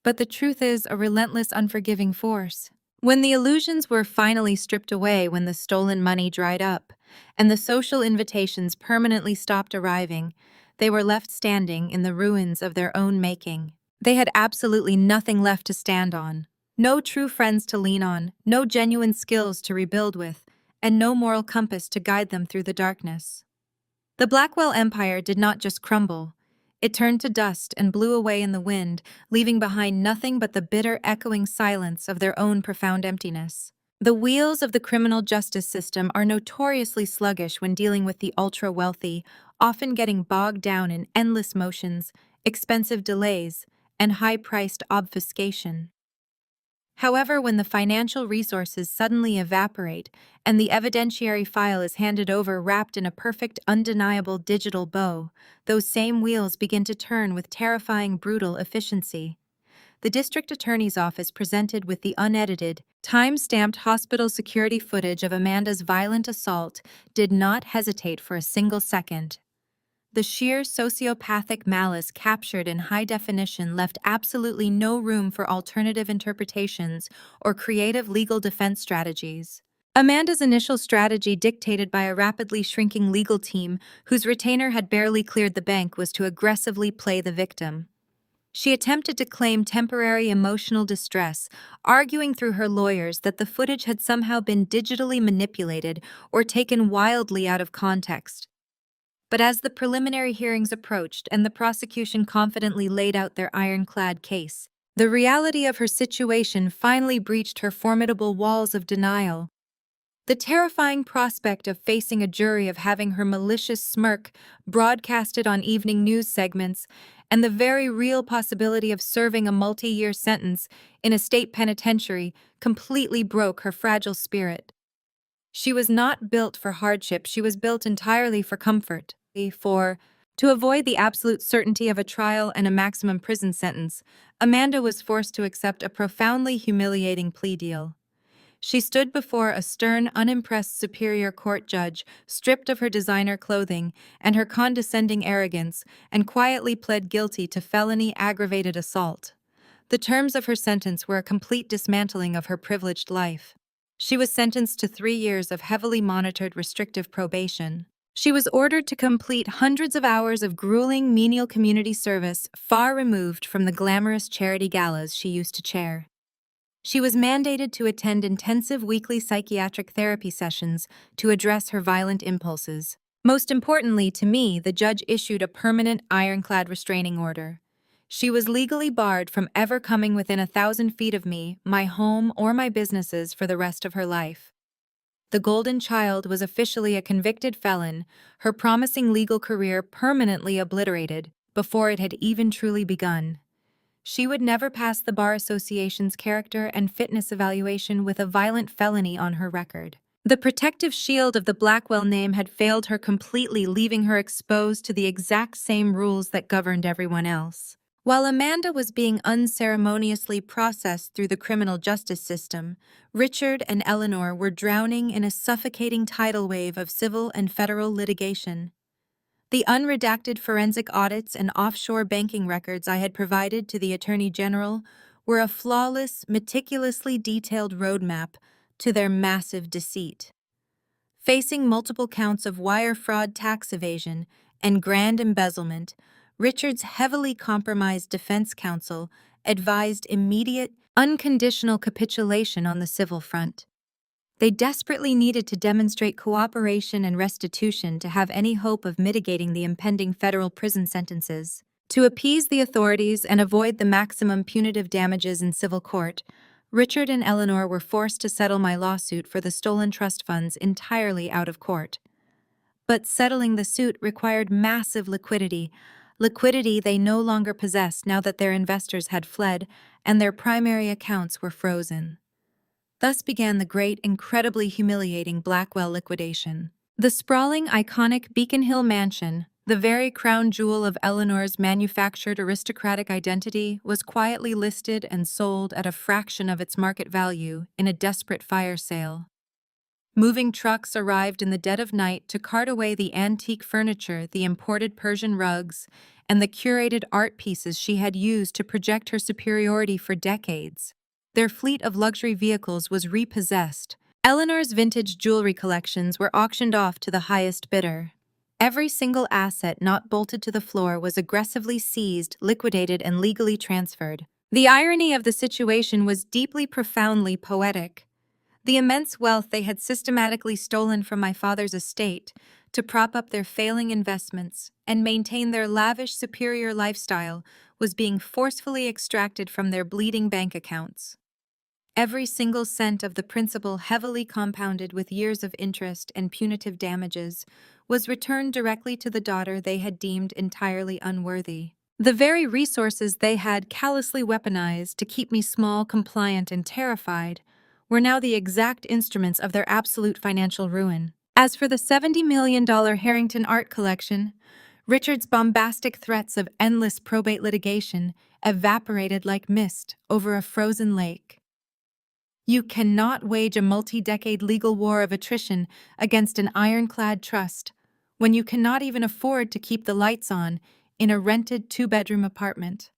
But the truth is a relentless, unforgiving force. When the illusions were finally stripped away, when the stolen money dried up, and the social invitations permanently stopped arriving, they were left standing in the ruins of their own making. They had absolutely nothing left to stand on. No true friends to lean on, no genuine skills to rebuild with, and no moral compass to guide them through the darkness. The Blackwell empire did not just crumble. It turned to dust and blew away in the wind, leaving behind nothing but the bitter, echoing silence of their own profound emptiness. The wheels of the criminal justice system are notoriously sluggish when dealing with the ultra-wealthy, often getting bogged down in endless motions, expensive delays, and high-priced obfuscation. However, when the financial resources suddenly evaporate and the evidentiary file is handed over wrapped in a perfect, undeniable digital bow, those same wheels begin to turn with terrifying, brutal efficiency. The district attorney's office presented with the unedited, time-stamped hospital security footage of Amanda's violent assault did not hesitate for a single second. The sheer sociopathic malice captured in high definition left absolutely no room for alternative interpretations or creative legal defense strategies. Amanda's initial strategy, dictated by a rapidly shrinking legal team whose retainer had barely cleared the bank, was to aggressively play the victim. She attempted to claim temporary emotional distress, arguing through her lawyers that the footage had somehow been digitally manipulated or taken wildly out of context. But as the preliminary hearings approached and the prosecution confidently laid out their ironclad case, the reality of her situation finally breached her formidable walls of denial. The terrifying prospect of facing a jury, of having her malicious smirk broadcasted on evening news segments, and the very real possibility of serving a multi-year sentence in a state penitentiary completely broke her fragile spirit. She was not built for hardship, she was built entirely for comfort. To avoid the absolute certainty of a trial and a maximum prison sentence, Amanda was forced to accept a profoundly humiliating plea deal. She stood before a stern, unimpressed Superior Court judge, stripped of her designer clothing and her condescending arrogance, and quietly pled guilty to felony aggravated assault. The terms of her sentence were a complete dismantling of her privileged life. She was sentenced to 3 years of heavily monitored restrictive probation. She was ordered to complete hundreds of hours of grueling menial community service far removed from the glamorous charity galas she used to chair. She was mandated to attend intensive weekly psychiatric therapy sessions to address her violent impulses. Most importantly to me, the judge issued a permanent ironclad restraining order. She was legally barred from ever coming within 1,000 feet of me, my home, or my businesses for the rest of her life. The Golden Child was officially a convicted felon, her promising legal career permanently obliterated before it had even truly begun. She would never pass the Bar Association's character and fitness evaluation with a violent felony on her record. The protective shield of the Blackwell name had failed her completely, leaving her exposed to the exact same rules that governed everyone else. While Amanda was being unceremoniously processed through the criminal justice system, Richard and Eleanor were drowning in a suffocating tidal wave of civil and federal litigation. The unredacted forensic audits and offshore banking records I had provided to the Attorney General were a flawless, meticulously detailed roadmap to their massive deceit. Facing multiple counts of wire fraud, tax evasion, and grand embezzlement, Richard's heavily compromised defense counsel advised immediate, unconditional capitulation on the civil front. They desperately needed to demonstrate cooperation and restitution to have any hope of mitigating the impending federal prison sentences. To appease the authorities and avoid the maximum punitive damages in civil court, Richard and Eleanor were forced to settle my lawsuit for the stolen trust funds entirely out of court. But settling the suit required massive liquidity they no longer possessed now that their investors had fled and their primary accounts were frozen. Thus began the great, incredibly humiliating Blackwell liquidation. The sprawling, iconic Beacon Hill mansion, the very crown jewel of Eleanor's manufactured aristocratic identity, was quietly listed and sold at a fraction of its market value in a desperate fire sale. Moving trucks arrived in the dead of night to cart away the antique furniture, the imported Persian rugs, and the curated art pieces she had used to project her superiority for decades. Their fleet of luxury vehicles was repossessed. Eleanor's vintage jewelry collections were auctioned off to the highest bidder. Every single asset not bolted to the floor was aggressively seized, liquidated, and legally transferred. The irony of the situation was deeply, profoundly poetic. The immense wealth they had systematically stolen from my father's estate to prop up their failing investments and maintain their lavish, superior lifestyle was being forcefully extracted from their bleeding bank accounts. Every single cent of the principal, heavily compounded with years of interest and punitive damages, was returned directly to the daughter they had deemed entirely unworthy. The very resources they had callously weaponized to keep me small, compliant, and terrified were now the exact instruments of their absolute financial ruin. As for the $70 million Harrington art collection, Richard's bombastic threats of endless probate litigation evaporated like mist over a frozen lake. You cannot wage a multi-decade legal war of attrition against an ironclad trust when you cannot even afford to keep the lights on in a rented two-bedroom apartment.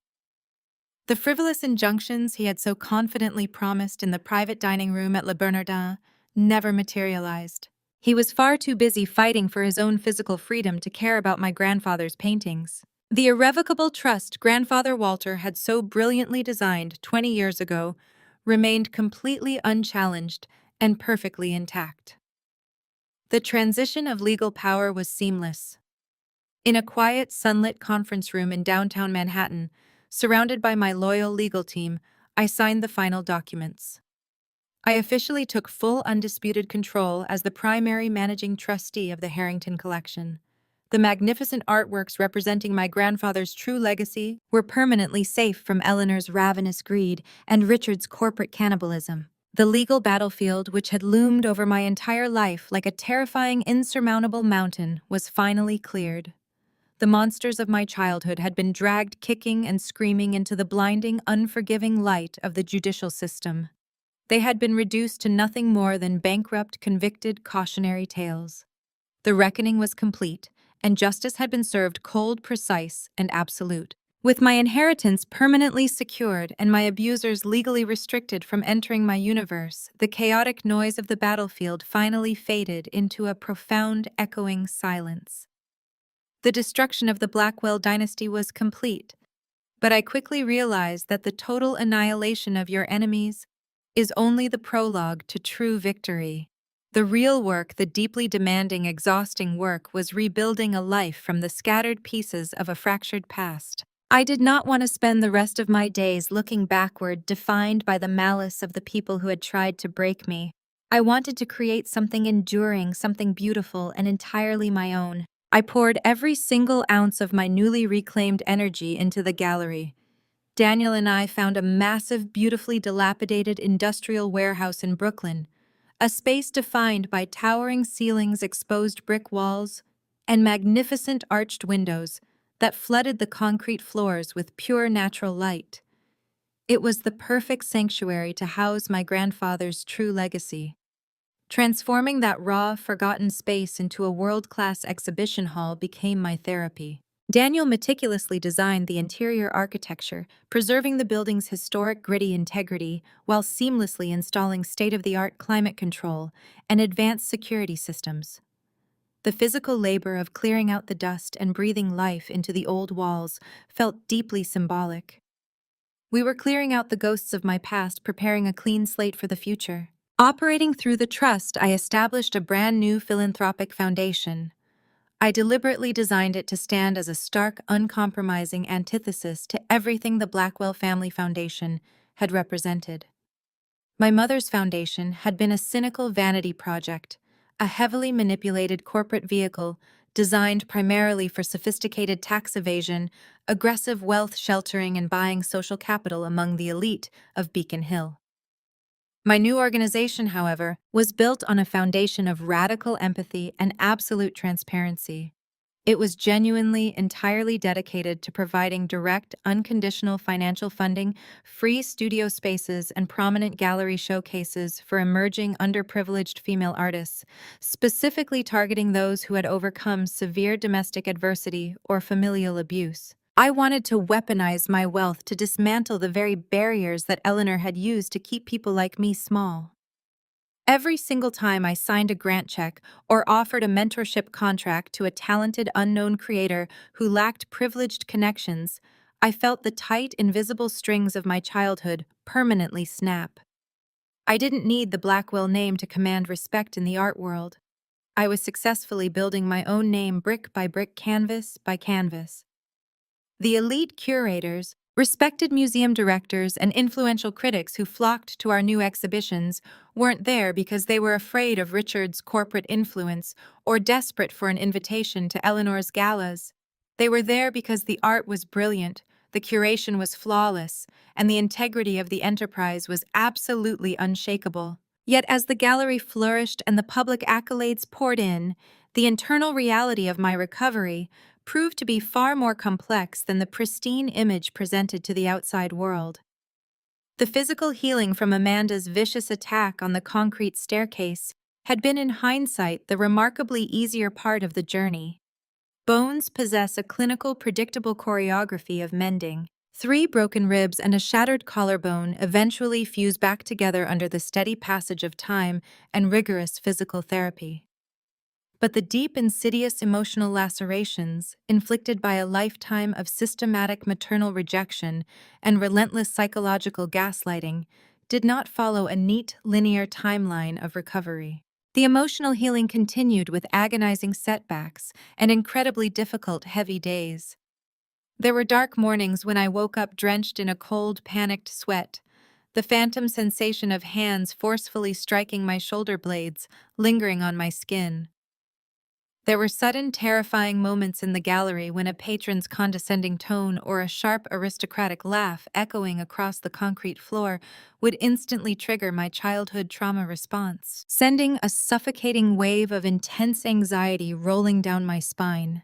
The frivolous injunctions he had so confidently promised in the private dining room at Le Bernardin never materialized. He was far too busy fighting for his own physical freedom to care about my grandfather's paintings. The irrevocable trust Grandfather Walter had so brilliantly designed 20 years ago remained completely unchallenged and perfectly intact. The transition of legal power was seamless. In a quiet, sunlit conference room in downtown Manhattan, surrounded by my loyal legal team, I signed the final documents. I officially took full, undisputed control as the primary managing trustee of the Harrington collection. The magnificent artworks representing my grandfather's true legacy were permanently safe from Eleanor's ravenous greed and Richard's corporate cannibalism. The legal battlefield, which had loomed over my entire life like a terrifying, insurmountable mountain, was finally cleared. The monsters of my childhood had been dragged kicking and screaming into the blinding, unforgiving light of the judicial system. They had been reduced to nothing more than bankrupt, convicted, cautionary tales. The reckoning was complete, and justice had been served cold, precise, and absolute. With my inheritance permanently secured and my abusers legally restricted from entering my universe, the chaotic noise of the battlefield finally faded into a profound, echoing silence. The destruction of the Blackwell dynasty was complete, but I quickly realized that the total annihilation of your enemies is only the prologue to true victory. The real work, the deeply demanding, exhausting work, was rebuilding a life from the scattered pieces of a fractured past. I did not want to spend the rest of my days looking backward, defined by the malice of the people who had tried to break me. I wanted to create something enduring, something beautiful, and entirely my own. I poured every single ounce of my newly reclaimed energy into the gallery. Daniel and I found a massive, beautifully dilapidated industrial warehouse in Brooklyn, a space defined by towering ceilings, exposed brick walls, and magnificent arched windows that flooded the concrete floors with pure natural light. It was the perfect sanctuary to house my grandfather's true legacy. Transforming that raw, forgotten space into a world-class exhibition hall became my therapy. Daniel meticulously designed the interior architecture, preserving the building's historic gritty integrity while seamlessly installing state-of-the-art climate control and advanced security systems. The physical labor of clearing out the dust and breathing life into the old walls felt deeply symbolic. We were clearing out the ghosts of my past, preparing a clean slate for the future. Operating through the trust, I established a brand new philanthropic foundation. I deliberately designed it to stand as a stark, uncompromising antithesis to everything the Blackwell Family Foundation had represented. My mother's foundation had been a cynical vanity project, a heavily manipulated corporate vehicle designed primarily for sophisticated tax evasion, aggressive wealth sheltering, and buying social capital among the elite of Beacon Hill. My new organization, however, was built on a foundation of radical empathy and absolute transparency. It was genuinely, entirely dedicated to providing direct, unconditional financial funding, free studio spaces, and prominent gallery showcases for emerging, underprivileged female artists, specifically targeting those who had overcome severe domestic adversity or familial abuse. I wanted to weaponize my wealth to dismantle the very barriers that Eleanor had used to keep people like me small. Every single time I signed a grant check or offered a mentorship contract to a talented unknown creator who lacked privileged connections, I felt the tight, invisible strings of my childhood permanently snap. I didn't need the Blackwell name to command respect in the art world. I was successfully building my own name brick by brick, canvas by canvas. The elite curators, respected museum directors, and influential critics who flocked to our new exhibitions weren't there because they were afraid of Richard's corporate influence or desperate for an invitation to Eleanor's galas. They were there because the art was brilliant, the curation was flawless, and the integrity of the enterprise was absolutely unshakable. Yet as the gallery flourished and the public accolades poured in, the internal reality of my recovery proved to be far more complex than the pristine image presented to the outside world. The physical healing from Amanda's vicious attack on the concrete staircase had been, in hindsight, the remarkably easier part of the journey. Bones possess a clinical, predictable choreography of mending. 3 broken ribs and a shattered collarbone eventually fuse back together under the steady passage of time and rigorous physical therapy. But the deep, insidious emotional lacerations, inflicted by a lifetime of systematic maternal rejection and relentless psychological gaslighting, did not follow a neat, linear timeline of recovery. The emotional healing continued with agonizing setbacks and incredibly difficult, heavy days. There were dark mornings when I woke up drenched in a cold, panicked sweat, the phantom sensation of hands forcefully striking my shoulder blades lingering on my skin. There were sudden, terrifying moments in the gallery when a patron's condescending tone or a sharp, aristocratic laugh echoing across the concrete floor would instantly trigger my childhood trauma response, sending a suffocating wave of intense anxiety rolling down my spine.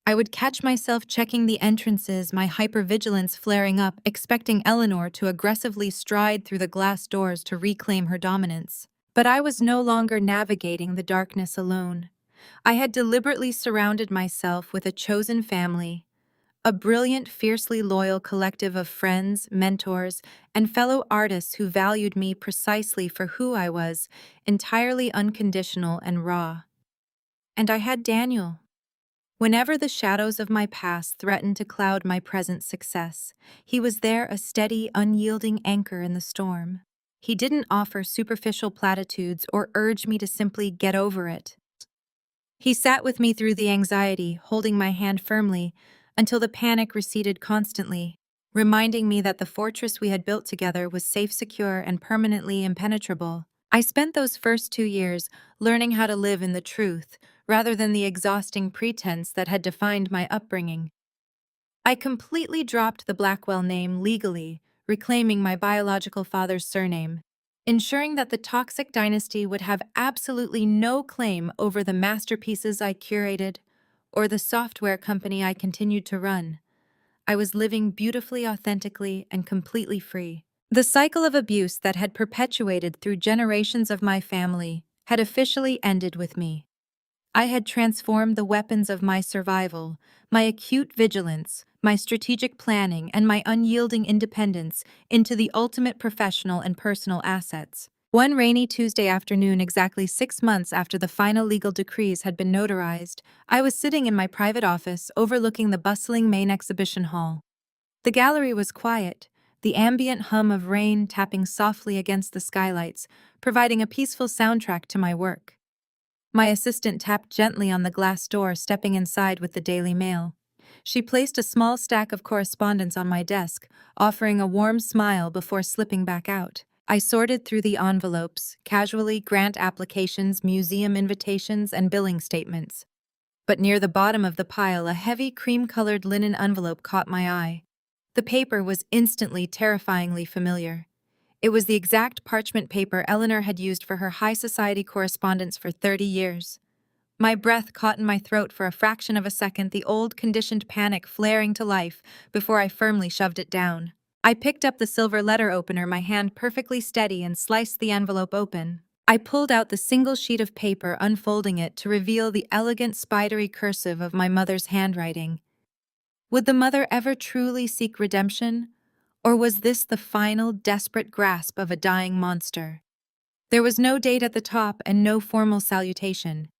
I would catch myself checking the entrances, my hypervigilance flaring up, expecting Eleanor to aggressively stride through the glass doors to reclaim her dominance. But I was no longer navigating the darkness alone. I had deliberately surrounded myself with a chosen family, A brilliant, fiercely loyal collective of friends, mentors, and fellow artists who valued me precisely for who I was, entirely unconditional and raw. And I had Daniel. Whenever the shadows of my past threatened to cloud my present success, he was there, a steady, unyielding anchor in the storm. He didn't offer superficial platitudes or urge me to simply get over it. He sat with me through the anxiety, holding my hand firmly, until the panic receded constantly, reminding me that the fortress we had built together was safe, secure, and permanently impenetrable. I spent those first 2 years learning how to live in the truth, rather than the exhausting pretense that had defined my upbringing. I completely dropped the Blackwell name legally, reclaiming my biological father's surname, ensuring that the toxic dynasty would have absolutely no claim over the masterpieces I curated or the software company I continued to run. I was living beautifully, authentically, and completely free. The cycle of abuse that had perpetuated through generations of my family had officially ended with me. I had transformed the weapons of my survival, my acute vigilance, my strategic planning, and my unyielding independence into the ultimate professional and personal assets. One rainy Tuesday afternoon, exactly 6 months after the final legal decrees had been notarized, I was sitting in my private office overlooking the bustling main exhibition hall. The gallery was quiet, the ambient hum of rain tapping softly against the skylights, providing a peaceful soundtrack to my work. My assistant tapped gently on the glass door, stepping inside with the Daily Mail. She placed a small stack of correspondence on my desk, offering a warm smile before slipping back out. I sorted through the envelopes, casually, grant applications, museum invitations, and billing statements. But near the bottom of the pile, a heavy cream-colored linen envelope caught my eye. The paper was instantly terrifyingly familiar. It was the exact parchment paper Eleanor had used for her high society correspondence for 30 years. My breath caught in my throat for a fraction of a second, the old conditioned panic flaring to life before I firmly shoved it down. I picked up the silver letter opener, my hand perfectly steady, and sliced the envelope open. I pulled out the single sheet of paper, unfolding it to reveal the elegant spidery cursive of my mother's handwriting. Would the mother ever truly seek redemption? Or was this the final, desperate grasp of a dying monster? There was no date at the top and no formal salutation.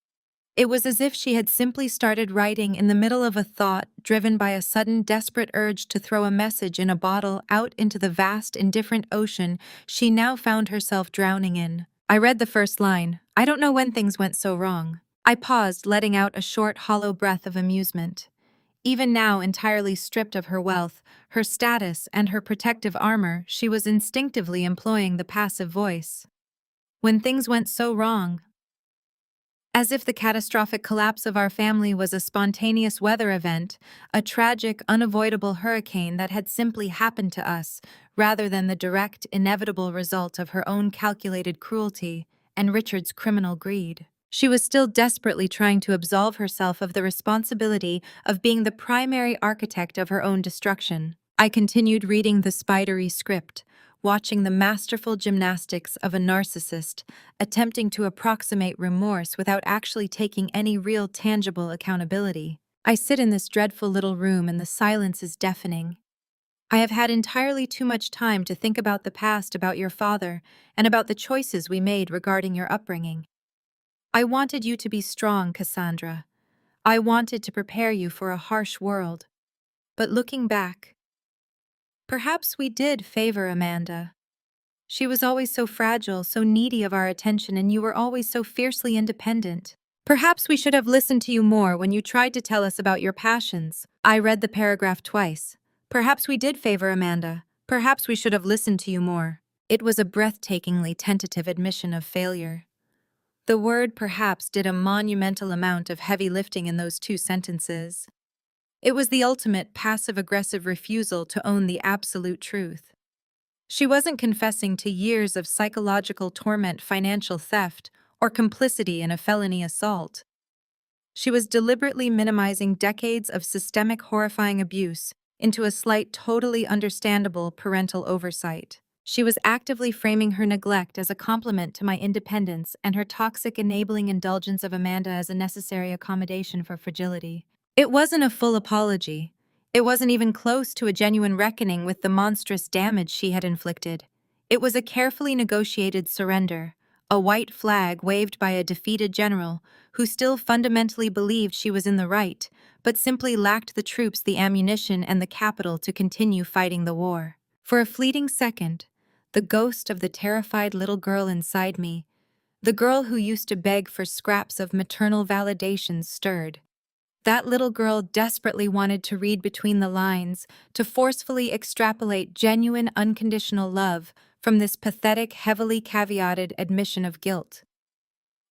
It was as if she had simply started writing in the middle of a thought, driven by a sudden, desperate urge to throw a message in a bottle out into the vast, indifferent ocean she now found herself drowning in. I read the first line. I don't know when things went so wrong. I paused, letting out a short, hollow breath of amusement. Even now, entirely stripped of her wealth, her status, and her protective armor, she was instinctively employing the passive voice. When things went so wrong. As if the catastrophic collapse of our family was a spontaneous weather event, a tragic, unavoidable hurricane that had simply happened to us, rather than the direct, inevitable result of her own calculated cruelty and Richard's criminal greed. She was still desperately trying to absolve herself of the responsibility of being the primary architect of her own destruction. I continued reading the spidery script, watching the masterful gymnastics of a narcissist, attempting to approximate remorse without actually taking any real tangible accountability. I sit in this dreadful little room and the silence is deafening. I have had entirely too much time to think about the past, about your father, and about the choices we made regarding your upbringing. I wanted you to be strong, Cassandra. I wanted to prepare you for a harsh world. But looking back, perhaps we did favor Amanda. She was always so fragile, so needy of our attention, and you were always so fiercely independent. Perhaps we should have listened to you more when you tried to tell us about your passions. I read the paragraph twice. Perhaps we did favor Amanda. Perhaps we should have listened to you more. It was a breathtakingly tentative admission of failure. The word perhaps did a monumental amount of heavy lifting in those 2 sentences. It was the ultimate passive-aggressive refusal to own the absolute truth. She wasn't confessing to years of psychological torment, financial theft, or complicity in a felony assault. She was deliberately minimizing decades of systemic horrifying abuse into a slight, totally understandable parental oversight. She was actively framing her neglect as a compliment to my independence and her toxic enabling indulgence of Amanda as a necessary accommodation for fragility. It wasn't a full apology. It wasn't even close to a genuine reckoning with the monstrous damage she had inflicted. It was a carefully negotiated surrender, a white flag waved by a defeated general who still fundamentally believed she was in the right, but simply lacked the troops, the ammunition, and the capital to continue fighting the war. For a fleeting second, the ghost of the terrified little girl inside me, the girl who used to beg for scraps of maternal validation, stirred. That little girl desperately wanted to read between the lines, to forcefully extrapolate genuine, unconditional love from this pathetic, heavily caveated admission of guilt.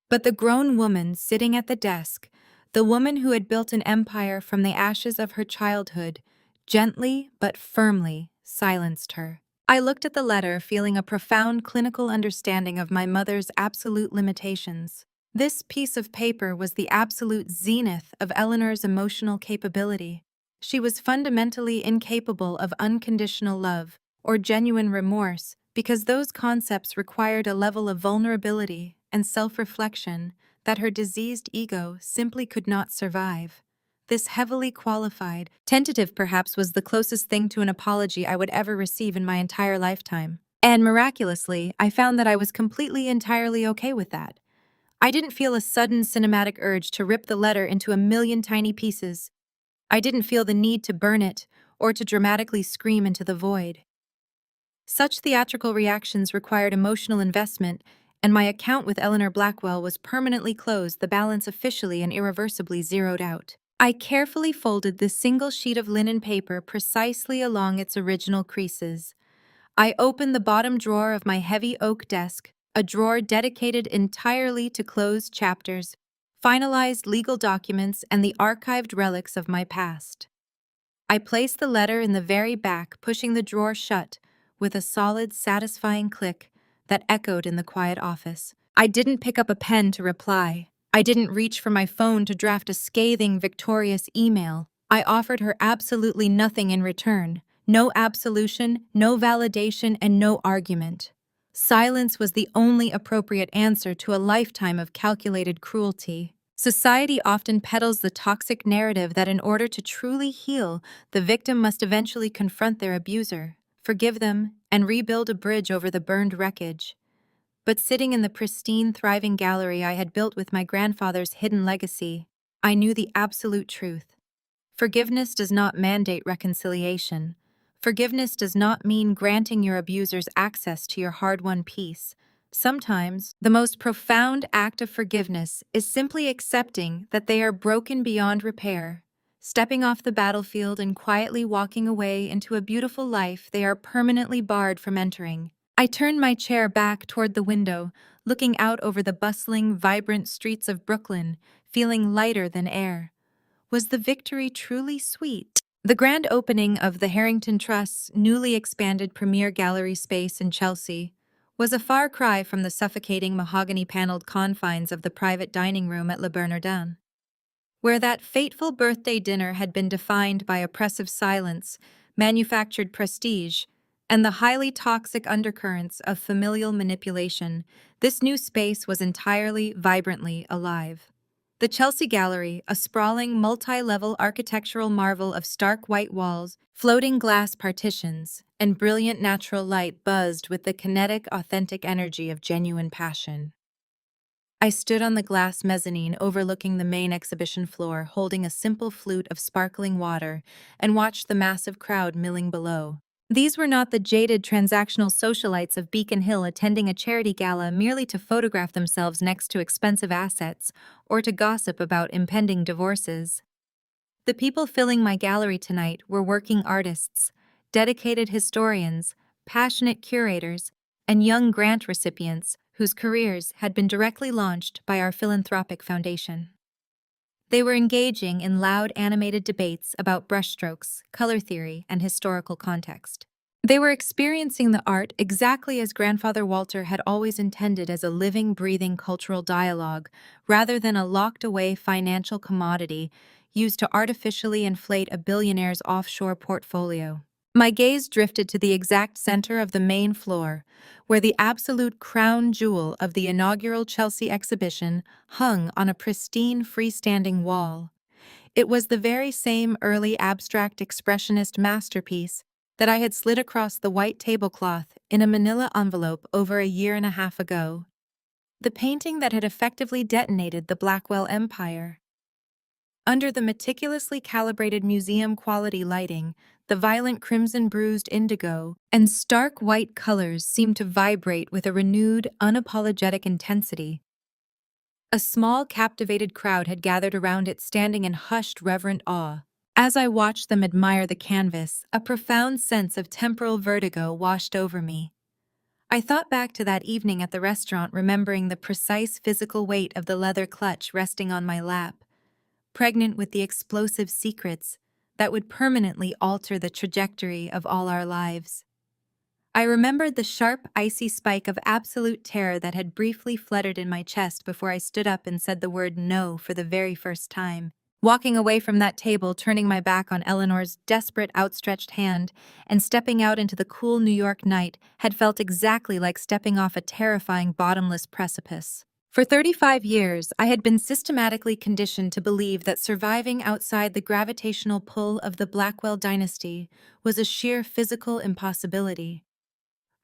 But the grown woman sitting at the desk, the woman who had built an empire from the ashes of her childhood, gently but firmly silenced her. I looked at the letter, feeling a profound clinical understanding of my mother's absolute limitations. This piece of paper was the absolute zenith of Eleanor's emotional capability. She was fundamentally incapable of unconditional love or genuine remorse because those concepts required a level of vulnerability and self-reflection that her diseased ego simply could not survive. This heavily qualified, tentative perhaps, was the closest thing to an apology I would ever receive in my entire lifetime. And miraculously, I found that I was completely, entirely okay with that. I didn't feel a sudden cinematic urge to rip the letter into a million tiny pieces. I didn't feel the need to burn it or to dramatically scream into the void. Such theatrical reactions required emotional investment, and my account with Eleanor Blackwell was permanently closed, the balance officially and irreversibly zeroed out. I carefully folded the single sheet of linen paper precisely along its original creases. I opened the bottom drawer of my heavy oak desk, a drawer dedicated entirely to closed chapters, finalized legal documents, and the archived relics of my past. I placed the letter in the very back, pushing the drawer shut with a solid, satisfying click that echoed in the quiet office. I didn't pick up a pen to reply. I didn't reach for my phone to draft a scathing, victorious email. I offered her absolutely nothing in return. No absolution, no validation, and no argument. Silence was the only appropriate answer to a lifetime of calculated cruelty. Society often peddles the toxic narrative that in order to truly heal, the victim must eventually confront their abuser, forgive them, and rebuild a bridge over the burned wreckage. But sitting in the pristine, thriving gallery I had built with my grandfather's hidden legacy, I knew the absolute truth. Forgiveness does not mandate reconciliation. Forgiveness does not mean granting your abusers access to your hard-won peace. Sometimes, the most profound act of forgiveness is simply accepting that they are broken beyond repair, stepping off the battlefield and quietly walking away into a beautiful life they are permanently barred from entering. I turned my chair back toward the window, looking out over the bustling, vibrant streets of Brooklyn, feeling lighter than air. Was the victory truly sweet? The grand opening of the Harrington Trust's newly expanded premier gallery space in Chelsea was a far cry from the suffocating mahogany-paneled confines of the private dining room at Le Bernardin, where that fateful birthday dinner had been defined by oppressive silence, manufactured prestige, and the highly toxic undercurrents of familial manipulation. This new space was entirely, vibrantly alive. The Chelsea Gallery, a sprawling, multi-level architectural marvel of stark white walls, floating glass partitions, and brilliant natural light, buzzed with the kinetic, authentic energy of genuine passion. I stood on the glass mezzanine overlooking the main exhibition floor, holding a simple flute of sparkling water, and watched the massive crowd milling below. These were not the jaded transactional socialites of Beacon Hill attending a charity gala merely to photograph themselves next to expensive assets or to gossip about impending divorces. The people filling my gallery tonight were working artists, dedicated historians, passionate curators, and young grant recipients whose careers had been directly launched by our philanthropic foundation. They were engaging in loud, animated debates about brushstrokes, color theory, and historical context. They were experiencing the art exactly as Grandfather Walter had always intended, as a living, breathing cultural dialogue, rather than a locked-away financial commodity used to artificially inflate a billionaire's offshore portfolio. My gaze drifted to the exact center of the main floor, where the absolute crown jewel of the inaugural Chelsea exhibition hung on a pristine freestanding wall. It was the very same early abstract expressionist masterpiece that I had slid across the white tablecloth in a manila envelope over a year and a half ago. The painting that had effectively detonated the Blackwell empire. Under the meticulously calibrated museum-quality lighting, the violent crimson-bruised indigo and stark white colors seemed to vibrate with a renewed, unapologetic intensity. A small, captivated crowd had gathered around it, standing in hushed, reverent awe. As I watched them admire the canvas, a profound sense of temporal vertigo washed over me. I thought back to that evening at the restaurant, remembering the precise physical weight of the leather clutch resting on my lap, pregnant with the explosive secrets that would permanently alter the trajectory of all our lives. I remembered the sharp, icy spike of absolute terror that had briefly fluttered in my chest before I stood up and said the word no for the very first time. Walking away from that table, turning my back on Eleanor's desperate, outstretched hand, and stepping out into the cool New York night had felt exactly like stepping off a terrifying, bottomless precipice. For 35 years, I had been systematically conditioned to believe that surviving outside the gravitational pull of the Blackwell dynasty was a sheer physical impossibility.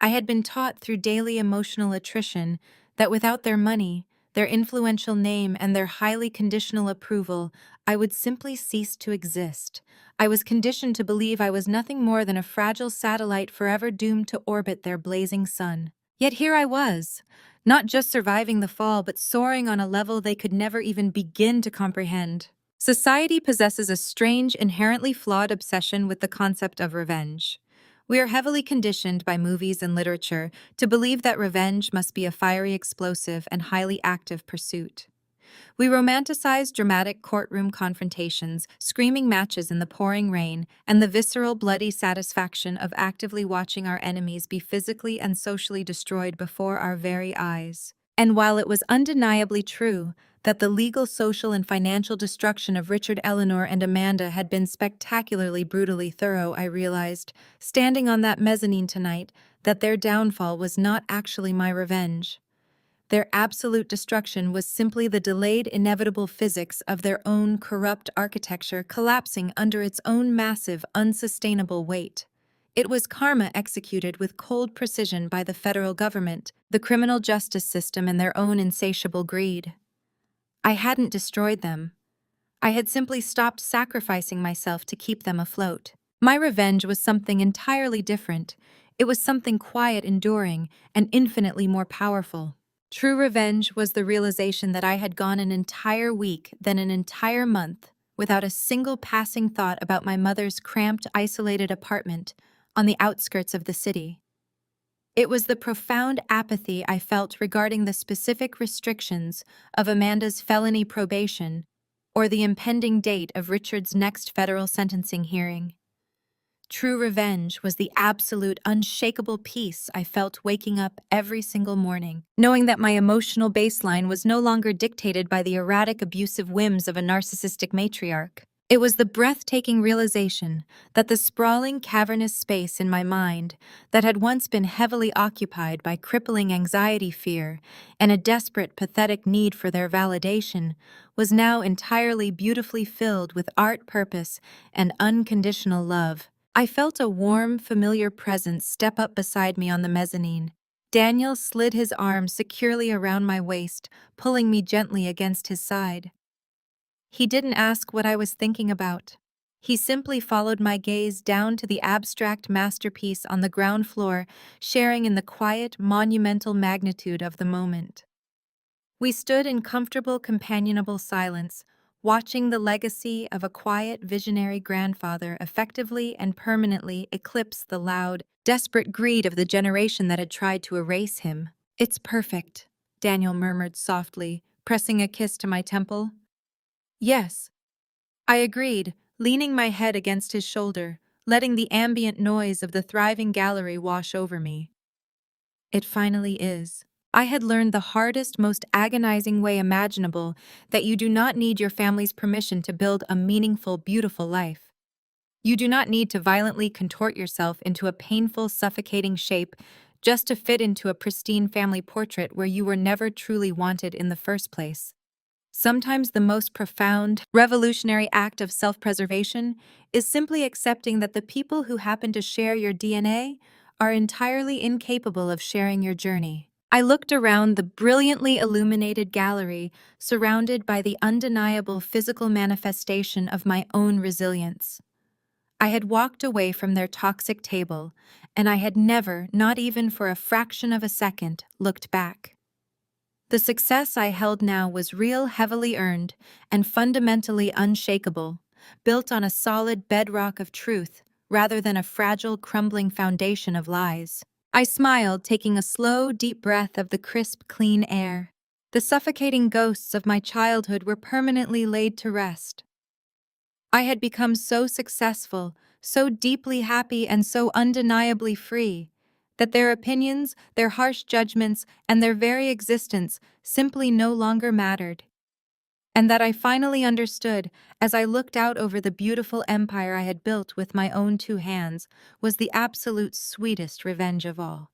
I had been taught through daily emotional attrition that without their money, their influential name, and their highly conditional approval, I would simply cease to exist. I was conditioned to believe I was nothing more than a fragile satellite forever doomed to orbit their blazing sun. Yet here I was, not just surviving the fall, but soaring on a level they could never even begin to comprehend. Society possesses a strange, inherently flawed obsession with the concept of revenge. We are heavily conditioned by movies and literature to believe that revenge must be a fiery, explosive, and highly active pursuit. We romanticize dramatic courtroom confrontations, screaming matches in the pouring rain, and the visceral, bloody satisfaction of actively watching our enemies be physically and socially destroyed before our very eyes. And while it was undeniably true that the legal, social, and financial destruction of Richard, Eleanor, and Amanda had been spectacularly, brutally thorough, I realized, standing on that mezzanine tonight, that their downfall was not actually my revenge. Their absolute destruction was simply the delayed, inevitable physics of their own corrupt architecture collapsing under its own massive, unsustainable weight. It was karma executed with cold precision by the federal government, the criminal justice system, and their own insatiable greed. I hadn't destroyed them. I had simply stopped sacrificing myself to keep them afloat. My revenge was something entirely different. It was something quiet, enduring, and infinitely more powerful. True revenge was the realization that I had gone an entire week, then an entire month, without a single passing thought about my mother's cramped, isolated apartment on the outskirts of the city. It was the profound apathy I felt regarding the specific restrictions of Amanda's felony probation or the impending date of Richard's next federal sentencing hearing. True revenge was the absolute, unshakable peace I felt waking up every single morning, knowing that my emotional baseline was no longer dictated by the erratic, abusive whims of a narcissistic matriarch. It was the breathtaking realization that the sprawling, cavernous space in my mind that had once been heavily occupied by crippling anxiety, fear, and a desperate, pathetic need for their validation was now entirely beautifully filled with art, purpose, and unconditional love. I felt a warm, familiar presence step up beside me on the mezzanine. Daniel slid his arm securely around my waist, pulling me gently against his side. He didn't ask what I was thinking about. He simply followed my gaze down to the abstract masterpiece on the ground floor, sharing in the quiet, monumental magnitude of the moment. We stood in comfortable, companionable silence, watching the legacy of a quiet, visionary grandfather effectively and permanently eclipse the loud, desperate greed of the generation that had tried to erase him. "It's perfect," Daniel murmured softly, pressing a kiss to my temple. "Yes," I agreed, leaning my head against his shoulder, letting the ambient noise of the thriving gallery wash over me. "It finally is." I had learned the hardest, most agonizing way imaginable that you do not need your family's permission to build a meaningful, beautiful life. You do not need to violently contort yourself into a painful, suffocating shape just to fit into a pristine family portrait where you were never truly wanted in the first place. Sometimes the most profound, revolutionary act of self-preservation is simply accepting that the people who happen to share your DNA are entirely incapable of sharing your journey. I looked around the brilliantly illuminated gallery, surrounded by the undeniable physical manifestation of my own resilience. I had walked away from their toxic table, and I had never, not even for a fraction of a second, looked back. The success I held now was real, heavily earned, and fundamentally unshakable, built on a solid bedrock of truth rather than a fragile, crumbling foundation of lies. I smiled, taking a slow, deep breath of the crisp, clean air. The suffocating ghosts of my childhood were permanently laid to rest. I had become so successful, so deeply happy, and so undeniably free, that their opinions, their harsh judgments, and their very existence simply no longer mattered. And that I finally understood, as I looked out over the beautiful empire I had built with my own two hands, was the absolute sweetest revenge of all.